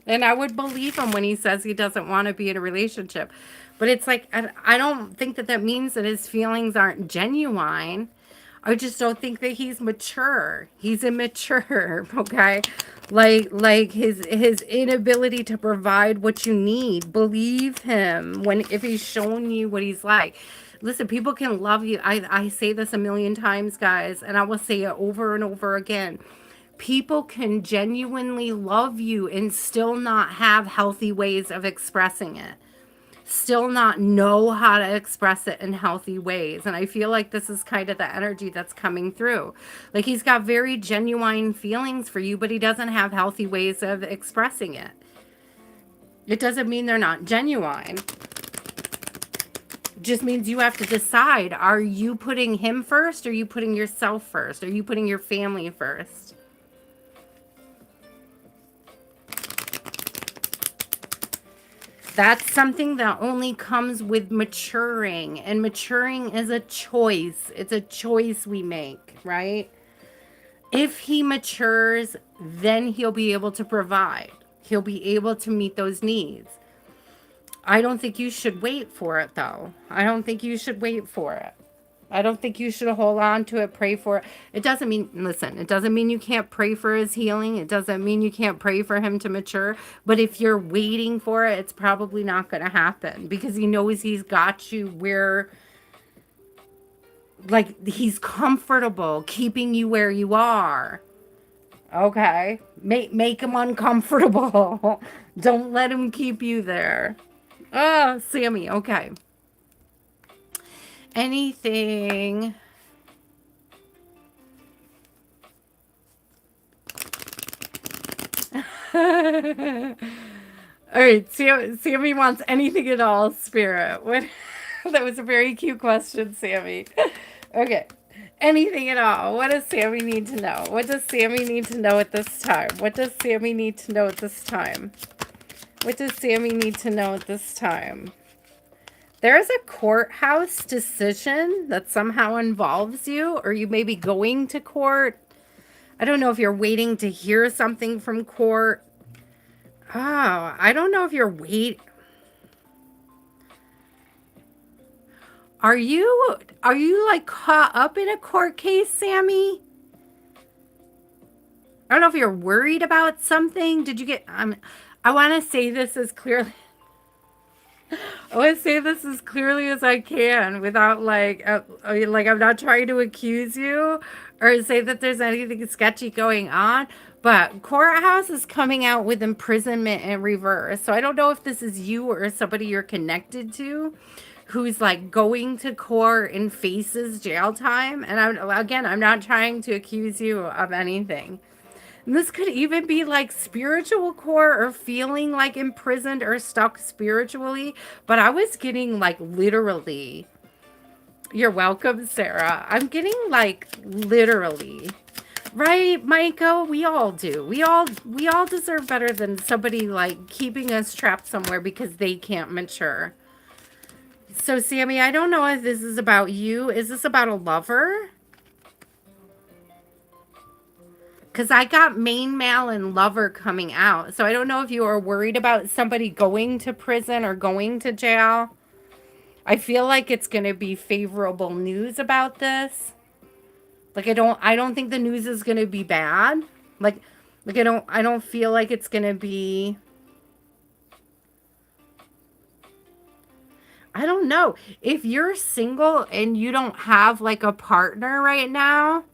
And I would believe him when he says he doesn't want to be in a relationship. But it's like, I don't think that that means that his feelings aren't genuine. I just don't think that he's mature. He's immature, okay? Like his inability to provide what you need. Believe him if he's shown you what he's like. Listen, people can love you. I say this a million times, guys, and I will say it over and over again. People can genuinely love you and still not have healthy ways of expressing it. Still not know how to express it in healthy ways. And I feel like this is kind of the energy that's coming through. Like, he's got very genuine feelings for you, but he doesn't have healthy ways of expressing it. It doesn't mean they're not genuine. It just means you have to decide, are you putting him first? Or are you putting yourself first? Are you putting your family first? That's something that only comes with maturing. And maturing is a choice. It's a choice we make, right? If he matures, then he'll be able to provide. He'll be able to meet those needs. I don't think you should wait for it, though. I don't think you should wait for it. I don't think you should hold on to it, pray for it. It doesn't mean, listen, it doesn't mean you can't pray for his healing. It doesn't mean you can't pray for him to mature. But if you're waiting for it, it's probably not going to happen, because he knows he's got you where, like, he's comfortable keeping you where you are. Okay? Make him uncomfortable. Don't let him keep you there. Oh, Sammy, okay. Anything All right, Sammy wants anything at all, Spirit. What? That was a very cute question, Sammy. Okay. Anything at all. What does Sammy need to know? What does Sammy need to know at this time? What does Sammy need to know at this time? What does Sammy need to know at this time? There is a courthouse decision that somehow involves you, or you may be going to court. I don't know if you're waiting to hear something from court. Oh, I don't know if you're Are you like caught up in a court case, Sammy? I don't know if you're worried about something. Did you get I want to say this as clearly I want to say this as clearly as I can without like I'm not trying to accuse you or say that there's anything sketchy going on, but courthouse is coming out with imprisonment in reverse. So I don't know if this is you or somebody you're connected to who's like going to court and faces jail time. And I'm not trying to accuse you of anything. And this could even be like spiritual court or feeling like imprisoned or stuck spiritually. But I was getting like literally. You're welcome, Sarah. I'm getting like literally. Right, Micah? We all do. We all deserve better than somebody like keeping us trapped somewhere because they can't mature. So, Sammy, I don't know if this is about you. Is this about a lover? Because I got main male and lover coming out. So I don't know if you are worried about somebody going to prison or going to jail. I feel like it's going to be favorable news about this. Like I don't think the news is going to be bad. Like I don't feel like it's going to be. I don't know. If you're single and you don't have like a partner right now,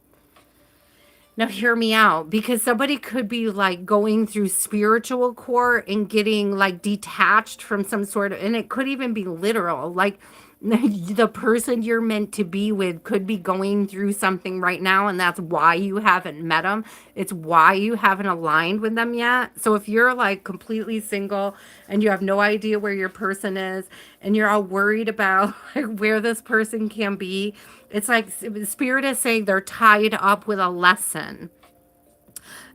now hear me out, because somebody could be like going through spiritual court and getting like detached from some sort of, and it could even be literal. Like the person you're meant to be with could be going through something right now, and that's why you haven't met them. It's why you haven't aligned with them yet. So if you're like completely single and you have no idea where your person is and you're all worried about like where this person can be, it's like Spirit is saying they're tied up with a lesson.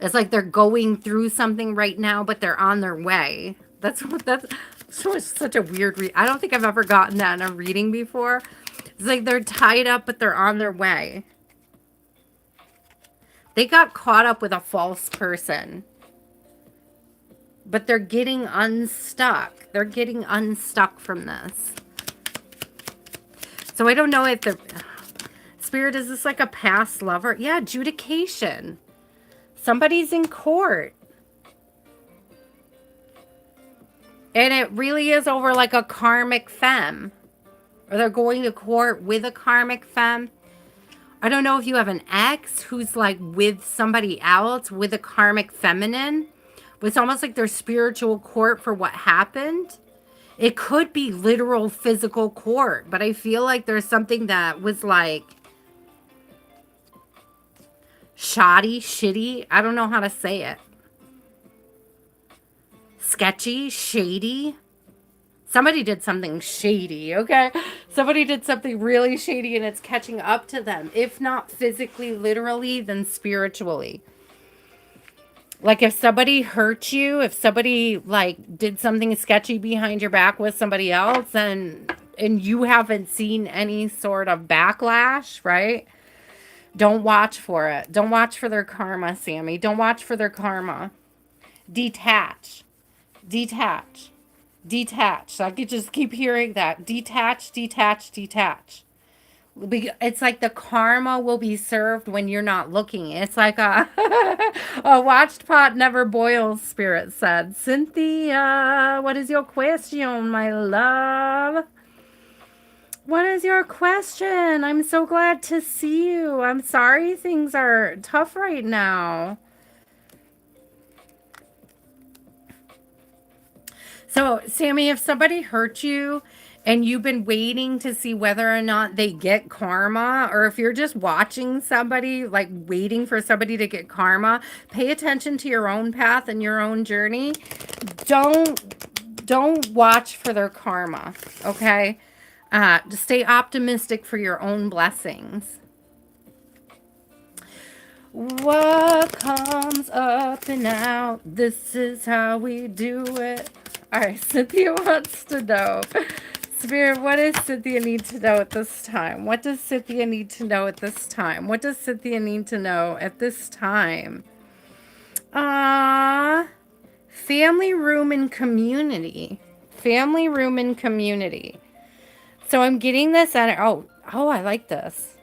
It's like they're going through something right now, but they're on their way. That's such a weird I don't think I've ever gotten that in a reading before. It's like they're tied up, but they're on their way. They got caught up with a false person, but they're getting unstuck. They're getting unstuck from this. So I don't know if the Spirit, is this like a past lover? Yeah, adjudication. Somebody's in court. And it really is over like a karmic femme. Or they're going to court with a karmic femme. I don't know if you have an ex who's like with somebody else with a karmic feminine. But it's almost like their spiritual court for what happened. It could be literal physical court. But I feel like there's something that was like shoddy, shitty. I don't know how to say it. Sketchy, shady. Somebody did something shady, okay? Somebody did something really shady and it's catching up to them. If not physically, literally, then spiritually. Like if somebody hurt you, if somebody like did something sketchy behind your back with somebody else and you haven't seen any sort of backlash, right? Don't watch for it. Don't watch for their karma, Sammy. Don't watch for their karma. Detach. Detach. Detach. I could just keep hearing that. Detach, detach, detach. It's like the karma will be served when you're not looking. It's like a watched pot never boils, Spirit said. Cynthia, what is your question, my love? What is your question? I'm so glad to see you. I'm sorry things are tough right now. So, Sammy, if somebody hurt you and you've been waiting to see whether or not they get karma, or if you're just watching somebody, like waiting for somebody to get karma, pay attention to your own path and your own journey. Don't watch for their karma, okay? Just stay optimistic for your own blessings. What comes up and out? This is how we do it. All right, Cynthia wants to know. Spirit, what does Cynthia need to know at this time? What does Cynthia need to know at this time? What does Cynthia need to know at this time? Family, room, and community. Family, room, and community. So I'm getting this at I like this.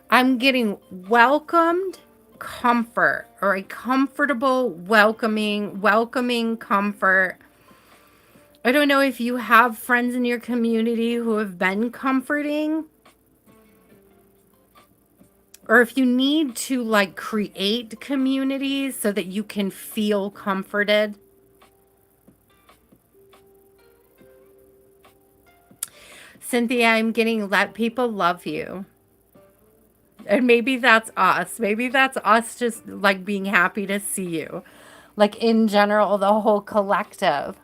I'm getting welcomed comfort, or a comfortable, welcoming comfort. I don't know if you have friends in your community who have been comforting, or if you need to like create communities so that you can feel comforted. Cynthia, I'm getting let people love you. And maybe that's us. Maybe that's us just like being happy to see you. Like in general, the whole collective.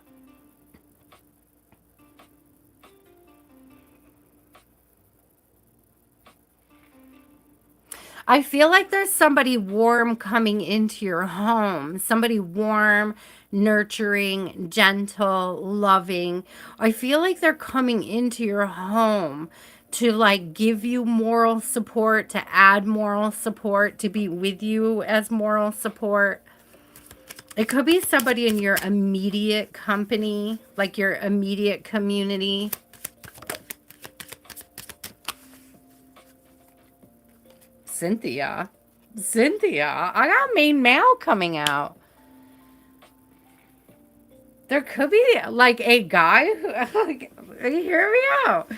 I feel like there's somebody warm coming into your home. Somebody warm, nurturing, gentle, loving. I feel like they're coming into your home to like give you moral support, to add moral support, to be with you as moral support. It could be somebody in your immediate company, like your immediate community. Cynthia, I got main male coming out. There could be like a guy who, like, hear me out.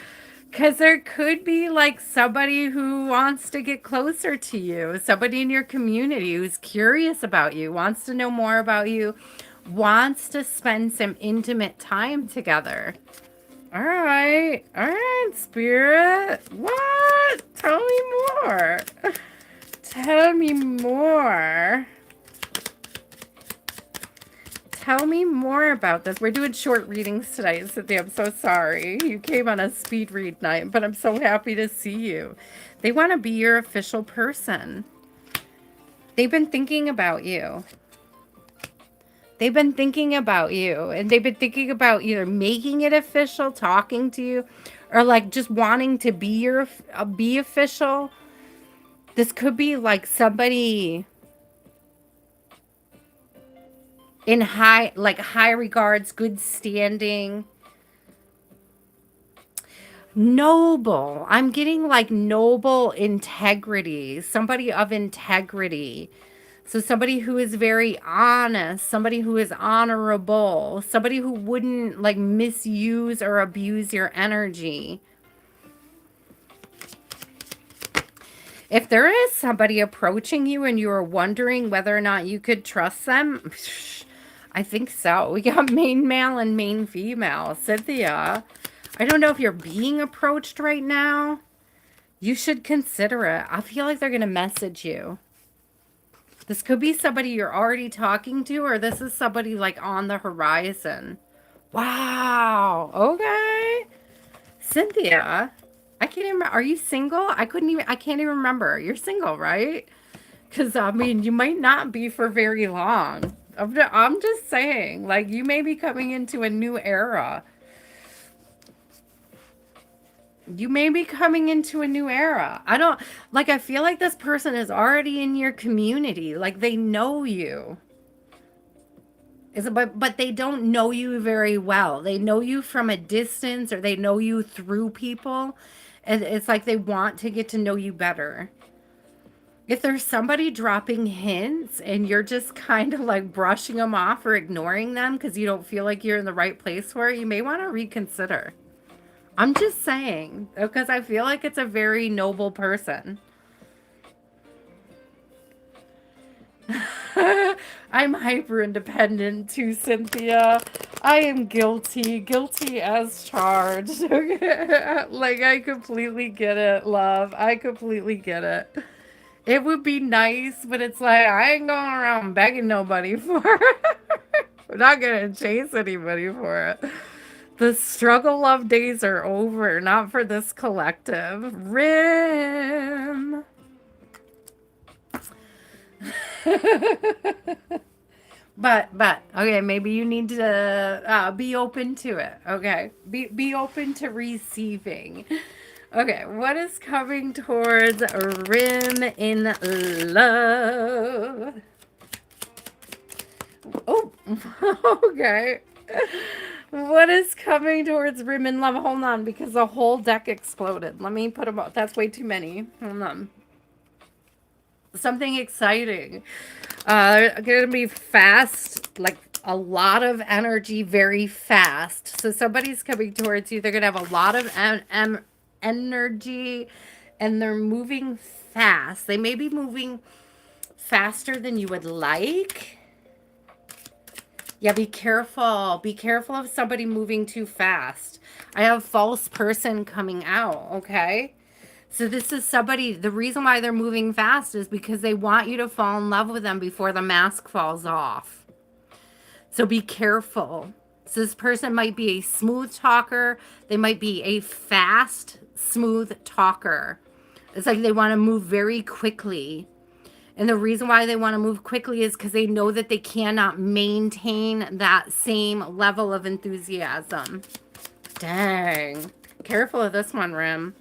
Because there could be like somebody who wants to get closer to you, somebody in your community who's curious about you, wants to know more about you, wants to spend some intimate time together. All right, Spirit. What? Tell me more. Tell me more. Tell me more about this. We're doing short readings tonight, Cynthia. I'm so sorry. You came on a speed read night, but I'm so happy to see you. They want to be your official person. They've been thinking about you. They've been thinking about you, and they've been thinking about either making it official, talking to you, or like just wanting to be official. This could be like somebody in high regards, good standing, noble. I'm getting like noble integrity, somebody of integrity. So somebody who is very honest, somebody who is honorable, somebody who wouldn't like misuse or abuse your energy. If there is somebody approaching you and you are wondering whether or not you could trust them, I think so. We got main male and main female. Cynthia, I don't know if you're being approached right now. You should consider it. I feel like they're going to message you. This could be somebody you're already talking to, or this is somebody like on the horizon. Wow. Okay. Cynthia, I can't even remember. Are you single? I can't even remember. You're single, right? Because, I mean, you might not be for very long. I'm just saying, like, you may be coming into a new era. You may be coming into a new era. I feel like this person is already in your community. Like, they know you. But they don't know you very well. They know you from a distance, or they know you through people. And it's like they want to get to know you better. If there's somebody dropping hints and you're just kind of like brushing them off or ignoring them because you don't feel like you're in the right place for it, you may want to reconsider. I'm just saying, because I feel like it's a very noble person. I'm hyper independent too, Cynthia. I am guilty as charged. Like, I completely get it, love. I completely get it. It would be nice, but it's like, I ain't going around begging nobody for it. I'm not gonna chase anybody for it. The struggle love days are over, not for this collective. Rim. But okay, maybe you need to be open to it. Okay, be open to receiving. Okay, what is coming towards Rim in love? Oh, okay. What is coming towards Rim in love? Hold on, because the whole deck exploded. Let me put them up. That's way too many. Hold on. Something exciting. Gonna be fast, like a lot of energy, very fast. So somebody's coming towards you. They're gonna have a lot of energy, and they're moving fast. They may be moving faster than you would like. Yeah, be careful. Be careful of somebody moving too fast. I have false person coming out, okay? So this is somebody, the reason why they're moving fast is because they want you to fall in love with them before the mask falls off. So be careful. So this person might be a smooth talker. They might be a fast, smooth talker. It's like they want to move very quickly. And the reason why they want to move quickly is because they know that they cannot maintain that same level of enthusiasm. Dang. Careful of this one, Rim.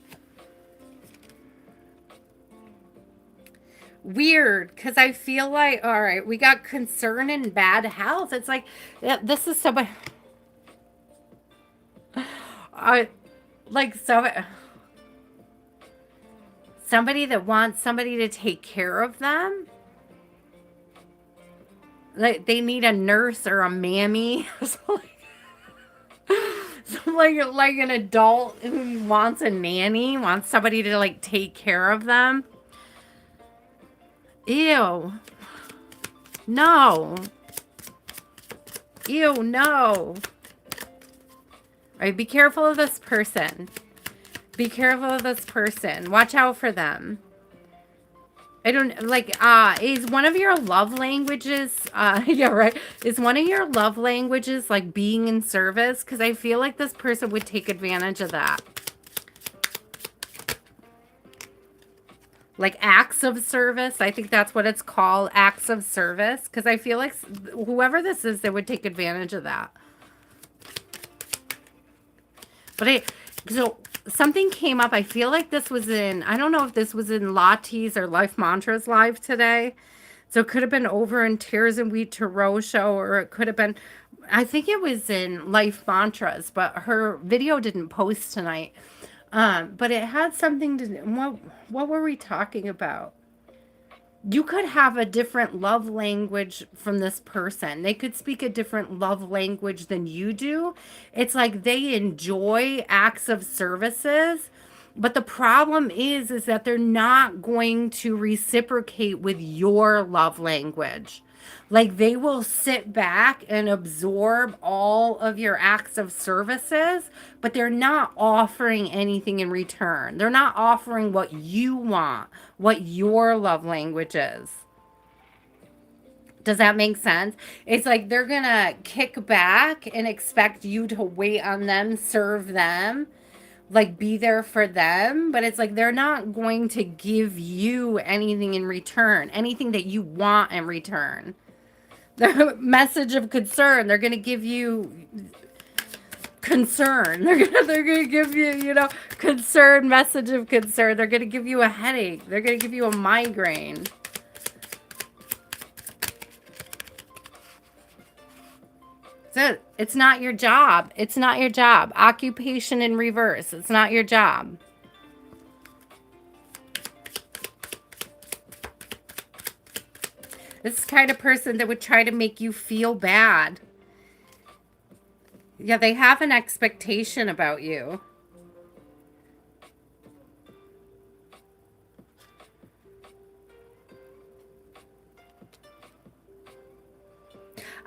Weird, because I feel like, all right, we got concern and bad health. It's like, yeah, this is somebody, like somebody that wants somebody to take care of them. Like they need a nurse or a mammy. like an adult who wants a nanny, wants somebody to like take care of them. Ew. No. Ew, no. All right, be careful of this person. Be careful of this person. Watch out for them. I don't, like, is one of your love languages, yeah, right. Is one of your love languages, like, being in service? Because I feel like this person would take advantage of that. Like acts of service. I think that's what it's called, acts of service. Because I feel like whoever this is, they would take advantage of that. But so something came up. I feel like this was in, I don't know if this was in Lottie's or Life Mantras live today. So it could have been over in Tears and Wheat Tarot show, or it could have been, I think it was in Life Mantras, but her video didn't post tonight. But it had something to do. What were we talking about? You could have a different love language from this person. They could speak a different love language than you do. It's like they enjoy acts of services, but the problem is that they're not going to reciprocate with your love language. Like they will sit back and absorb all of your acts of services, but they're not offering anything in return. They're not offering what you want, what your love language is. Does that make sense? It's like they're going to kick back and expect you to wait on them, serve them, like be there for them, but it's like they're not going to give you anything in return, anything that you want in return. The message of concern, they're going to give you concern. They're going to give you, you know, concern, message of concern. They're going to give you a headache. They're going to give you a migraine. So it's not your job. It's not your job. Occupation in reverse. It's not your job. This is the kind of person that would try to make you feel bad. Yeah, they have an expectation about you.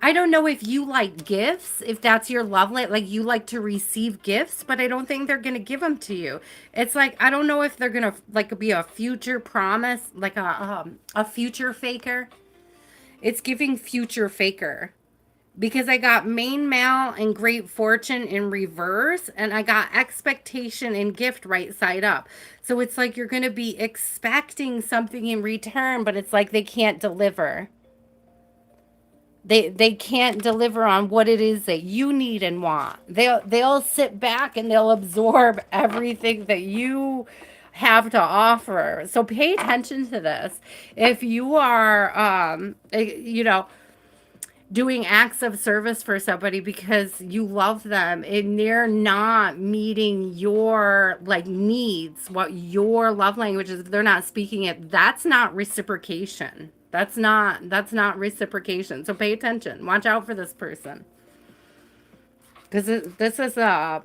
I don't know if you like gifts, if that's your love like you like to receive gifts, but I don't think they're going to give them to you. It's like I don't know if they're going to like be a future promise, like a future faker. It's giving future faker because I got main mail and great fortune in reverse, and I got expectation and gift right side up. So it's like you're going to be expecting something in return, but it's like they can't deliver. They can't deliver on what it is that you need and want. They'll sit back and they'll absorb everything that you have to offer. So pay attention to this. If you are doing acts of service for somebody because you love them and they're not meeting your like needs, what your love language is, they're not speaking it, that's not reciprocation. That's not reciprocation. So pay attention. Watch out for this person. Because this is a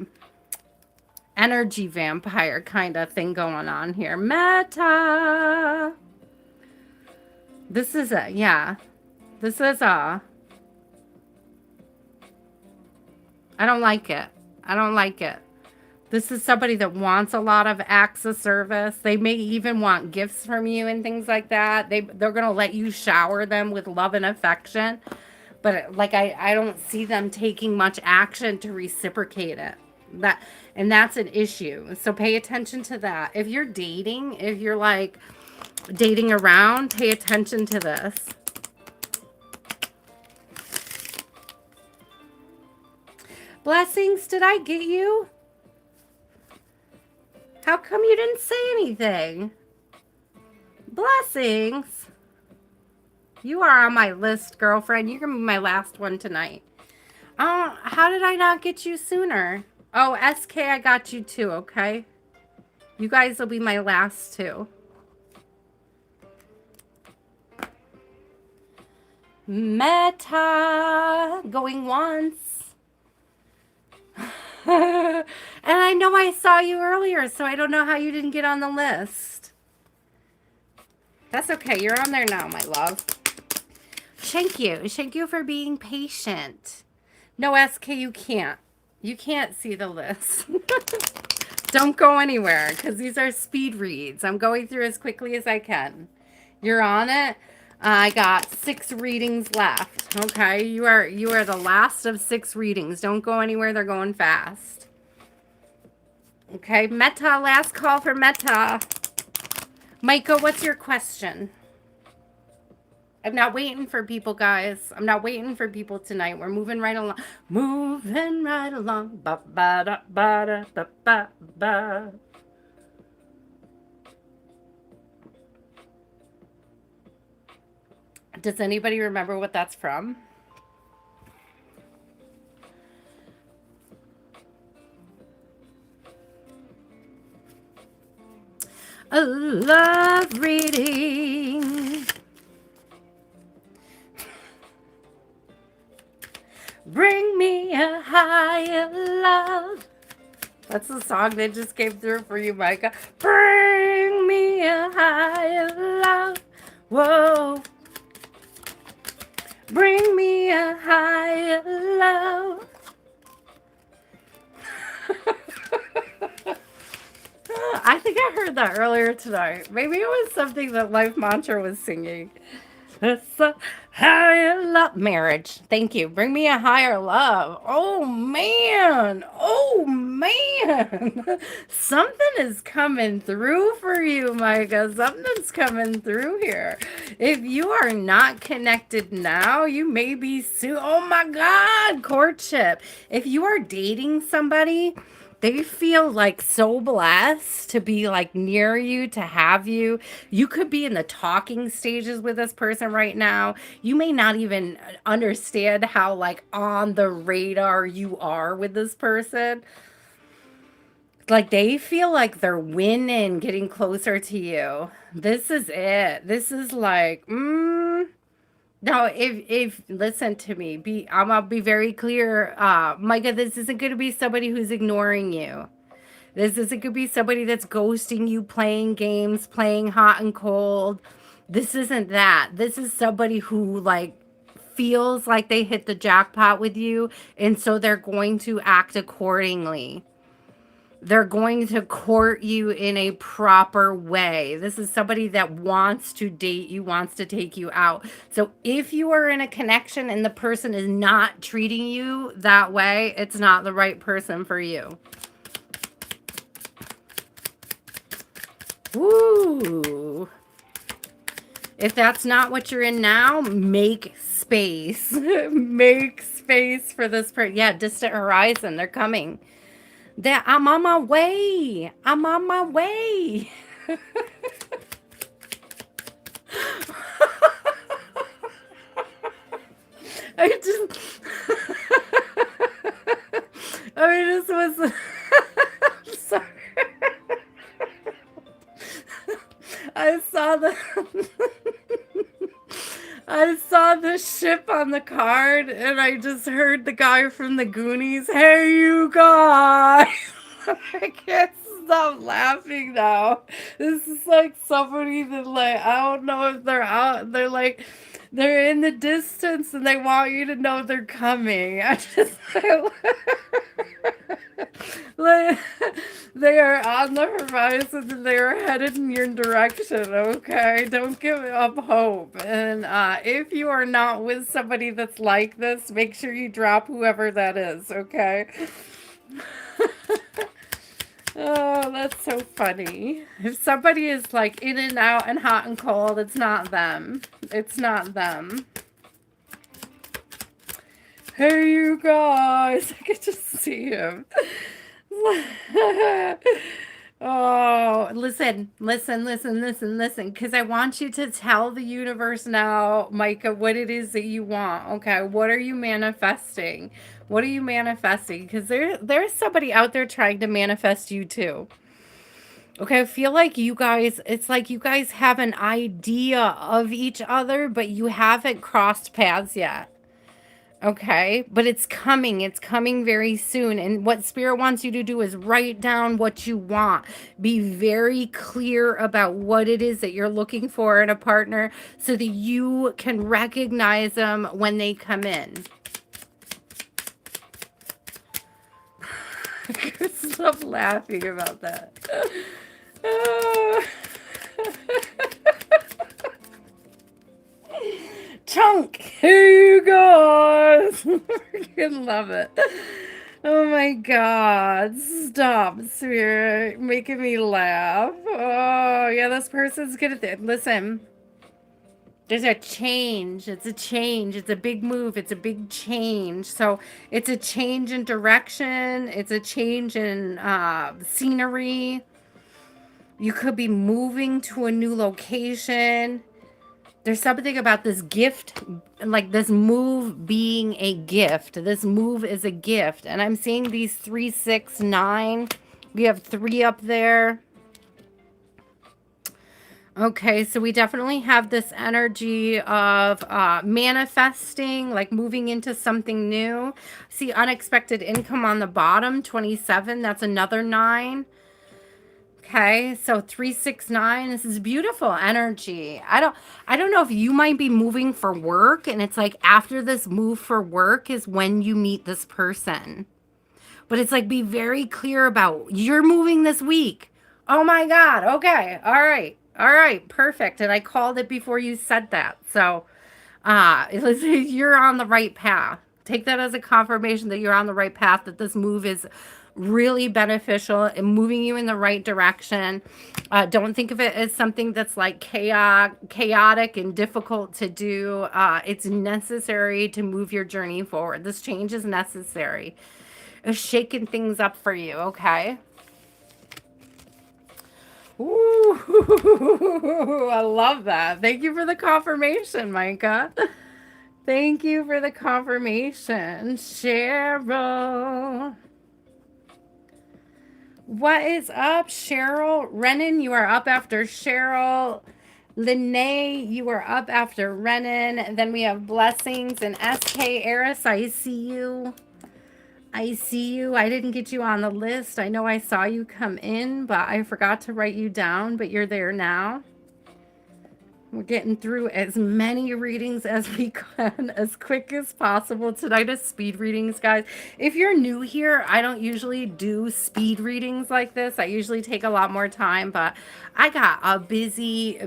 energy vampire kind of thing going on here. Meta. This is a, yeah. This is a, I don't like it. I don't like it. This is somebody that wants a lot of acts of service. They may even want gifts from you and things like that. They're going to let you shower them with love and affection. But like I don't see them taking much action to reciprocate it. That's an issue. So pay attention to that. If you're dating, if you're like dating around, pay attention to this. Blessings, did I get you? How come you didn't say anything? Blessings. You are on my list, girlfriend. You're going to be my last one tonight. How did I not get you sooner? Oh, SK, I got you too, okay? You guys will be my last two. Meta. Going once. And I know I saw you earlier, so I don't know how you didn't get on the list. That's okay. You're on there now, my love. Thank you. Thank you for being patient. No, SK, you can't. You can't see the list. Don't go anywhere, because these are speed reads. I'm going through as quickly as I can. You're on it. I got 6 readings left. Okay, you are the last of 6 readings. Don't go anywhere. They're going fast. Okay, Meta, last call for Meta. Micah, what's your question? I'm not waiting for people, guys. I'm not waiting for people tonight. We're moving right along. Moving right along. Ba ba da ba da ba ba ba. Does anybody remember what that's from? A love reading. Bring me a higher love. That's the song that just came through for you, Micah. Bring me a higher love. Whoa. Bring me a higher love. I think I heard that earlier tonight. Maybe it was something that Life Mantra was singing. It's a higher love. Marriage. Thank you. Bring me a higher love. Oh, man. Oh, man. Something is coming through for you, Micah. Something's coming through here. If you are not connected now, you may be soon. Oh, my God. Courtship. If you are dating somebody, they feel like so blessed to be like near you, to have you. You could be in the talking stages with this person right now. You may not even understand how like on the radar you are with this person. Like they feel like they're winning, getting closer to you. This is it. This is like, now, if listen to me, I'm gonna be very clear, Micah. This isn't gonna be somebody who's ignoring you. This isn't gonna be somebody that's ghosting you, playing games, playing hot and cold. This isn't that. This is somebody who like feels like they hit the jackpot with you, and so they're going to act accordingly. They're going to court you in a proper way. This is somebody that wants to date you, wants to take you out. So if you are in a connection and the person is not treating you that way, it's not the right person for you. Woo! If that's not what you're in now, make space. Make space for this person. Yeah, distant horizon. They're coming. I'm on my way. I'm on my way. I just... I mean, this was... I'm sorry. I saw the... I saw the ship on the card, and I just heard the guy from the Goonies, "Hey, you guys!" I can't stop laughing now. This is like somebody that, like, I don't know if they're out. They're like, they're in the distance, and they want you to know they're coming. I just like, they are on the horizon and they are headed in your direction, okay? Don't give up hope. And if you are not with somebody that's like this, make sure you drop whoever that is, okay? Oh, that's so funny. If somebody is like in and out and hot and cold, it's not them. It's not them. Hey, you guys. I could just see him. Oh, listen, because I want you to tell the universe now, Micah, what it is that you want. Okay, what are you manifesting? What are you manifesting? Because there's somebody out there trying to manifest you too. Okay, I feel like you guys, it's like you guys have an idea of each other, but you haven't crossed paths yet. Okay, but it's coming very soon. And what Spirit wants you to do is write down what you want. Be very clear about what it is that you're looking for in a partner so that you can recognize them when they come in. Stop laughing about that. Chunk! Here you go! I freaking love it. Oh my god. Stop, Spirit. Making me laugh. Oh, yeah, this person's good at that. Listen. There's a change. It's a change. It's a big move. It's a big change. So it's a change in direction. It's a change in scenery. You could be moving to a new location. There's something about this gift, like this move being a gift. This move is a gift. And I'm seeing these 3, 6, 9. We have 3 up there. Okay, so we definitely have this energy of manifesting, like moving into something new. See unexpected income on the bottom, 27. That's another 9. Okay, so 3, 6, 9. This is beautiful energy. I don't know if you might be moving for work, and it's like after this move for work is when you meet this person. But it's like be very clear about you're moving this week. Oh my God. Okay. All right. All right. Perfect. And I called it before you said that. So you're on the right path. Take that as a confirmation that you're on the right path, that this move is really beneficial and moving you in the right direction. Don't think of it as something that's like chaotic and difficult to do. It's necessary to move your journey forward. This change is necessary. It's shaking things up for you, okay? Ooh, I love that. Thank you for the confirmation, Micah. Thank you for the confirmation, Cheryl. What is up, Cheryl? Renan, you are up after Cheryl. Lene, you are up after Renan. Then we have Blessings and SK Eris. I see you. I see you. I didn't get you on the list. I know I saw you come in, but I forgot to write you down, but you're there now. We're getting through as many readings as we can as quick as possible. Tonight is speed readings, guys. If you're new here, I don't usually do speed readings like this. I usually take a lot more time, but I got a busy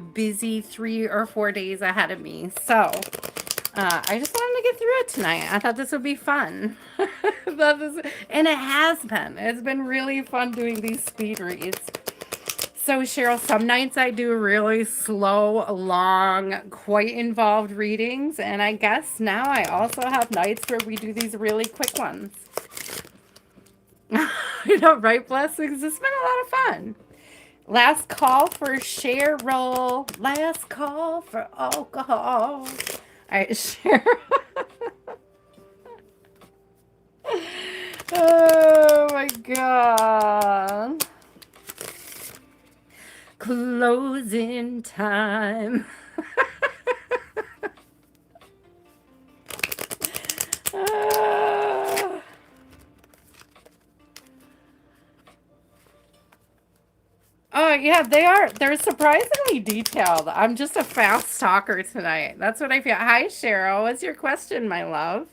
3 or 4 days ahead of me. So I just wanted to get through it tonight. I thought this would be fun. And it has been. It's been really fun doing these speed reads. So Cheryl, some nights I do really slow, long, quite involved readings. And I guess now I also have nights where we do these really quick ones. You know, right, blessings? It's been a lot of fun. Last call for Cheryl. Last call for alcohol. All right, Cheryl. Oh my God. Closing time. Oh, yeah, they are. They're surprisingly detailed. I'm just a fast talker tonight. That's what I feel. Hi, Cheryl. What's your question, my love?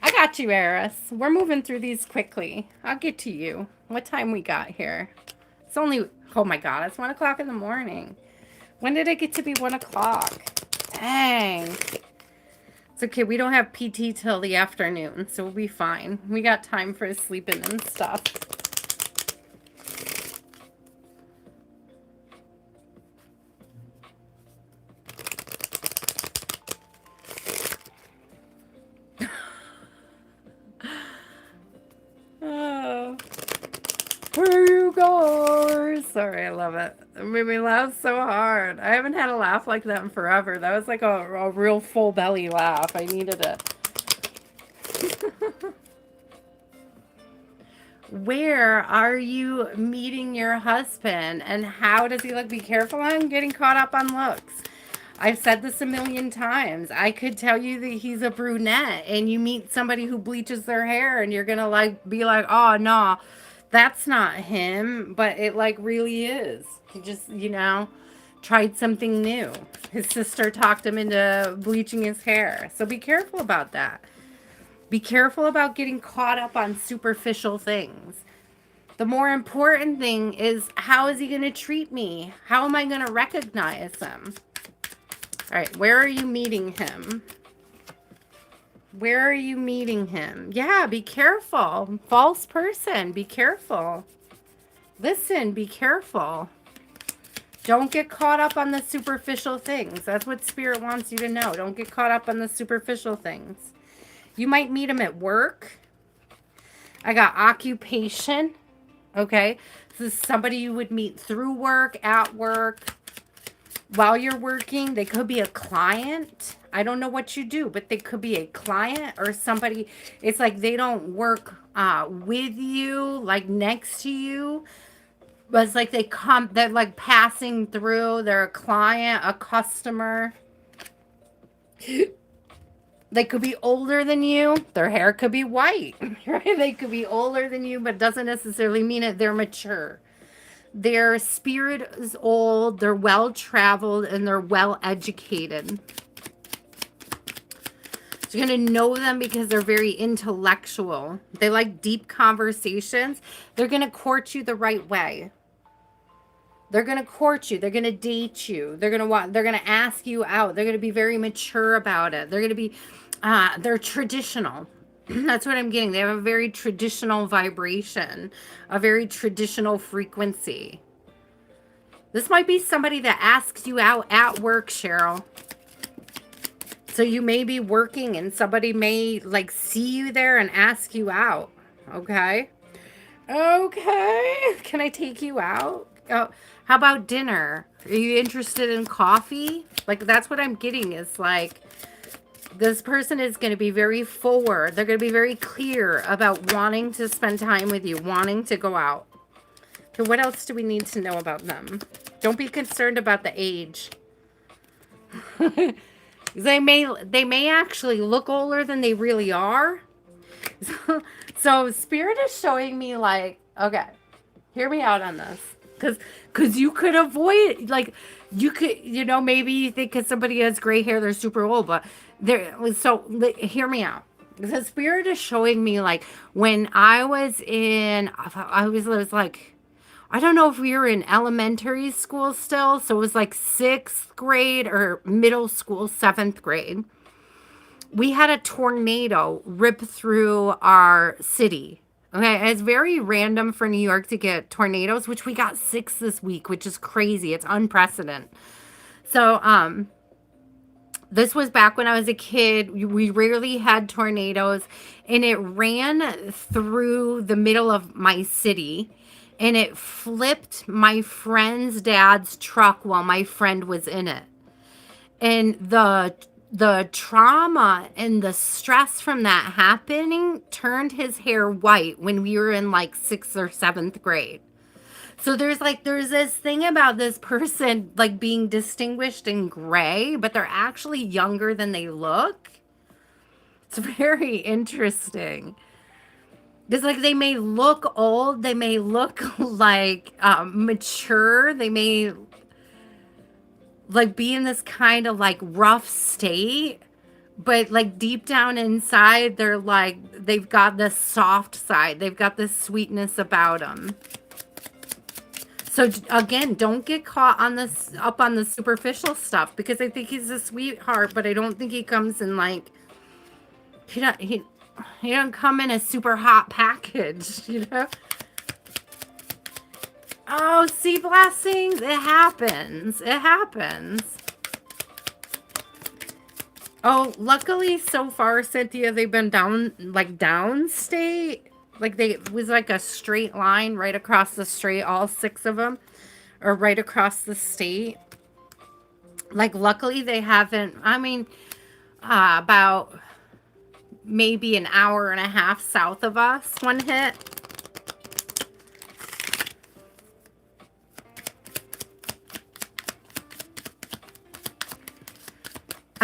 I got you, Eris. We're moving through these quickly. I'll get to you. What time we got here? It's only, oh my God, it's 1 o'clock in the morning. When did it get to be 1 o'clock? Dang. It's okay. We don't have PT till the afternoon, so we'll be fine. We got time for sleeping and stuff. Oh. Where you go? Sorry, I love it. It made me laugh so hard. I haven't had a laugh like that in forever. That was like a real full belly laugh. I needed it. Where are you meeting your husband and how does he look? Be careful on getting caught up on looks. I've said this a million times. I could tell you that he's a brunette and you meet somebody who bleaches their hair and you're gonna like be like, oh no, that's not him, but it like really is. He just, you know, tried something new. His sister talked him into bleaching his hair. So be careful about that. Be careful about getting caught up on superficial things. The more important thing is, how is he going to treat me? How am I going to recognize him? All right, where are you meeting him? Where are you meeting him? Yeah, be careful. False person, be careful. Listen, be careful. Don't get caught up on the superficial things. That's what Spirit wants you to know. Don't get caught up on the superficial things. You might meet him at work. I got occupation. Okay. This is somebody you would meet through work, at work, while you're working. They could be a client. I don't know what you do, but they could be a client or somebody. It's like they don't work with you, like next to you. But it's like they're like passing through. They're a client, a customer. They could be older than you. Their hair could be white, right? They could be older than you, but doesn't necessarily mean that they're mature. Their spirit is old, they're well-traveled, and they're well-educated. So you're going to know them because they're very intellectual. They like deep conversations. They're going to court you the right way. They're going to court you. They're going to date you. They're going to ask you out. They're going to be very mature about it. They're going to be, they're traditional. That's what I'm getting. They have a very traditional vibration, a very traditional frequency. This might be somebody that asks you out at work, Cheryl. So you may be working and somebody may like see you there and ask you out. Okay. Okay. Can I take you out? Oh, how about dinner? Are you interested in coffee? Like, that's what I'm getting is like, this person is going to be very forward. They're going to be very clear about wanting to spend time with you, wanting to go out. So what else do we need to know about them? Don't be concerned about the age. They may actually look older than they really are. So Spirit is showing me like, okay, hear me out on this. Because you could avoid, like, you could, maybe you think because somebody has gray hair, they're super old, but hear me out. The Spirit is showing me like when I was like, I don't know if we were in elementary school still. So it was like sixth grade or middle school, seventh grade. We had a tornado rip through our city. Okay, it's very random for New York to get tornadoes, which we got 6 this week, which is crazy. It's unprecedented. So, this was back when I was a kid. We rarely had tornadoes, and it ran through the middle of my city, and it flipped my friend's dad's truck while my friend was in it. And the trauma and the stress from that happening turned his hair white when we were in like 6th or 7th grade. So there's this thing about this person like being distinguished in gray, but they're actually younger than they look. It's very interesting. Because like they may look old, they may look like mature, they may like be in this kind of like rough state, but like deep down inside they're like they've got this soft side, they've got this sweetness about them. So again, don't get caught on this up on the superficial stuff, because I think he's a sweetheart, but I don't think he comes in like he don't come in a super hot package, Oh, see, blessings. It happens. It happens. Oh, luckily so far, Cynthia, they've been downstate. Like it was like a straight line right across the street, all 6 of them, or right across the state. Like luckily they haven't, I mean, about maybe an hour and a half south of us, one hit.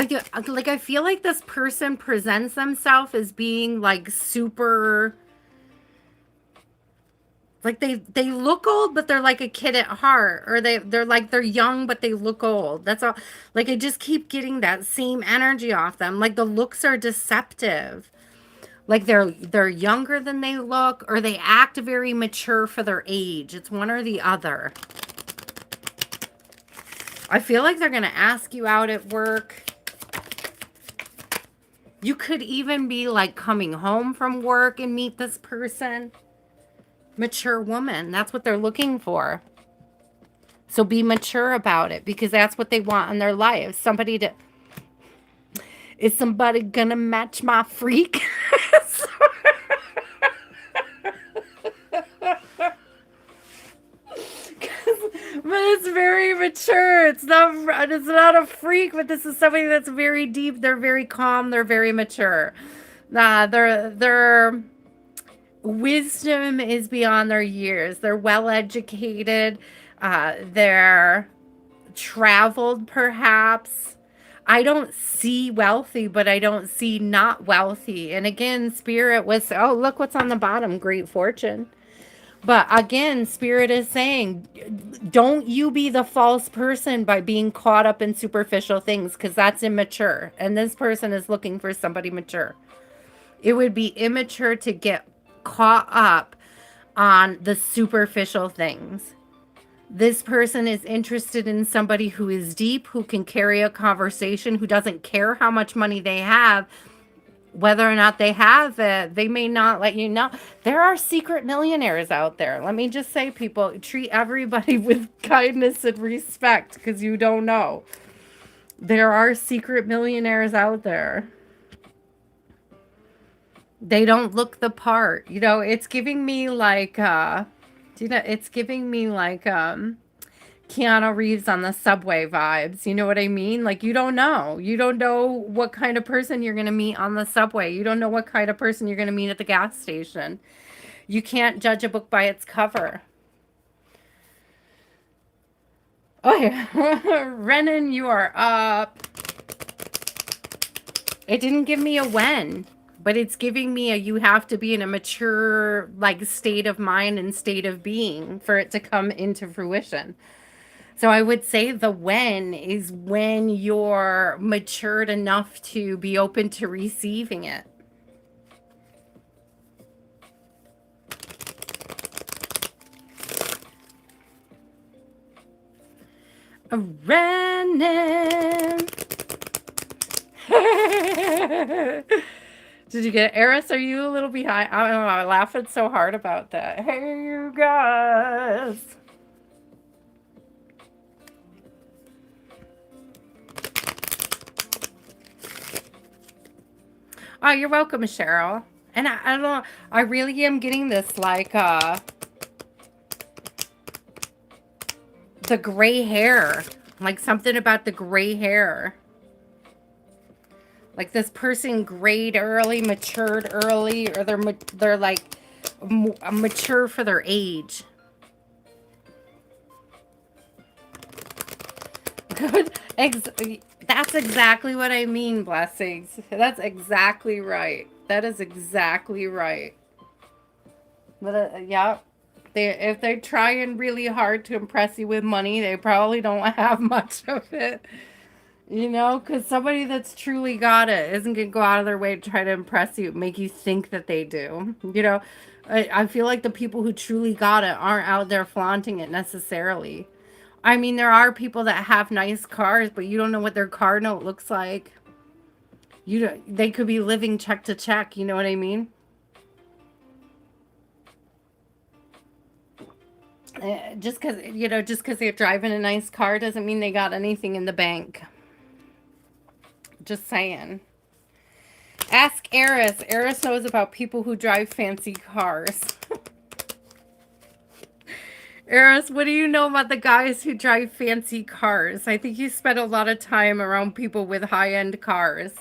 I feel like this person presents themselves as being like super, like they look old, but they're like a kid at heart, or they're young, but they look old. That's all. Like I just keep getting that same energy off them. Like the looks are deceptive. Like they're younger than they look, or they act very mature for their age. It's one or the other. I feel like they're gonna ask you out at work. You could even be like coming home from work and meet this person. Mature woman. That's what they're looking for. So be mature about it, because that's what they want in their lives. Is somebody gonna match my freak? But it's very mature. It's not a freak, but this is somebody that's very deep. They're very calm. They're very mature. Their wisdom is beyond their years. They're well educated. They're traveled, perhaps. I don't see wealthy, but I don't see not wealthy. And again, Spirit was, oh, look what's on the bottom, great fortune. But again, Spirit is saying, don't you be the false person by being caught up in superficial things, because that's immature. And this person is looking for somebody mature. It would be immature to get caught up on the superficial things. This person is interested in somebody who is deep, who can carry a conversation, who doesn't care how much money they have. Whether or not they have it, they may not let you know. There are secret millionaires out there. Let me just say, people, treat everybody with kindness and respect, because you don't know. There are secret millionaires out there. They don't look the part. It's giving me like, it's giving me like, Keanu Reeves on the subway vibes. You know what I mean? Like, you don't know. You don't know what kind of person you're going to meet on the subway. You don't know what kind of person you're going to meet at the gas station. You can't judge a book by its cover. Oh, yeah. Renan, you are up. It didn't give me a when. but it's giving me a you have to be in a mature like state of mind and state of being for it to come into fruition. So I would say the when is when you're matured enough to be open to receiving it. Renan. Did you get it? Eris, are you a little behind? I don't know. I'm laughing so hard about that. Hey, you guys. Oh, you're welcome, Cheryl. And I don't know. I really am getting this like the gray hair. Like something about the gray hair. Like this person grayed early, matured early, or they're like mature for their age. Good. That's exactly what I mean, blessings. That's exactly right. That is exactly right. But yeah, if they're trying really hard to impress you with money, they probably don't have much of it. You know, because somebody that's truly got it isn't going to go out of their way to try to impress you, make you think that they do. You know, I feel like the people who truly got it aren't out there flaunting it necessarily. I mean, there are people that have nice cars, but you don't know what their car note looks like. They could be living check to check, you know what I mean? Just because they're driving a nice car doesn't mean they got anything in the bank. Just saying. Ask Eris. Eris knows about people who drive fancy cars. Eris, what do you know about the guys who drive fancy cars? I think you spent a lot of time around people with high-end cars.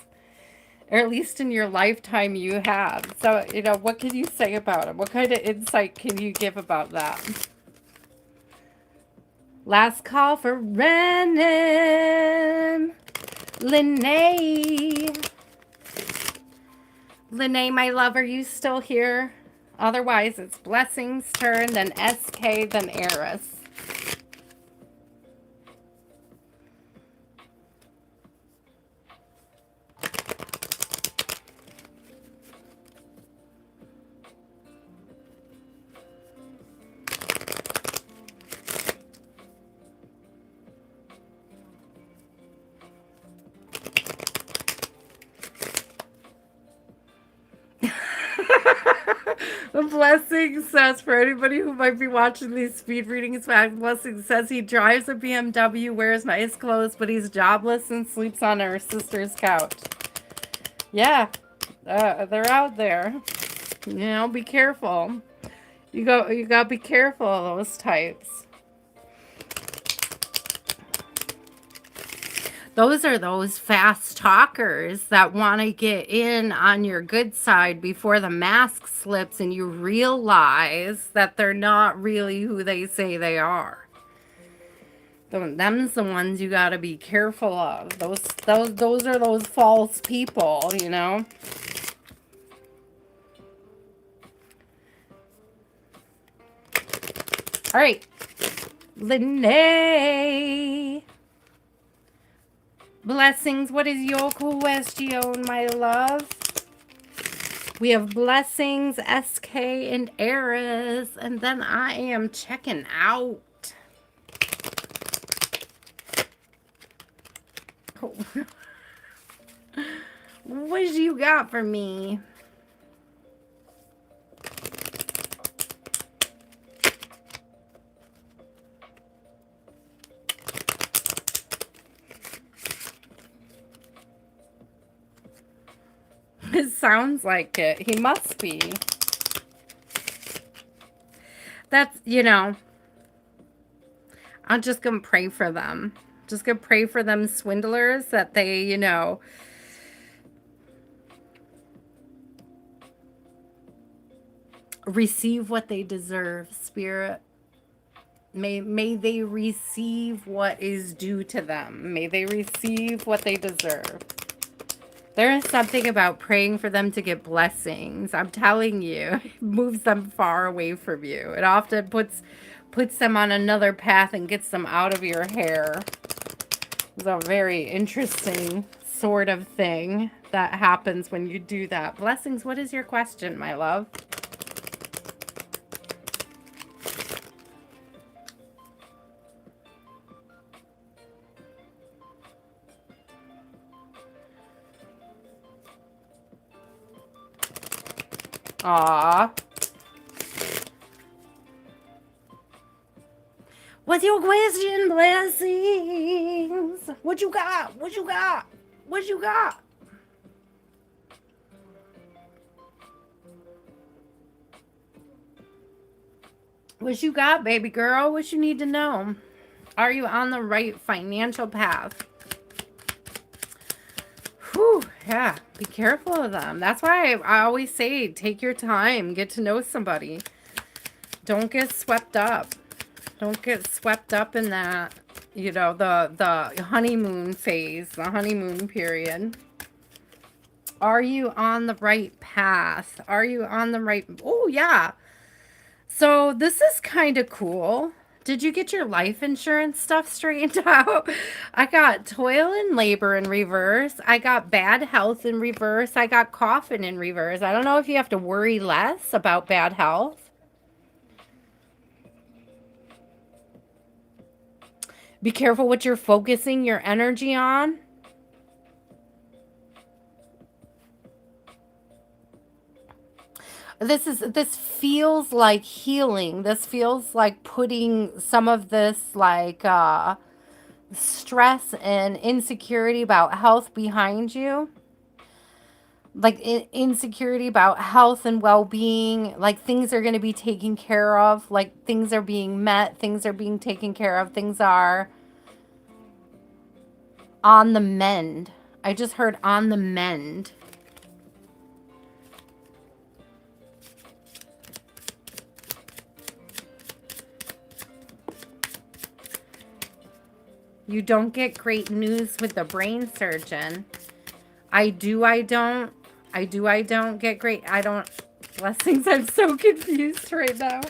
Or at least in your lifetime you have. So, you know, what can you say about them? What kind of insight can you give about that? Last call for Renan. Lene. Lene, my love, are you still here? Otherwise, it's Blessings' turn, then SK, then Eris. The Blessing says, for anybody who might be watching these speed readings back, Blessing says he drives a BMW, wears nice clothes, but he's jobless and sleeps on her sister's couch. Yeah, they're out there. You know, be careful. You gotta be careful of those types. Those are those fast talkers that want to get in on your good side before the mask slips and you realize that they're not really who they say they are. Them's the ones you got to be careful of. Those are those false people, you know. All right. Lene. Blessings, what is your question, my love? We have Blessings, SK, and Eris, and then I am checking out. What do you got for me? It sounds like it. He must be. That's, you know, I'm just going to pray for them. Just going to pray for them swindlers that they, you know, receive what they deserve, Spirit. May they receive what is due to them. May they receive what they deserve. There is something about praying for them to get blessings. I'm telling you, it moves them far away from you. It often puts them on another path and gets them out of your hair. It's a very interesting sort of thing that happens when you do that. Blessings, what is your question, my love? Aw. What's your question, blessings? What you got? What you got? What you got? What you got, baby girl? What you need to know? Are you on the right financial path? Whew, yeah, be careful of them. That's why I always say take your time, get to know somebody. Don't get swept up. Don't get swept up in that, you know, the honeymoon phase, the honeymoon period. Are you on the right path? Are you on the right? Oh, yeah. So this is kind of cool. Did you get your life insurance stuff straightened out? I got toil and labor in reverse. I got bad health in reverse. I got coffin in reverse. I don't know if you have to worry less about bad health. Be careful what you're focusing your energy on. This feels like healing. This feels like putting some of this like stress and insecurity about health behind you. Like insecurity about health and well-being, like things are going to be taken care of, like things are being met, things are being taken care of, things are on the mend. I just heard on the mend. You don't get great news with the brain surgeon. I don't. I don't get great. I don't. Blessings. I'm so confused right now.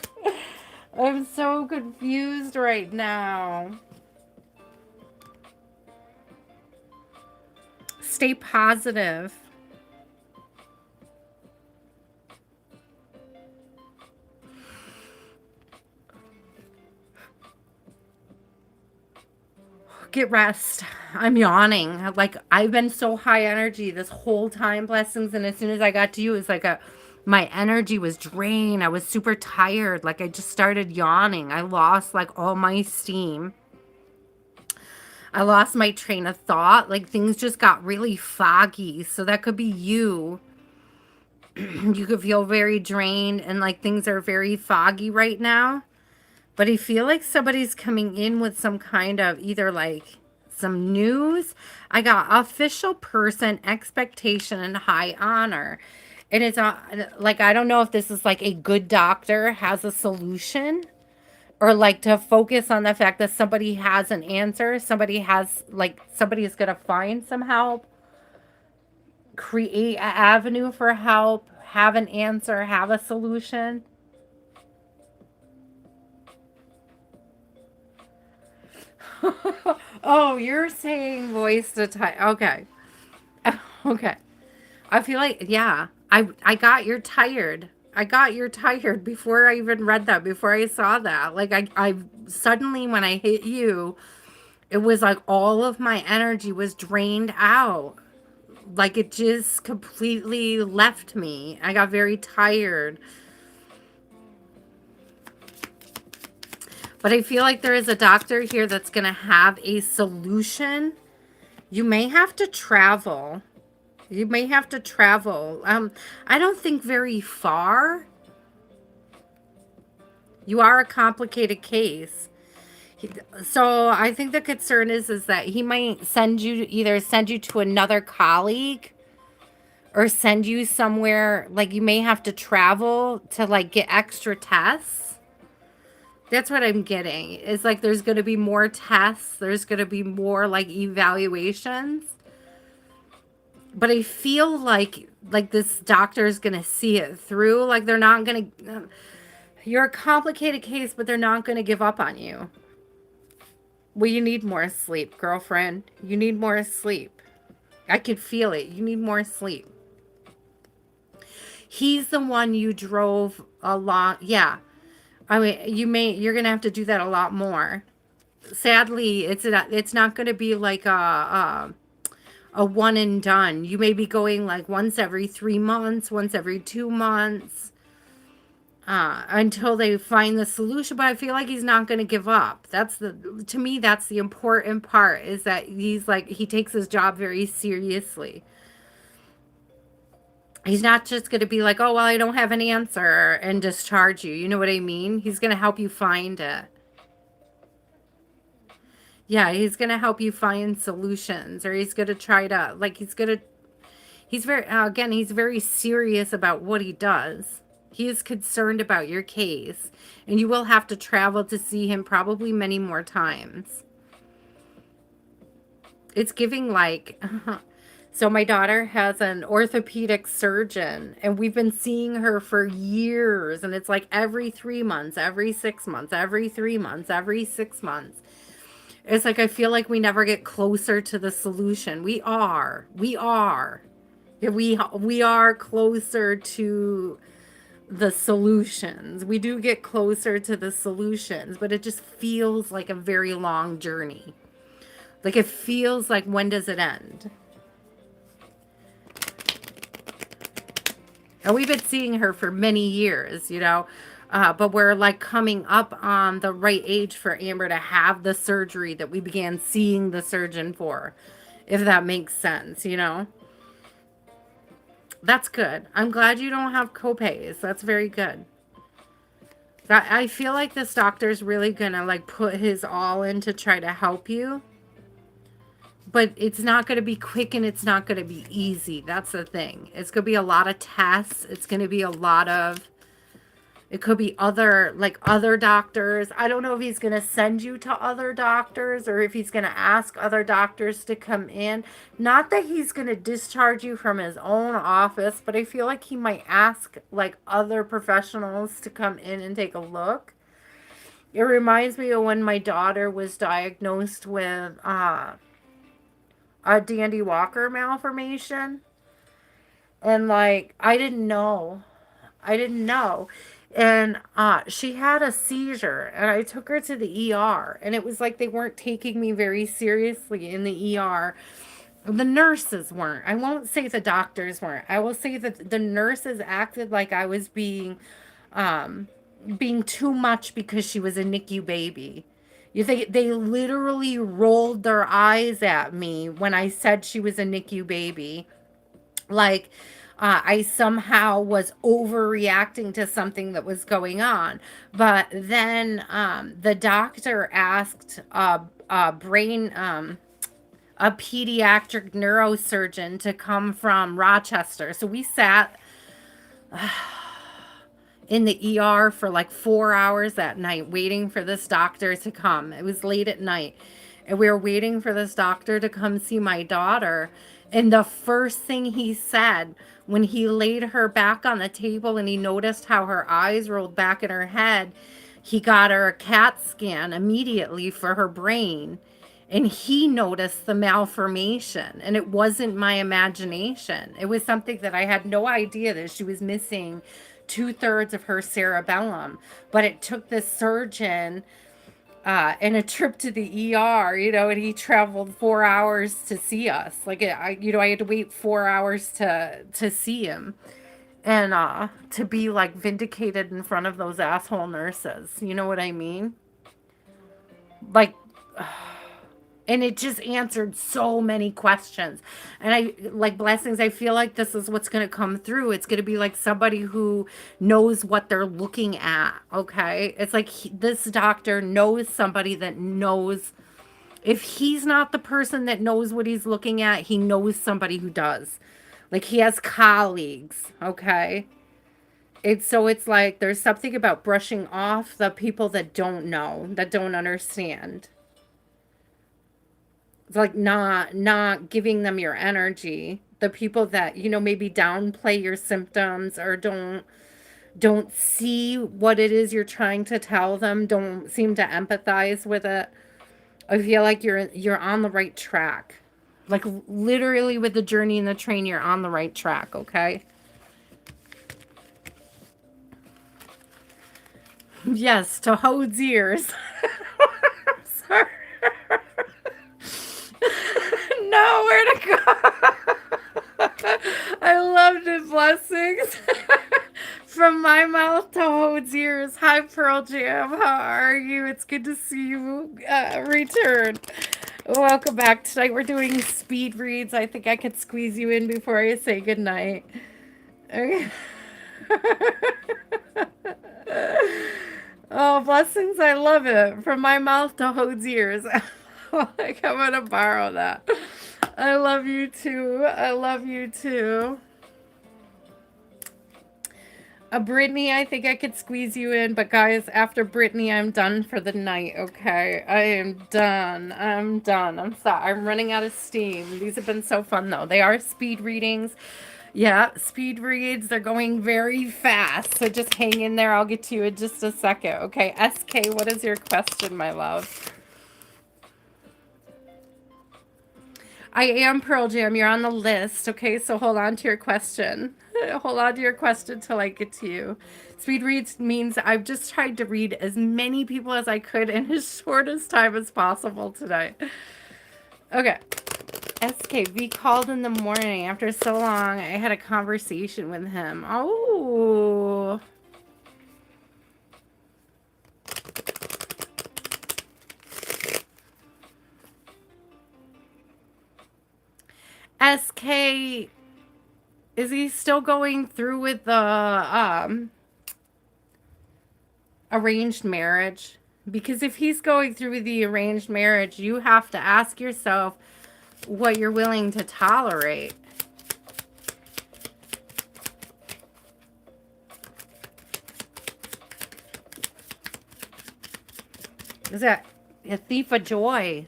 I'm so confused right now. Stay positive. Get rest. I'm yawning. Like, I've been so high energy this whole time, blessings. And as soon as I got to you, it's like my energy was drained. I was super tired. Like, I just started yawning. I lost like all my steam. I lost my train of thought. Like, things just got really foggy. So that could be you. You could feel very drained and like things are very foggy right now. But I feel like somebody's coming in with some kind of either like some news. I got official person, expectation, and high honor. And it's like, I don't know if this is like a good doctor has a solution or like to focus on the fact that somebody has an answer. Somebody has like, somebody is going to find some help, create an avenue for help, have an answer, have a solution. Oh, you're saying voice to type. Okay. Okay. I feel like, yeah, I got you're tired. I got you're tired before I even read that, before I saw that. Like I suddenly when I hit you, it was like all of my energy was drained out. Like it just completely left me. I got very tired. But I feel like there is a doctor here that's going to have a solution. You may have to travel. You may have to travel. I don't think very far. You are a complicated case. So I think the concern is that he might either send you to another colleague or send you somewhere, like you may have to travel to like get extra tests. That's what I'm getting. It's like there's going to be more tests. There's going to be more like evaluations. But I feel like this doctor is going to see it through. Like they're not going to, you're a complicated case, but they're not going to give up on you. Well, you need more sleep, girlfriend. You need more sleep. I could feel it. You need more sleep. He's the one you drove a lot. Yeah. I mean, you're going to have to do that a lot more. Sadly, it's not going to be like a one and done. You may be going like once every 3 months, once every 2 months, until they find the solution. But I feel like he's not going to give up. To me, that's the important part, is that he takes his job very seriously. He's not just going to be like, oh, well, I don't have an answer and discharge you. You know what I mean? He's going to help you find it. Yeah, he's going to help you find solutions, or he's going to try to, like, he's very, again, he's very serious about what he does. He is concerned about your case, and you will have to travel to see him probably many more times. It's giving like, so my daughter has an orthopedic surgeon, and we've been seeing her for years, and it's like every 3 months, every 6 months, every 3 months, every 6 months. It's like I feel like we never get closer to the solution. We are. Yeah, we are closer to the solutions. We do get closer to the solutions, but it just feels like a very long journey. Like it feels like, when does it end? And we've been seeing her for many years, but we're like coming up on the right age for Amber to have the surgery that we began seeing the surgeon for, if that makes sense. That's good. I'm glad you don't have copays. That's very good. I feel like this doctor's really gonna like put his all in to try to help you. But it's not going to be quick, and it's not going to be easy. That's the thing. It's going to be a lot of tests. It's going to be a lot of, it could be other doctors. I don't know if he's going to send you to other doctors, or if he's going to ask other doctors to come in. Not that he's going to discharge you from his own office, but I feel like he might ask like other professionals to come in and take a look. It reminds me of when my daughter was diagnosed with a Dandy Walker malformation, and like I didn't know, and she had a seizure, and I took her to the ER, and it was like they weren't taking me very seriously in the ER. The nurses weren't. I won't say the doctors weren't. I will say that the nurses acted like I was being too much because she was a NICU baby. You think they literally rolled their eyes at me when I said she was a NICU baby. Like I somehow was overreacting to something that was going on. But then the doctor asked a pediatric neurosurgeon to come from Rochester. So we sat in the ER for like 4 hours that night waiting for this doctor to come. It was late at night, and we were waiting for this doctor to come see my daughter. And the first thing he said when he laid her back on the table and he noticed how her eyes rolled back in her head, he got her a CAT scan immediately for her brain. And he noticed the malformation, and it wasn't my imagination. It was something that I had no idea, that she was missing 2/3 of her cerebellum. But it took the surgeon and a trip to the ER, and he traveled 4 hours to see us. Like I had to wait 4 hours to see him, and to be like vindicated in front of those asshole nurses. You know what I mean? Like. And it just answered so many questions. And I, like, blessings, I feel like this is what's going to come through. It's going to be like somebody who knows what they're looking at, okay? It's like this doctor knows somebody that knows. If he's not the person that knows what he's looking at, he knows somebody who does. Like, he has colleagues, okay? It's like there's something about brushing off the people that don't know, that don't understand. It's like not giving them your energy, The people that, you know, maybe downplay your symptoms or don't see what it is you're trying to tell them, don't seem to empathize with it. I feel like you're on the right track. Like literally with the journey in the train, you're on the right track, okay? Yes, to Hode's ears. Sorry. Nowhere to go. I loved it. Blessings. From my mouth to Hode's ears. Hi, Pearl Jam. How are you? It's good to see you return. Welcome back. Tonight we're doing speed reads. I think I could squeeze you in before I say goodnight. Okay. Oh, blessings. I love it. From my mouth to Hode's ears. Like, I'm going to borrow that. I love you too. I love you too. Brittany, I think I could squeeze you in, but guys, after Brittany, I'm done for the night, okay? I am done. I'm done. I'm sorry. I'm running out of steam. These have been so fun, though. They are speed readings. Yeah, speed reads. They're going very fast, so just hang in there. I'll get to you in just a second, okay? SK, what is your question, my love? I am Pearl Jam. You're on the list, okay? So hold on to your question. Hold on to your question till I get to you. Speed reads means I've just tried to read as many people as I could in as short as time as possible today. Okay. SKV called in the morning after so long. I had a conversation with him. Oh. SK, is he still going through with the arranged marriage? Because if he's going through with the arranged marriage, you have to ask yourself what you're willing to tolerate. Is that a thief of joy?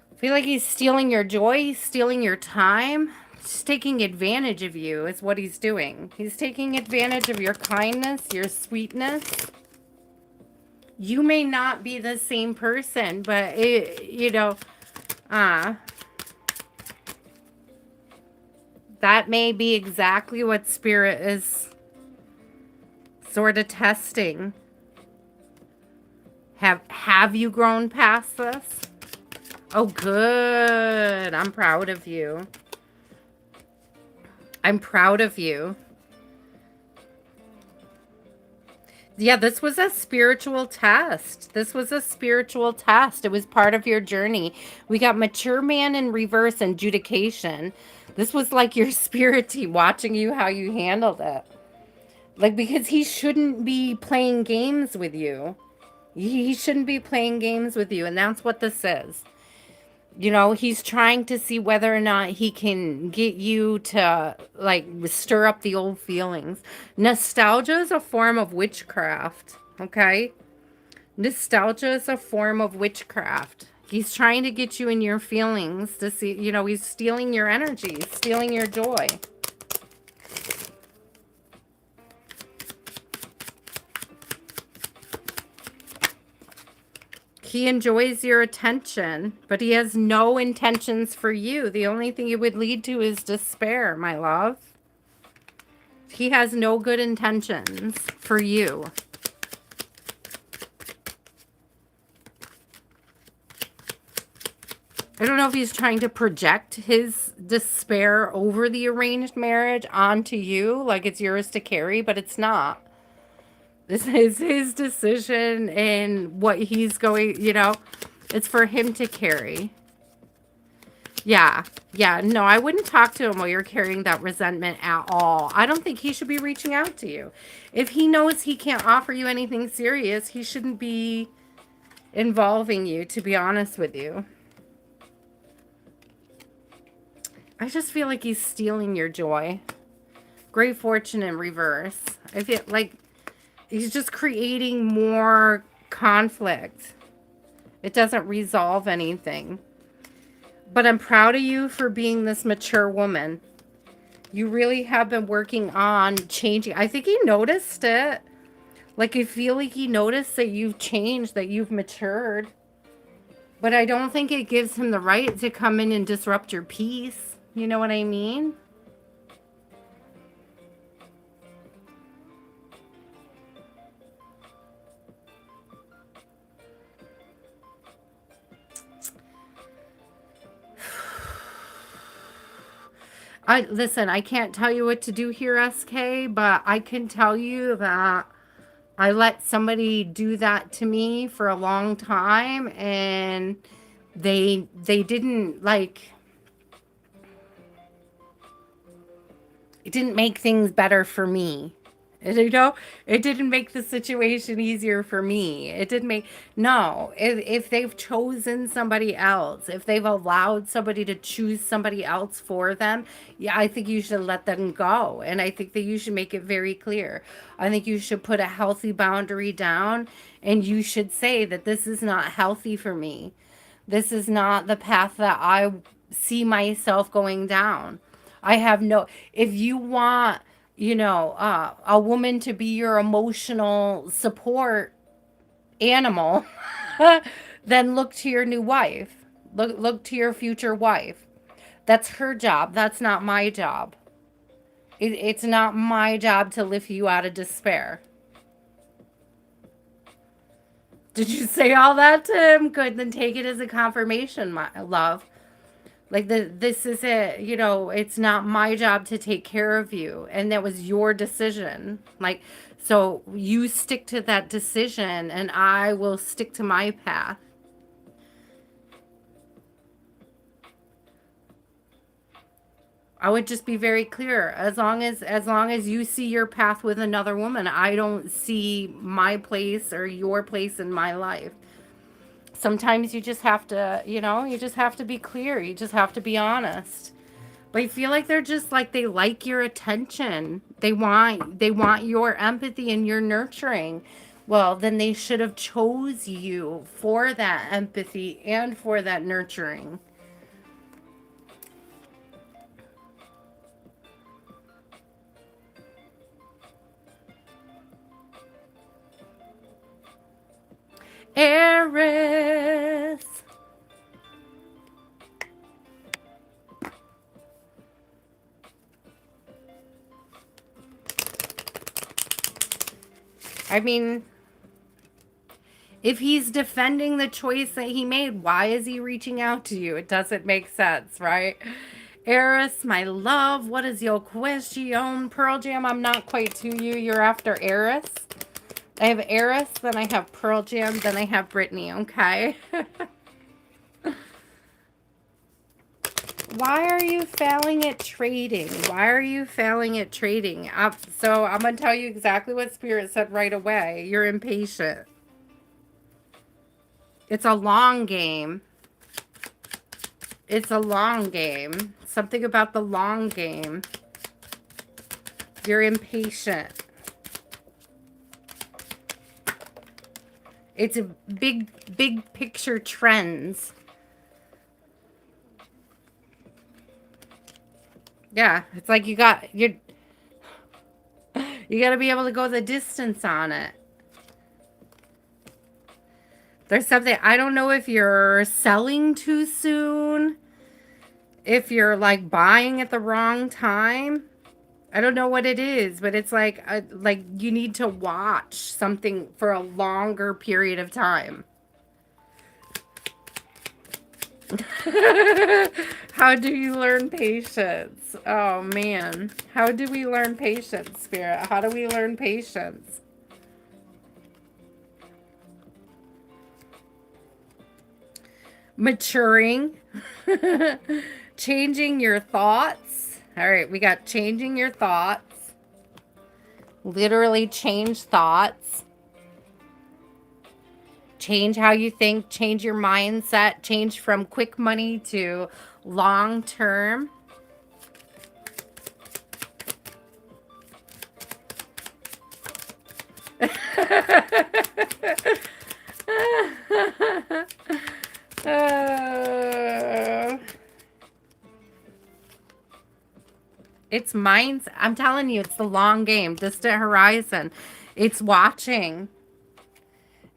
I feel like he's stealing your joy, he's stealing your time. Just taking advantage of you is what he's doing. He's taking advantage of your kindness, your sweetness. You may not be the same person, but it, you know, that may be exactly what Spirit is sort of testing. Have you grown past this? Oh, good. I'm proud of you. I'm proud of you. Yeah, this was a spiritual test. This was a spiritual test. It was part of your journey. We got mature man in reverse and adjudication. This was like your spirit team watching you, how you handled it. Like, because he shouldn't be playing games with you. He shouldn't be playing games with you. And that's what this is. You know, he's trying to see whether or not he can get you to, like, stir up the old feelings. Nostalgia is a form of witchcraft, okay? Nostalgia is a form of witchcraft. He's trying to get you in your feelings to see, you know, he's stealing your energy, stealing your joy. He enjoys your attention, but he has no intentions for you. The only thing it would lead to is despair, my love. He has no good intentions for you. I don't know if he's trying to project his despair over the arranged marriage onto you, like it's yours to carry, but it's not. This is his decision and what he's going, you know, it's for him to carry. Yeah. Yeah. No, I wouldn't talk to him while you're carrying that resentment at all. I don't think he should be reaching out to you. If he knows he can't offer you anything serious, he shouldn't be involving you, to be honest with you. I just feel like he's stealing your joy. Great fortune in reverse. I feel like he's just creating more conflict. It doesn't resolve anything. But I'm proud of you for being this mature woman. You really have been working on changing. I think he noticed it. Like, I feel like he noticed that you've changed, that you've matured. But I don't think it gives him the right to come in and disrupt your peace. You know what I mean? Listen, I can't tell you what to do here, SK, but I can tell you that I let somebody do that to me for a long time, and they didn't, like, it didn't make things better for me. You know, it didn't make the situation easier for me. It didn't make, no, if they've chosen somebody else, if they've allowed somebody to choose somebody else for them, yeah, I think you should let them go. And I think that you should make it very clear. I think you should put a healthy boundary down, and you should say that this is not healthy for me. This is not the path that I see myself going down. I have no, if you want, you know, a woman to be your emotional support animal, then look to your new wife. Look to your future wife. That's her job. That's not my job. It's not my job to lift you out of despair. Did you say all that to him? Good, then take it as a confirmation, my love. Like, this is it, you know, it's not my job to take care of you. And that was your decision. Like, so you stick to that decision, and I will stick to my path. I would just be very clear. As long as you see your path with another woman, I don't see my place or your place in my life. Sometimes you just have to, you know, you just have to be clear. You just have to be honest. But I feel like they're just like, they like your attention. They want your empathy and your nurturing. Well, then they should have chose you for that empathy and for that nurturing. Eris. I mean, if he's defending the choice that he made, why is he reaching out to you? It doesn't make sense, right? Eris, my love, what is your question? Pearl Jam, I'm not quite to you. You're after Eris. I have Eris, then I have Pearl Jam, then I have Brittany, okay? Why are you failing at trading? Why are you failing at trading? So I'm going to tell you exactly what Spirit said right away. You're impatient. It's a long game. It's a long game. Something about the long game. You're impatient. It's a big picture trends. Yeah, it's like you got to be able to go the distance on it. There's something, I don't know if you're selling too soon, if you're like buying at the wrong time. I don't know what it is, but it's like you need to watch something for a longer period of time. How do you learn patience? Oh man. How do we learn patience, Spirit? How do we learn patience? Maturing. Changing your thoughts. All right, we got changing your thoughts. Literally change thoughts. Change how you think, change your mindset, change from quick money to long term. Uh, it's minds. I'm telling you, it's the long game. Distant horizon. It's watching.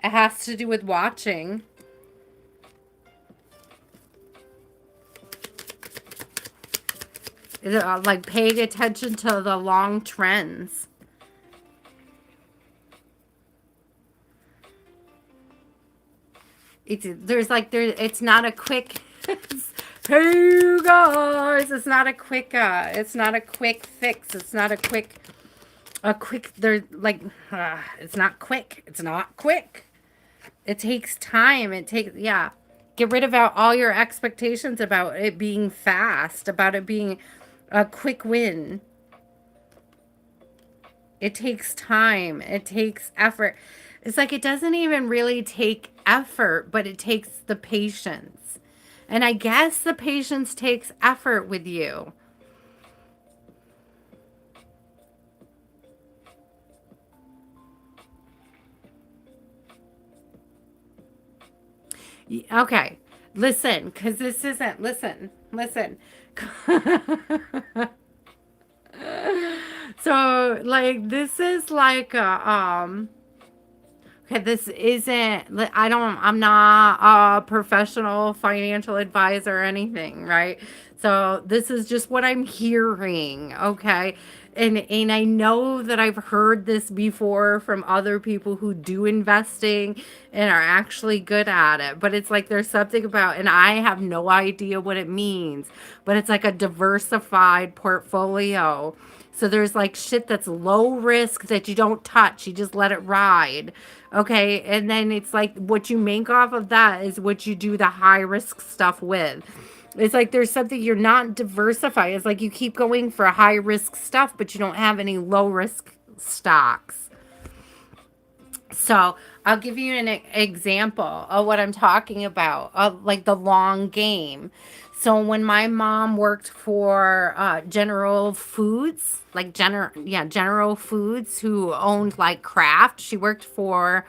It has to do with watching. Like paying attention to the long trends. It's not a quick hey you guys, it's not a quick fix. It's not a quick they're like it's not quick. It's not quick. It takes time. It takes yeah. Get rid of all your expectations about it being fast, about it being a quick win. It takes time. It takes effort. It's like it doesn't even really take effort, but it takes the patience. And I guess the patience takes effort with you. Okay. Listen, because this isn't, listen. So, like, this is like okay, this isn't, I'm not a professional financial advisor or anything, right? So this is just what I'm hearing, okay? And I know that I've heard this before from other people who do investing and are actually good at it. But it's like there's something about, and I have no idea what it means, but it's like a diversified portfolio. So there's like shit that's low risk that you don't touch. You just let it ride. Okay. And then it's like what you make off of that is what you do the high risk stuff with. It's like there's something you're not diversified. It's like you keep going for high risk stuff, but you don't have any low risk stocks. So I'll give you an example of what I'm talking about, of like the long game. So when my mom worked for General Foods, like General Foods, who owned like Kraft, she worked for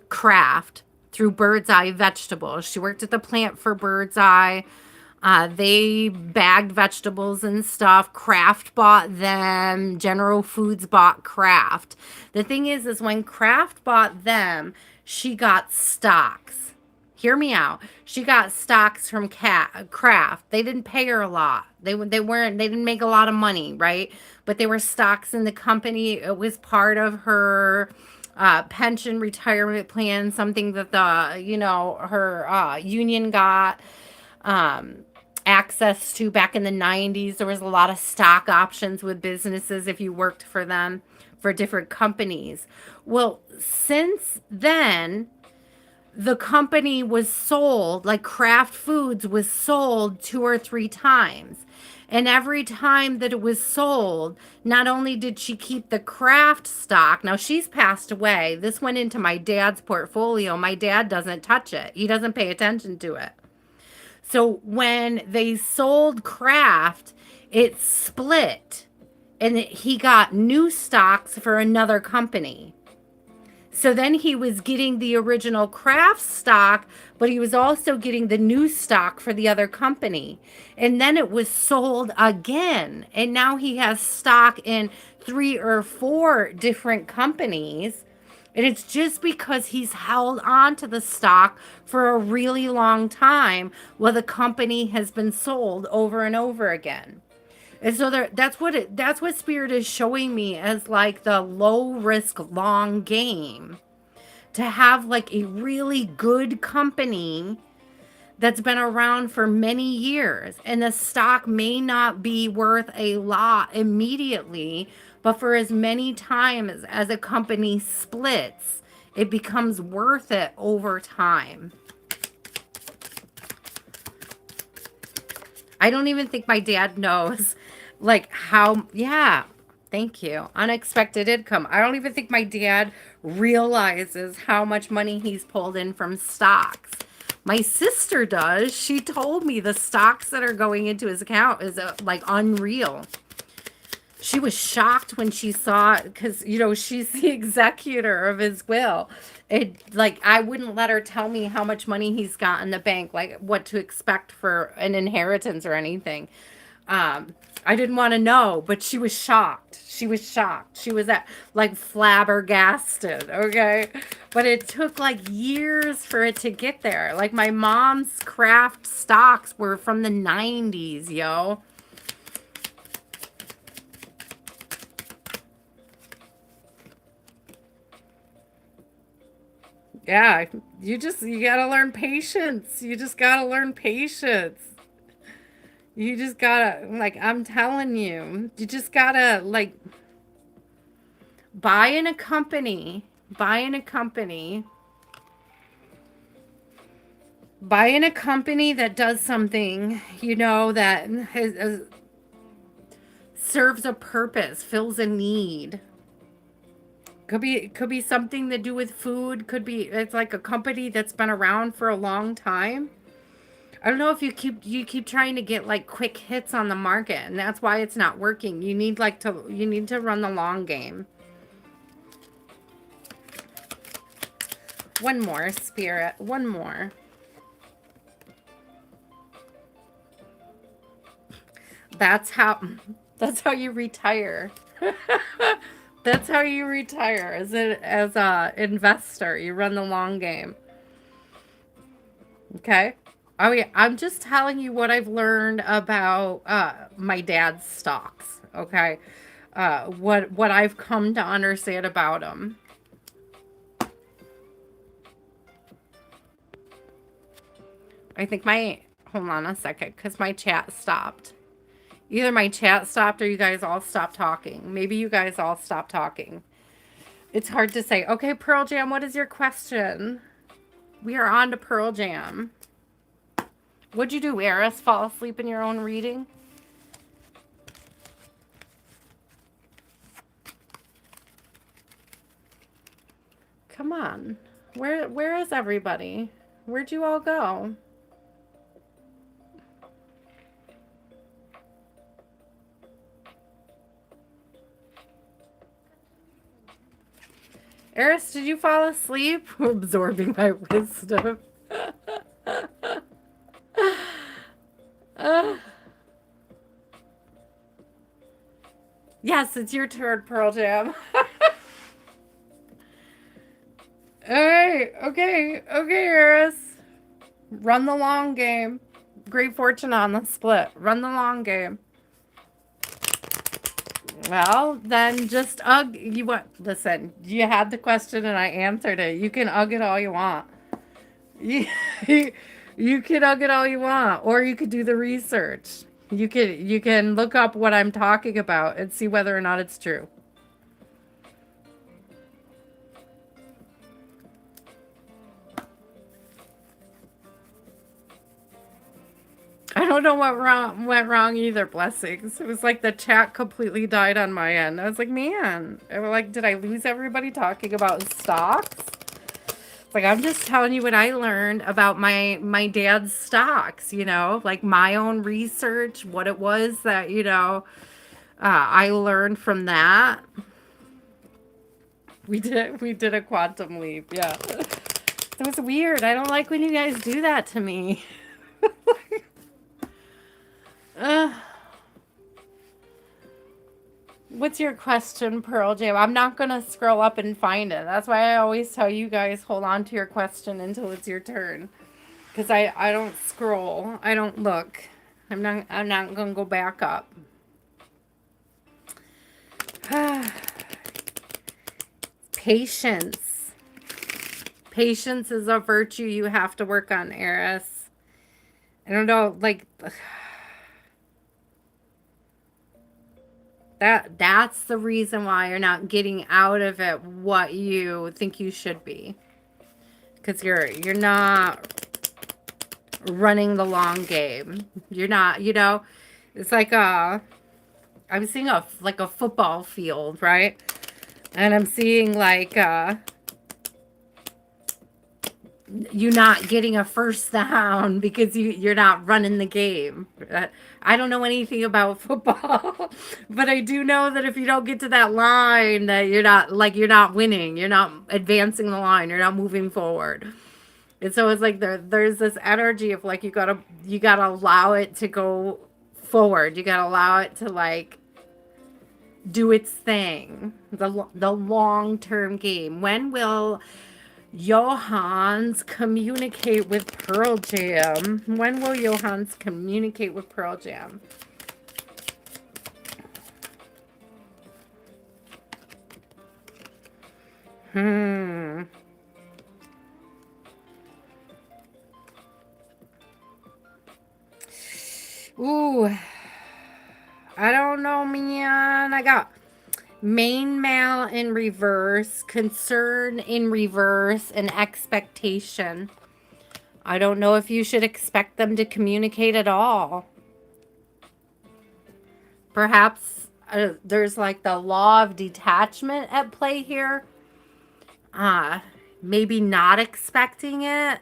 Kraft through Bird's Eye Vegetables. She worked at the plant for Bird's Eye. They bagged vegetables and stuff. Kraft bought them. General Foods bought Kraft. The thing is when Kraft bought them, she got stocks. Hear me out. She got stocks from Kraft. They didn't pay her a lot. They didn't make a lot of money, right? But they were stocks in the company. It was part of her pension retirement plan, something that her union got access to back in the 90s. There was a lot of stock options with businesses if you worked for them, for different companies. Well, since then, the company was sold, like Kraft Foods was sold 2 or 3 times. And every time that it was sold, not only did she keep the Kraft stock, now she's passed away. This went into my dad's portfolio. My dad doesn't touch it, he doesn't pay attention to it. So when they sold Kraft, it split and he got new stocks for another company. So then he was getting the original Kraft stock, but he was also getting the new stock for the other company. And then it was sold again. And now he has stock in 3 or 4 different companies. And it's just because he's held on to the stock for a really long time while the company has been sold over and over again. And so that's what Spirit is showing me as like the low risk long game. To have like a really good company that's been around for many years, and the stock may not be worth a lot immediately, but for as many times as a company splits, it becomes worth it over time. I don't even think my dad knows like how, yeah, thank you. Unexpected income. I don't even think my dad realizes how much money he's pulled in from stocks. My sister does. She told me the stocks that are going into his account is like unreal. She was shocked when she saw it because, you know, she's the executor of his will. It, like, I wouldn't let her tell me how much money he's got in the bank, like what to expect for an inheritance or anything. I didn't want to know, but she was shocked. She was shocked. She was at like flabbergasted, okay? But it took like years for it to get there. Like my mom's craft stocks were from the 90s, yo. Yeah, you gotta learn patience. You just gotta learn patience. You just gotta, like, I'm telling you, you just gotta, like, buy in a company, buy in a company, buy in a company that does something, you know, that serves a purpose, fills a need. Could be something to do with food, could be it's like a company that's been around for a long time. I don't know if you keep trying to get like quick hits on the market and that's why it's not working. You need to run the long game. One more, spirit. One more. That's how that's how you retire. That's how you retire as a investor. You run the long game. Okay? Oh yeah, I'm just telling you what I've learned about my dad's stocks, okay? What I've come to understand about them. I think my hold on a second cuz my chat stopped. Either my chat stopped or you guys all stopped talking. Maybe you guys all stopped talking. It's hard to say. Okay, Pearl Jam, what is your question? We are on to Pearl Jam. What'd you do, Eris? Fall asleep in your own reading? Come on. Where is everybody? Where'd you all go? Eris, did you fall asleep? Absorbing my wisdom. uh, yes, it's your turn, Pearl Jam. Alright, okay, Eris. Run the long game. Great fortune on the split. Run the long game. Well, then just you what? Listen, you had the question and I answered it. You can it all you want. You, you can it all you want, or you could do the research. You can look up what I'm talking about and see whether or not it's true. I don't know what went wrong either, blessings. It was like the chat completely died on my end. I was like, man, did I lose everybody talking about stocks? It's like, I'm just telling you what I learned about my dad's stocks, you know, like my own research, what it was that, you know, I learned from that. We did a quantum leap, yeah. It was weird. I don't like when you guys do that to me. What's your question, Pearl Jam? I'm not going to scroll up and find it. That's why I always tell you guys hold on to your question until it's your turn. Because I don't scroll. I don't look. I'm not going to go back up. Patience. Patience is a virtue you have to work on, Eris. I don't know, like... That's the reason why you're not getting out of it what you think you should be. Because you're not running the long game. You're not, you know, it's like I'm seeing a football field, right? And I'm seeing like you not getting a first down because you're not running the game. I don't know anything about football, but I do know that if you don't get to that line, that you're not winning, you're not advancing the line, you're not moving forward. And so it's like there's this energy of like you gotta allow it to go forward. You gotta allow it to like do its thing. The long term game. When will Johans communicate with Pearl Jam? When will Johans communicate with Pearl Jam? Ooh. I don't know, man. I got main male in reverse, concern in reverse, and expectation. I don't know if you should expect them to communicate at all. Perhaps there's like the law of detachment at play here. Maybe not expecting it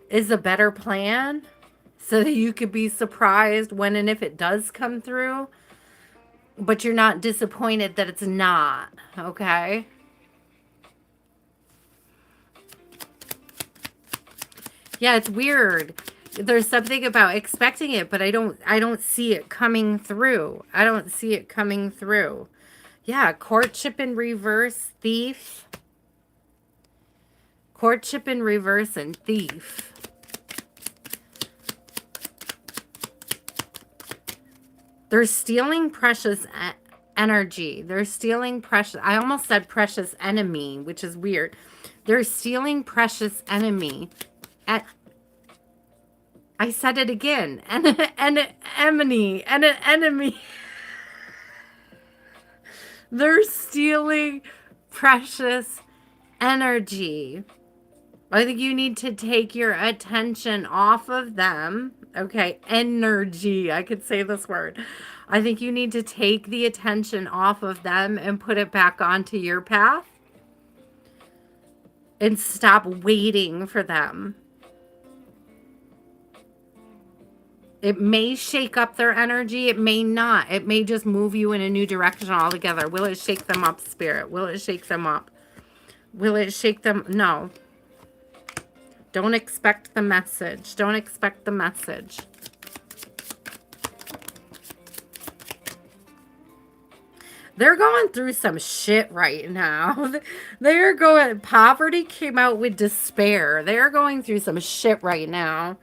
is a better plan so that you could be surprised when and if it does come through, but you're not disappointed that it's not, okay? Yeah, it's weird. There's something about expecting it, but I don't see it coming through. I don't see it coming through. Yeah, courtship in reverse, thief. Courtship in reverse and thief. They're stealing precious energy. They're stealing precious. I almost said precious enemy, which is weird. They're stealing precious enemy. I said it again. An enemy. They're stealing precious energy. I think you need to take your attention off of them. Okay, energy. I could say this word. I think you need to take the attention off of them and put it back onto your path. And stop waiting for them. It may shake up their energy. It may not. It may just move you in a new direction altogether. Will it shake them up, Spirit? Will it shake them up? Will it shake them? No. Don't expect the message. Don't expect the message. They're going through some shit right now. They're going, poverty came out with despair. They're going through some shit right now.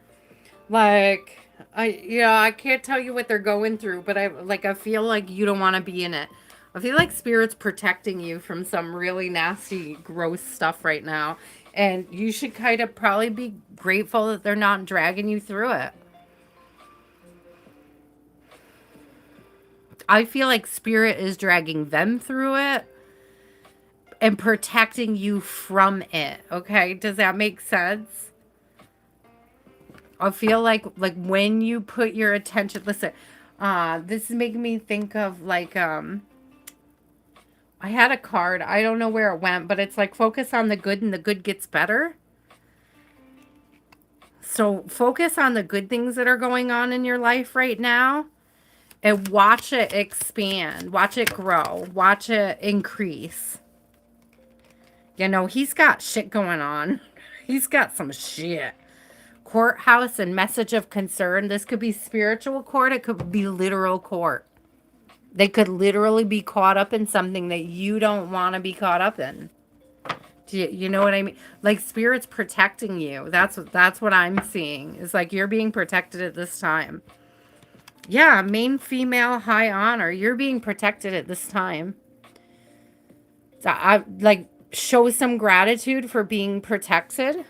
Like, I can't tell you what they're going through, but I feel like you don't want to be in it. I feel like Spirit's protecting you from some really nasty, gross stuff right now. And you should kind of probably be grateful that they're not dragging you through it. I feel like Spirit is dragging them through it and protecting you from it. Okay? Does that make sense? I feel like when you put your attention, listen, this is making me think of like, I had a card. I don't know where it went, but it's like focus on the good and the good gets better. So focus on the good things that are going on in your life right now and watch it expand, watch it grow, watch it increase. You know, he's got shit going on. He's got some shit. Courthouse and message of concern. This could be spiritual court. It could be literal court. They could literally be caught up in something that you don't want to be caught up in. Do you know what I mean? Like Spirit's protecting you. That's what I'm seeing. It's like you're being protected at this time. Yeah, main female high honor. You're being protected at this time. So I like show some gratitude for being protected,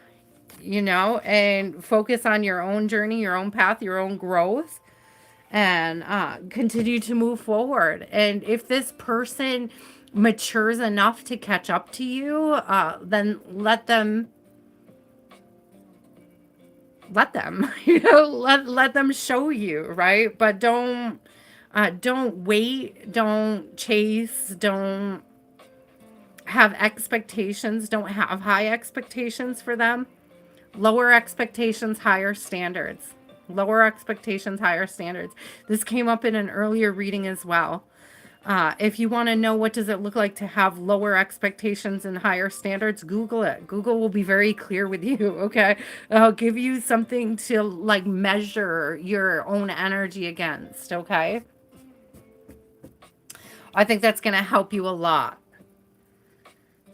and focus on your own journey, your own path, your own growth, and continue to move forward. And if this person matures enough to catch up to you, then let them, let them show you, right? But don't wait, don't chase, don't have expectations, don't have high expectations for them. Lower expectations, higher standards. Lower expectations, higher standards. This came up in an earlier reading as well. If you want to know what does it look like to have lower expectations and higher standards, Google it. Google will be very clear with you, okay? I'll give you something to like measure your own energy against, okay? I think that's going to help you a lot.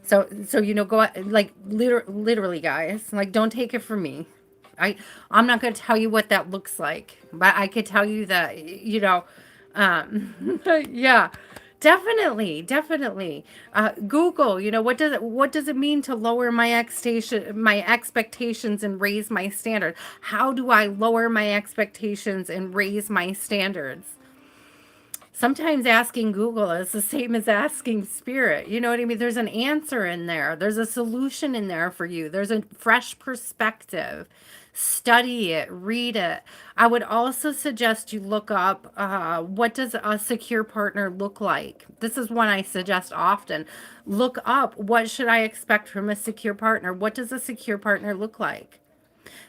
So you know, go like literally, guys. Like, don't take it from me. I'm not going to tell you what that looks like, but I could tell you that yeah, definitely. Google. You know, what does it mean to lower my expectations and raise my standards? How do I lower my expectations and raise my standards? Sometimes asking Google is the same as asking Spirit. You know what I mean? There's an answer in there. There's a solution in there for you. There's a fresh perspective. Study it, read it. I would also suggest you look up what does a secure partner look like? This is one I suggest often. Look up what should I expect from a secure partner? What does a secure partner look like?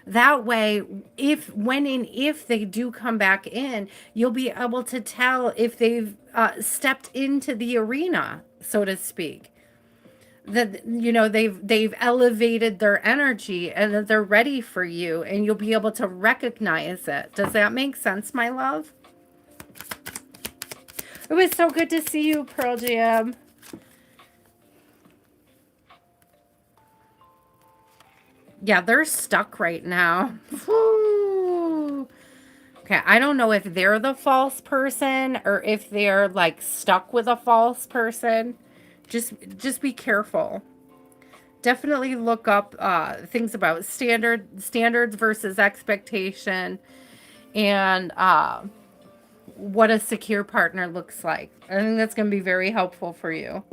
That way, if they do come back in, you'll be able to tell if they've stepped into the arena, so to speak. That you know they've elevated their energy and that they're ready for you, and you'll be able to recognize it. Does that make sense, my love? It was so good to see you, Pearl Jam. Yeah, they're stuck right now. Whew. Okay, I don't know if they're the false person or if they're like stuck with a false person. Just be careful. Definitely look up things about standards versus expectation and what a secure partner looks like. I think that's going to be very helpful for you.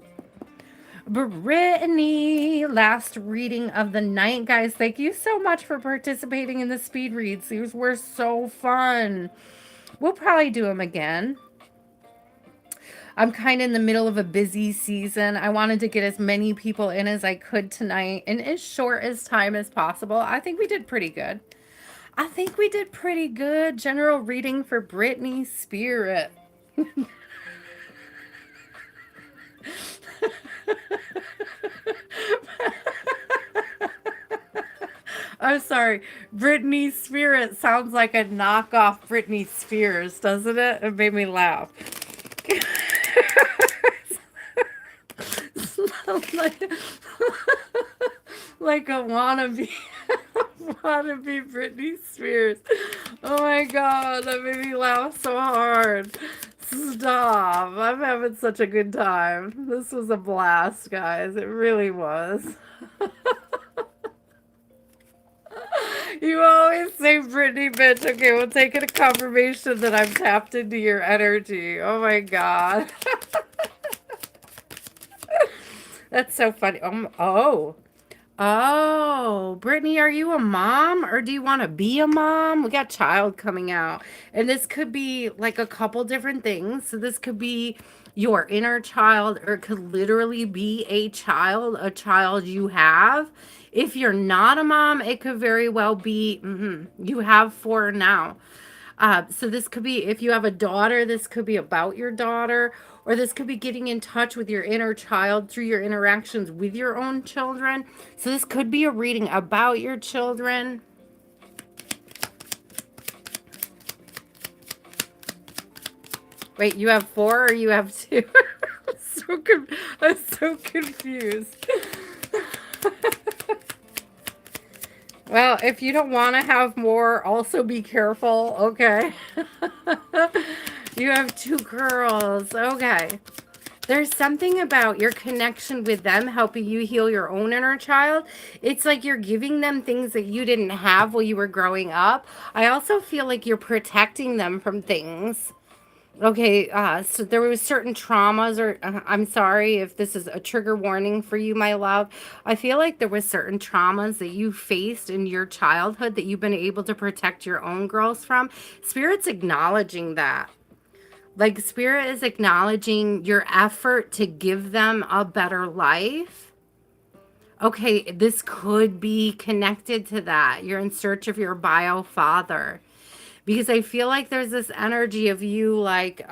Brittany, last reading of the night, guys. Thank you so much for participating in the speed reads. These were so fun. We'll probably do them again. I'm kind of in the middle of a busy season. I wanted to get as many people in as I could tonight in as short as time as possible. I think we did pretty good. General reading for Brittany Spirit. I'm sorry. Britney Spirit sounds like a knockoff Britney Spears, doesn't it? It made me laugh. like, like a wannabe, wannabe Britney Spears. Oh my god, that made me laugh so hard. Stop. I'm having such a good time. This was a blast, guys. It really was. You always say Brittany, bitch. Okay, we'll take it a confirmation that I'm tapped into your energy. Oh my god. That's so funny. Oh, Brittany, are you a mom or do you want to be a mom? We got child coming out. And this could be like a couple different things. So this could be your inner child, or it could literally be a child you have. If you're not a mom, it could very well be you have four now. So this could be, if you have a daughter, this could be about your daughter, or this could be getting in touch with your inner child through your interactions with your own children. So this could be a reading about your children. Wait, you have four or you have two? I'm so confused. Well, if you don't want to have more, also be careful, okay? You have two girls, okay. There's something about your connection with them helping you heal your own inner child. It's like you're giving them things that you didn't have while you were growing up. I also feel like you're protecting them from things. Okay, so there was certain traumas, or I'm sorry if this is a trigger warning for you, my love. I feel like there was certain traumas that you faced in your childhood that you've been able to protect your own girls from. Spirit's acknowledging that. Like Spirit is acknowledging your effort to give them a better life. Okay, this could be connected to that. You're in search of your bio father. Because I feel like there's this energy of you like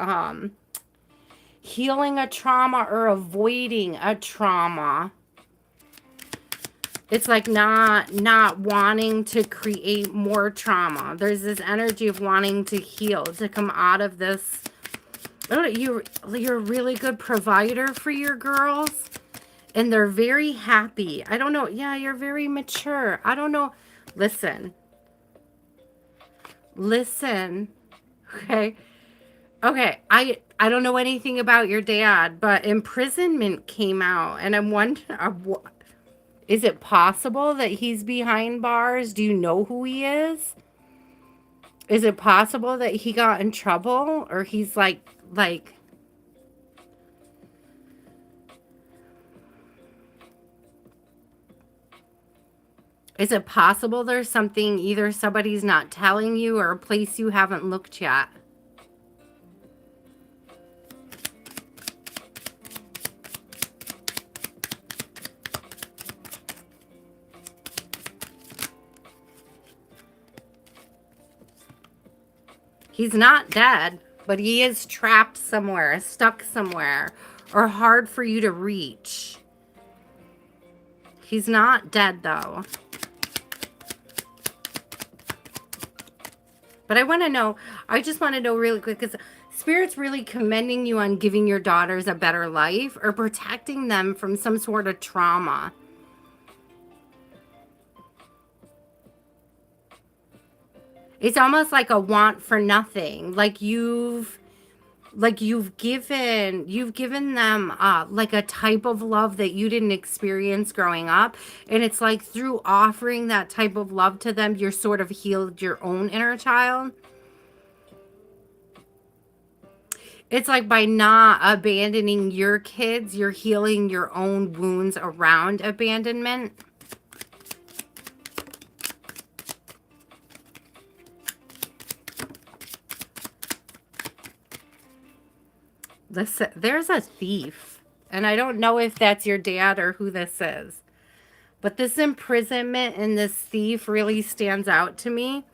healing a trauma or avoiding a trauma. It's like not wanting to create more trauma. There's this energy of wanting to heal, to come out of this. I don't know, you're a really good provider for your girls, and they're very happy. I don't know. Yeah, you're very mature. I don't know. Listen. Listen. Okay. Okay. I don't know anything about your dad, but imprisonment came out, and I'm wondering, is it possible that he's behind bars? Do you know who he is? Is it possible that he got in trouble, or he's like is it possible there's something either somebody's not telling you or a place you haven't looked yet? He's not dead, but he is trapped somewhere, stuck somewhere, or hard for you to reach. He's not dead, though. But I just want to know really quick, because Spirit's really commending you on giving your daughters a better life or protecting them from some sort of trauma. It's almost like a want for nothing. Like you've given them like a type of love that you didn't experience growing up, and it's like through offering that type of love to them, you're sort of healed your own inner child. It's like by not abandoning your kids, you're healing your own wounds around abandonment. Listen, there's a thief, and I don't know if that's your dad or who this is, but this imprisonment and this thief really stands out to me.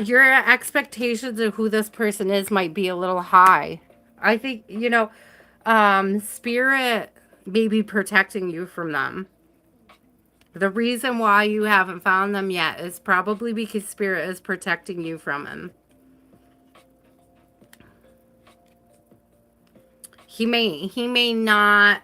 Your expectations of who this person is might be a little high. I think, Spirit may be protecting you from them. The reason why you haven't found them yet is probably because Spirit is protecting you from him. He may not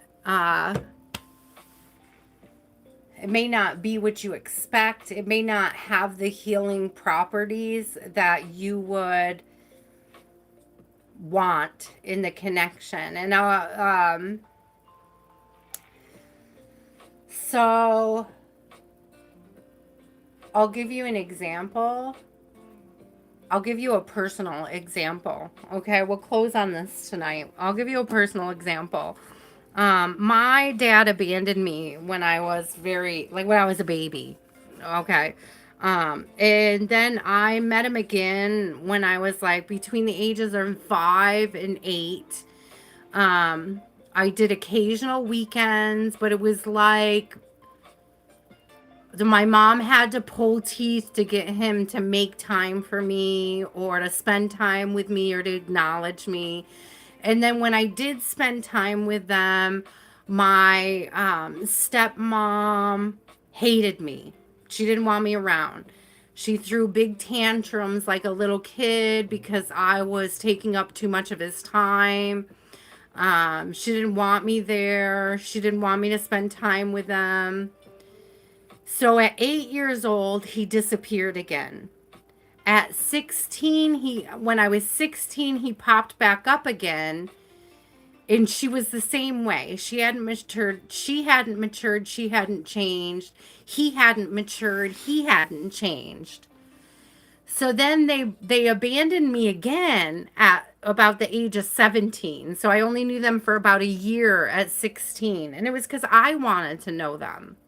it may not be what you expect. It may not have the healing properties that you would want in the connection. And so I'll give you an example. I'll give you a personal example. Okay, we'll close on this tonight. I'll give you a personal example. My dad abandoned me when I was when I was a baby. Okay. And then I met him again when I was like between the ages of 5 and 8. I did occasional weekends, but it was like my mom had to pull teeth to get him to make time for me or to spend time with me or to acknowledge me. And then when I did spend time with them, my stepmom hated me. She didn't want me around. She threw big tantrums like a little kid because I was taking up too much of his time. She didn't want me there. She didn't want me to spend time with them. So at 8 years old, he disappeared again. At 16, when I was 16, he popped back up again. And she was the same way. She hadn't matured. She hadn't matured. She hadn't changed. He hadn't matured. He hadn't changed. So then they abandoned me again at about the age of 17. So I only knew them for about a year at 16. And it was because I wanted to know them.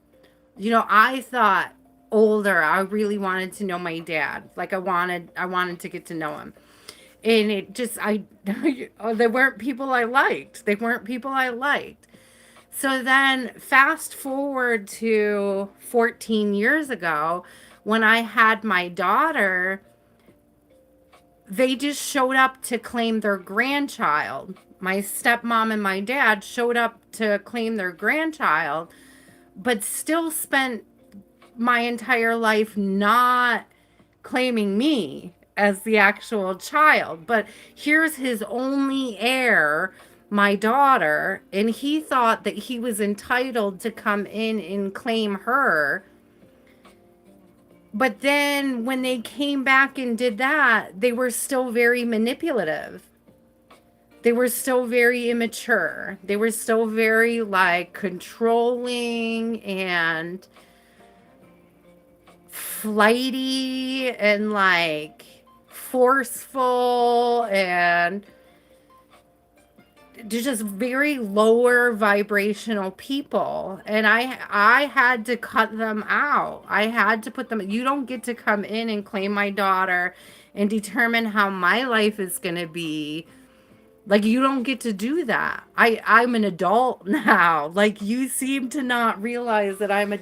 I thought older, I really wanted to know my dad. Like I wanted to get to know him. And it just, they weren't people I liked. They weren't people I liked. So then fast forward to 14 years ago when I had my daughter, they just showed up to claim their grandchild. My stepmom and my dad showed up to claim their grandchild, but still spent my entire life not claiming me as the actual child. But here's his only heir, my daughter, and he thought that he was entitled to come in and claim her. But then when they came back and did that, they were still very manipulative. They were still very immature. They were still very like controlling and flighty and like forceful and just very lower vibrational people. And I had to cut them out. I had to put them, you don't get to come in and claim my daughter and determine how my life is going to be. Like, you don't get to do that. I'm an adult now. Like, you seem to not realize that I'm an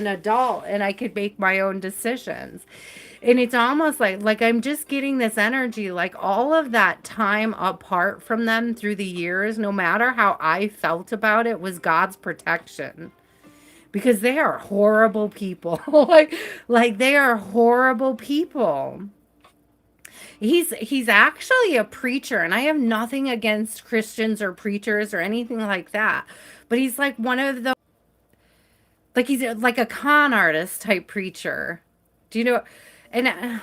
adult and I could make my own decisions. And it's almost like I'm just getting this energy, like all of that time apart from them through the years, no matter how I felt about it, was God's protection. Because they are horrible people. like they are horrible people. He's actually a preacher, and I have nothing against Christians or preachers or anything like that. But he's like one of the, like he's like a con artist type preacher. Do you know? And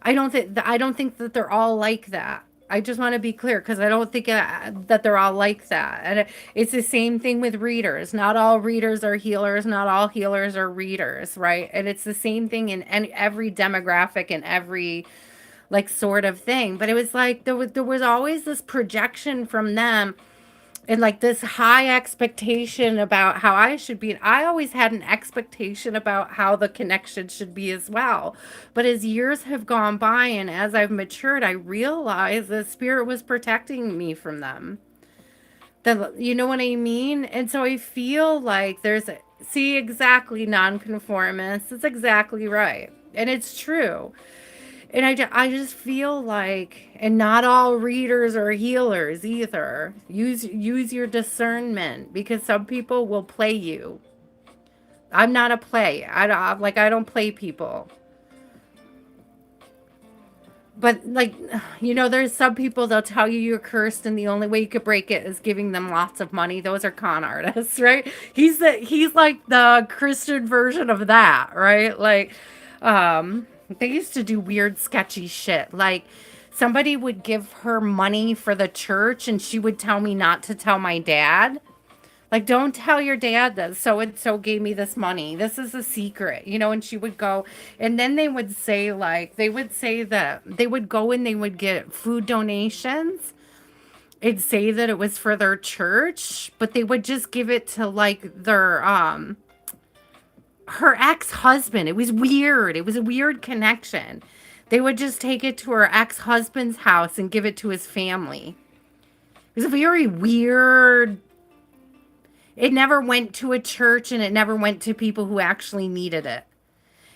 I don't think that they're all like that. I just want to be clear because I don't think that they're all like that. And it's the same thing with readers. Not all readers are healers. Not all healers are readers, right? And it's the same thing in every demographic and every like sort of thing. But it was like there was always this projection from them and like this high expectation about how I should be. And I always had an expectation about how the connection should be as well. But as years have gone by and as I've matured, I realized the spirit was protecting me from them. You know what I mean? And so I feel like see, exactly, nonconformist. It's exactly right. And it's true. And I just feel like, and not all readers are healers either. Use your discernment because some people will play you. I'm not a play. I don't play people. But like, there's some people, they'll tell you you're cursed and the only way you could break it is giving them lots of money. Those are con artists, right? He's like the Christian version of that, right? Like, they used to do weird, sketchy shit. Like, somebody would give her money for the church and she would tell me not to tell my dad. Like, don't tell your dad that so and so gave me this money. This is a secret, and she would go, and then they would say, like, they would say that they would go and they would get food donations. It'd say that it was for their church, but they would just give it to like her ex-husband. It was weird. It was a weird connection. They would just take it to her ex-husband's house and give it to his family. It was a very weird. It never went to a church and it never went to people who actually needed it.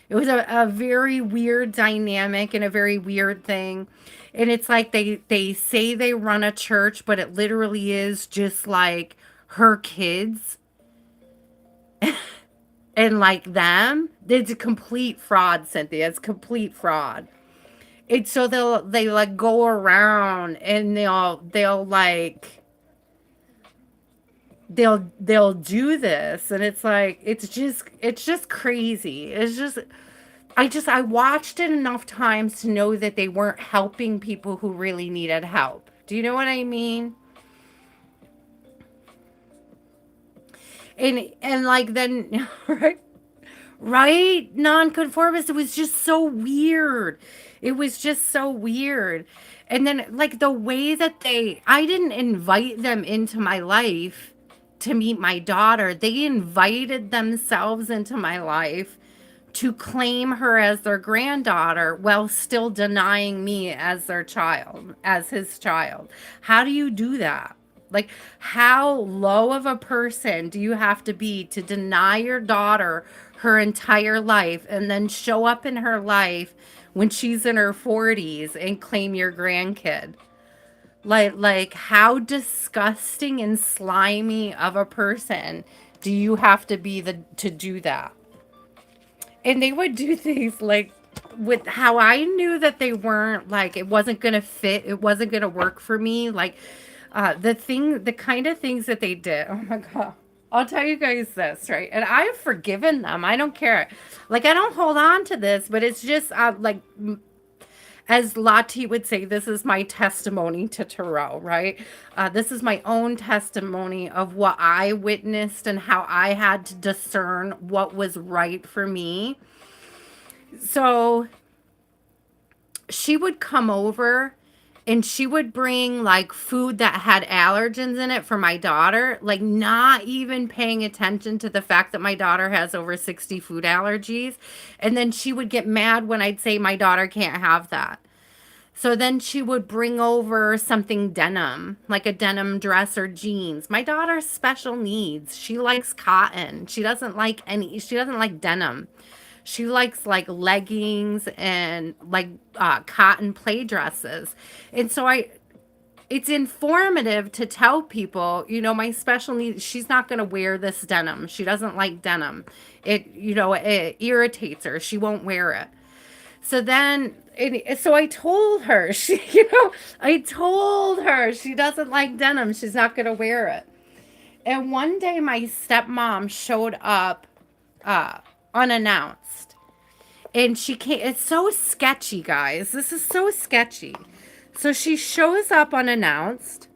It was a very weird dynamic and a very weird thing. And it's like they say they run a church, but it literally is just like her kids and like them. It's a complete fraud, Cynthia. It's complete fraud. It's so they like go around and they'll like they'll do this, and it's like it's just crazy. I watched it enough times to know that they weren't helping people who really needed help. Do you know what I mean? And like then right, nonconformist, it was just so weird. It was just so weird. And then like the way that I didn't invite them into my life to meet my daughter. They invited themselves into my life to claim her as their granddaughter while still denying me as their child, as his child. How do you do that? Like, how low of a person do you have to be to deny your daughter her entire life and then show up in her life when she's in her 40s and claim your grandkid? Like how disgusting and slimy of a person do you have to be to do that? And they would do things like, with how I knew that they weren't, like, it wasn't gonna fit, it wasn't gonna work for me. Like, the kind of things that they did. Oh my god. I'll tell you guys this, right? And I've forgiven them. I don't care. Like, I don't hold on to this, but it's just like, as Lottie would say, this is my testimony to Tarot, right? This is my own testimony of what I witnessed and how I had to discern what was right for me. So she would come over and she would bring like food that had allergens in it for my daughter, like not even paying attention to the fact that my daughter has over 60 food allergies. And then she would get mad when I'd say my daughter can't have that. So then she would bring over something denim, like a denim dress or jeans. My daughter's special needs. She likes cotton. She doesn't like denim. She likes like leggings and like cotton play dresses. And so it's informative to tell people, my special needs, she's not going to wear this denim. She doesn't like denim. It irritates her. She won't wear it. So then, so I told her, I told her she doesn't like denim. She's not going to wear it. And one day my stepmom showed up unannounced. And she came, it's so sketchy, guys. This is so sketchy. So she shows up unannounced.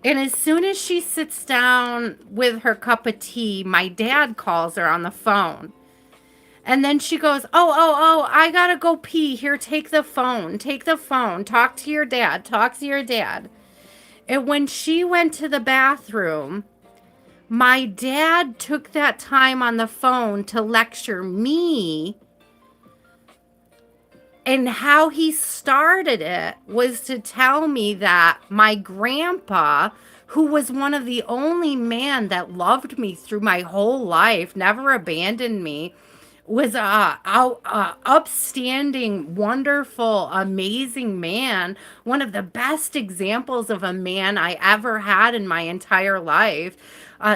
And as soon as she sits down with her cup of tea, my dad calls her on the phone. And then she goes, oh, I gotta go pee. Here, take the phone. Take the phone. Talk to your dad. Talk to your dad. And when she went to the bathroom, my dad took that time on the phone to lecture me. And how he started it was to tell me that my grandpa, who was one of the only men that loved me through my whole life, never abandoned me, was a upstanding, wonderful, amazing man, one of the best examples of a man I ever had in my entire life,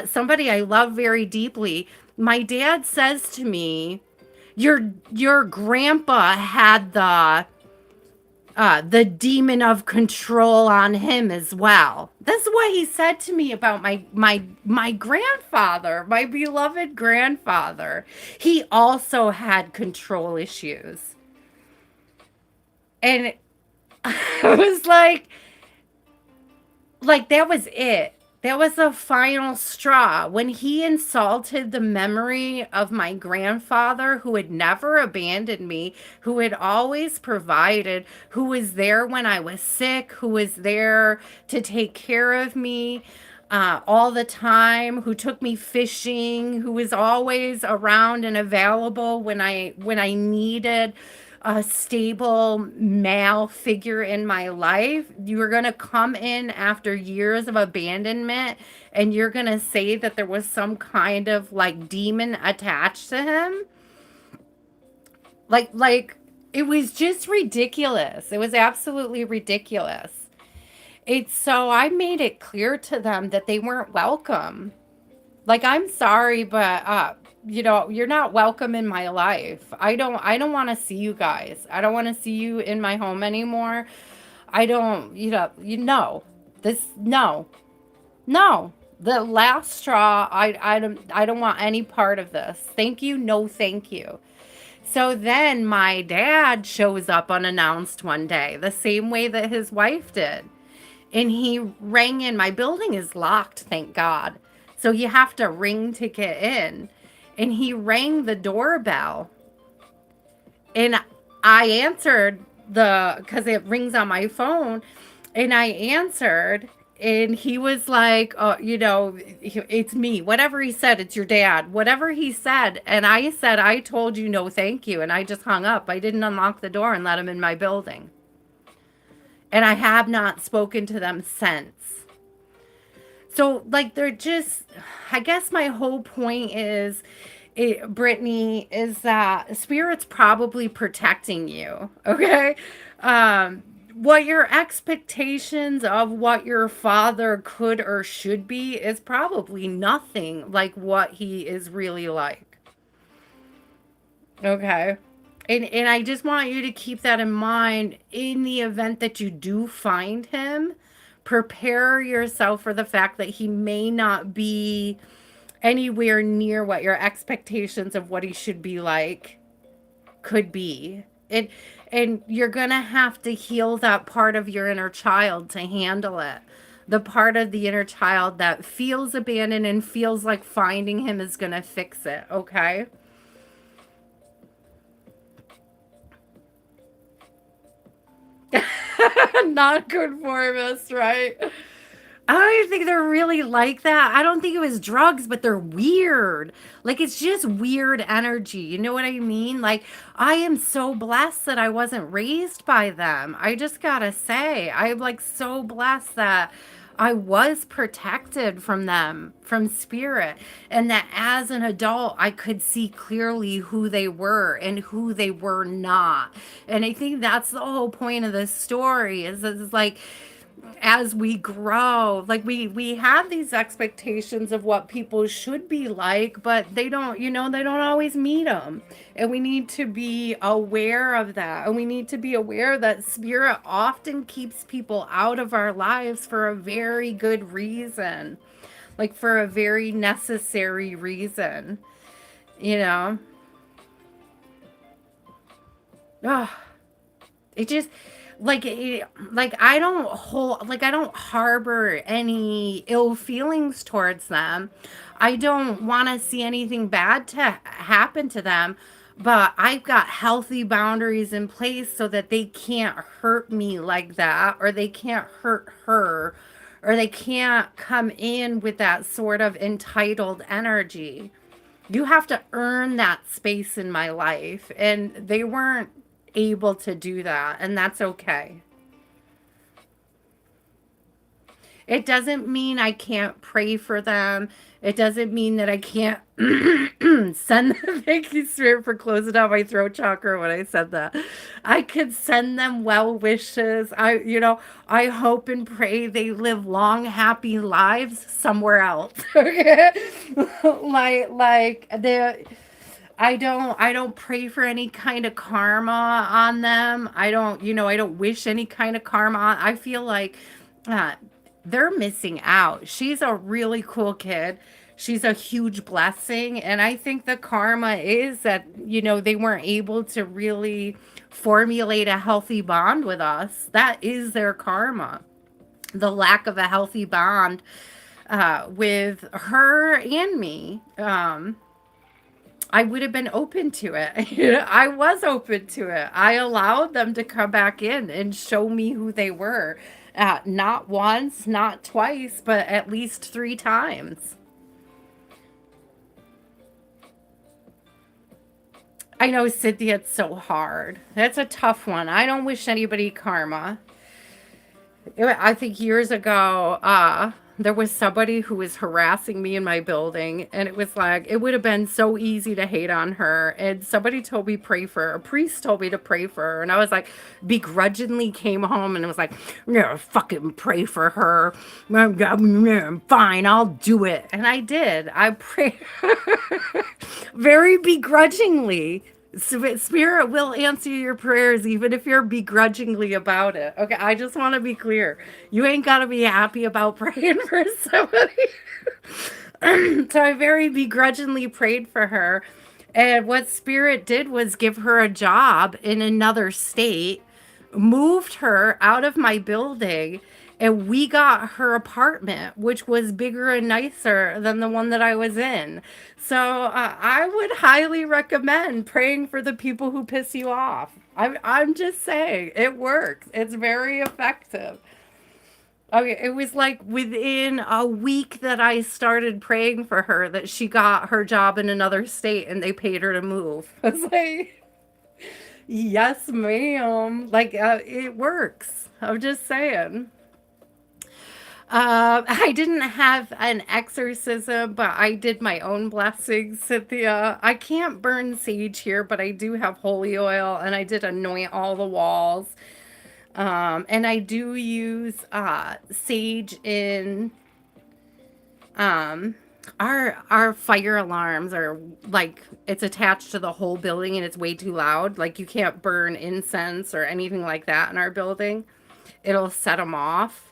somebody I love very deeply. My dad says to me, your grandpa had the demon of control on him as well. That's what he said to me about my grandfather, my beloved grandfather. He also had control issues. And I was like that was it. That was the final straw. When he insulted the memory of my grandfather, who had never abandoned me, who had always provided, who was there when I was sick, who was there to take care of me all the time, who took me fishing, who was always around and available when I needed a stable male figure in my life. You're going to come in after years of abandonment and you're going to say that there was some kind of like demon attached to him. Like it was just ridiculous. It was absolutely ridiculous. So I made it clear to them that they weren't welcome. Like, I'm sorry, but you're not welcome in my life. I don't want to see you guys. I don't want to see you in my home anymore. I don't, this, no. The last straw, I don't want any part of this. Thank you, no thank you. So then my dad shows up unannounced one day, the same way that his wife did. And he rang in. My building is locked, thank God. So you have to ring to get in. And he rang the doorbell. And I answered because it rings on my phone. And I answered. And he was like, oh, it's me. Whatever he said, it's your dad. Whatever he said. And I said, I told you no, thank you. And I just hung up. I didn't unlock the door and let him in my building. And I have not spoken to them since. So, like, they're just, I guess my whole point is, Brittany, is that Spirit's probably protecting you, okay? What your expectations of what your father could or should be is probably nothing like what he is really like, okay? And I just want you to keep that in mind in the event that you do find him. Prepare yourself for the fact that he may not be anywhere near what your expectations of what he should be like could be. And you're going to have to heal that part of your inner child to handle it. The part of the inner child that feels abandoned and feels like finding him is going to fix it, okay? Not good for us, right? I don't even think they're really like that. I don't think it was drugs, but they're weird. Like, it's just weird energy. You know what I mean? Like, I am so blessed that I wasn't raised by them. I just gotta say, I'm like so blessed that I was protected from them, from spirit, and that as an adult, I could see clearly who they were and who they were not. And I think that's the whole point of this story is like, as we grow, like we have these expectations of what people should be like, but they don't, they don't always meet them. And we need to be aware of that, and we need to be aware that spirit often keeps people out of our lives for a very good reason, like for a very necessary reason, you know. Oh, it just like I don't harbor any ill feelings towards them. I don't want to see anything bad to happen to them, but I've got healthy boundaries in place so that they can't hurt me like that, or they can't hurt her, or they can't come in with that sort of entitled energy. You have to earn that space in my life, and they weren't able to do that, and that's okay. It doesn't mean I can't pray for them. It doesn't mean that I can't send them. Thank you, Spirit, for closing out my throat chakra when I said that. I could send them well wishes. I hope and pray they live long, happy lives somewhere else. Okay, like the. I don't pray for any kind of karma on them. I don't wish any kind of karma on. I feel like uh, they're missing out. She's a really cool kid. She's a huge blessing. And I think the karma is that, they weren't able to really formulate a healthy bond with us. That is their karma. The lack of a healthy bond with her and me. I would have been open to it. I was open to it. I allowed them to come back in and show me who they were. Not once, not twice, but at least 3 times. I know, Cynthia, it's so hard. That's a tough one. I don't wish anybody karma. I think years ago, there was somebody who was harassing me in my building, and it was like, it would have been so easy to hate on her. And somebody told me pray for her. A priest told me to pray for her. And I was like, begrudgingly came home and was like, yeah, fucking pray for her. Fine, I'll do it. And I did. I prayed very begrudgingly. Spirit will answer your prayers even if you're begrudgingly about it. Okay, I just want to be clear. You ain't got to be happy about praying for somebody. So I very begrudgingly prayed for her. And what Spirit did was give her a job in another state, moved her out of my building, and we got her apartment, which was bigger and nicer than the one that I was in. So I would highly recommend praying for the people who piss you off. I'm just saying, it works. It's very effective. Okay, it was like within a week that I started praying for her that she got her job in another state and they paid her to move. I was like, yes, ma'am. Like, it works. I'm just saying. I didn't have an exorcism, but I did my own blessings, Cynthia. I can't burn sage here, but I do have holy oil and I did anoint all the walls. And I do use sage in um our fire alarms are like it's attached to the whole building and it's way too loud. Like you can't burn incense or anything like that in our building. It'll set them off.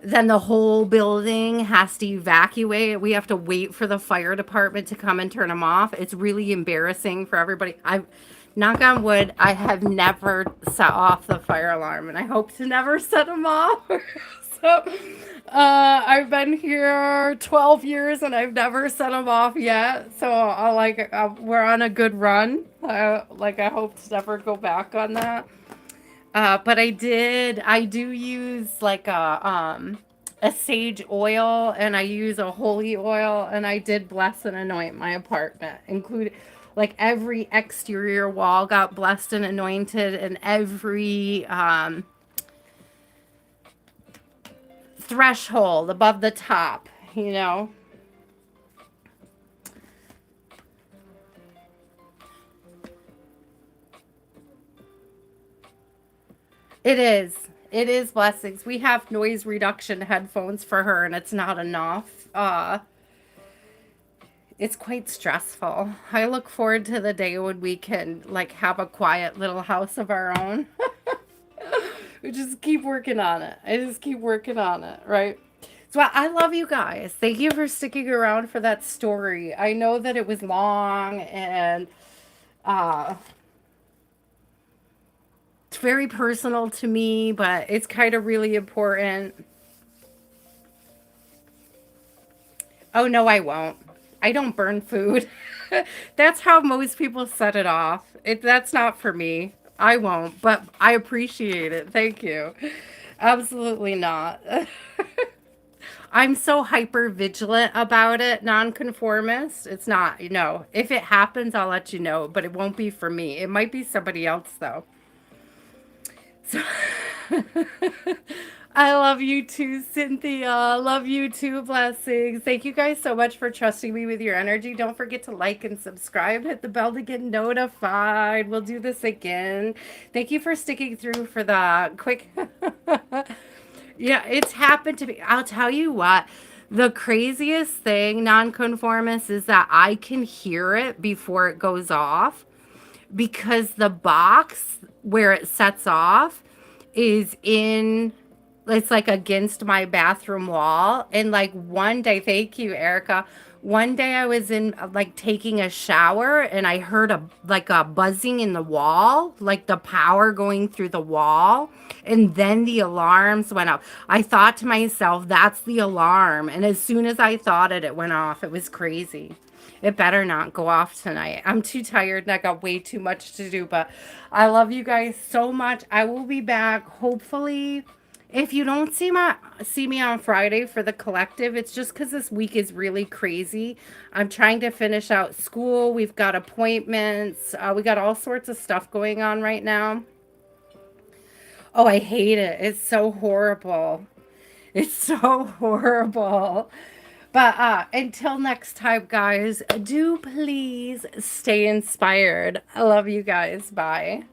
Then the whole building has to evacuate. We have to wait for the fire department to come and turn them off. It's really embarrassing for everybody. I knock on wood, I have never set off the fire alarm and I hope to never set them off. So I've been here 12 years and I've never set them off yet. So we're on a good run. I hope to never go back on that. But I do use like a sage oil and I use a holy oil and I did bless and anoint my apartment, including like every exterior wall got blessed and anointed and every threshold above the top, you know. It is. It is blessings. We have noise reduction headphones for her and it's not enough. It's quite stressful. I look forward to the day when we can like have a quiet little house of our own. We just keep working on it. I just keep working on it, right? So I love you guys. Thank you for sticking around for that story. I know that it was long and uh it's very personal to me, but it's kind of really important. Oh no, I won't. I don't burn food. That's how most people set it off. That's not for me. I won't, but I appreciate it. Thank you. Absolutely not. I'm so hyper vigilant about it, nonconformist. It's not, you know, if it happens, I'll let you know, but it won't be for me. It might be somebody else though. So I love you too, Cynthia. Love you too, blessings. Thank you guys so much for trusting me with your energy. Don't forget to like and subscribe. Hit the bell to get notified. We'll do this again. Thank you for sticking through for the quick. Yeah, it's happened to me. I'll tell you what. The craziest thing, nonconformist, is that I can hear it before it goes off because the box where it sets off is in it's like against my bathroom wall and like one day, thank you, Erica, one day I was in like taking a shower and I heard a buzzing in the wall, like the power going through the wall, and then the alarms went up. I thought to myself, that's the alarm, and as soon as I thought it went off. It was crazy. It better not go off tonight. I'm too tired and I got way too much to do, but I love you guys so much. I will be back hopefully. If you don't see me on Friday for the collective, it's just because this week is really crazy. I'm trying to finish out school. We've got appointments. We got all sorts of stuff going on right now. Oh, I hate it. It's so horrible. It's so horrible. But until next time, guys, do please stay inspired. I love you guys. Bye.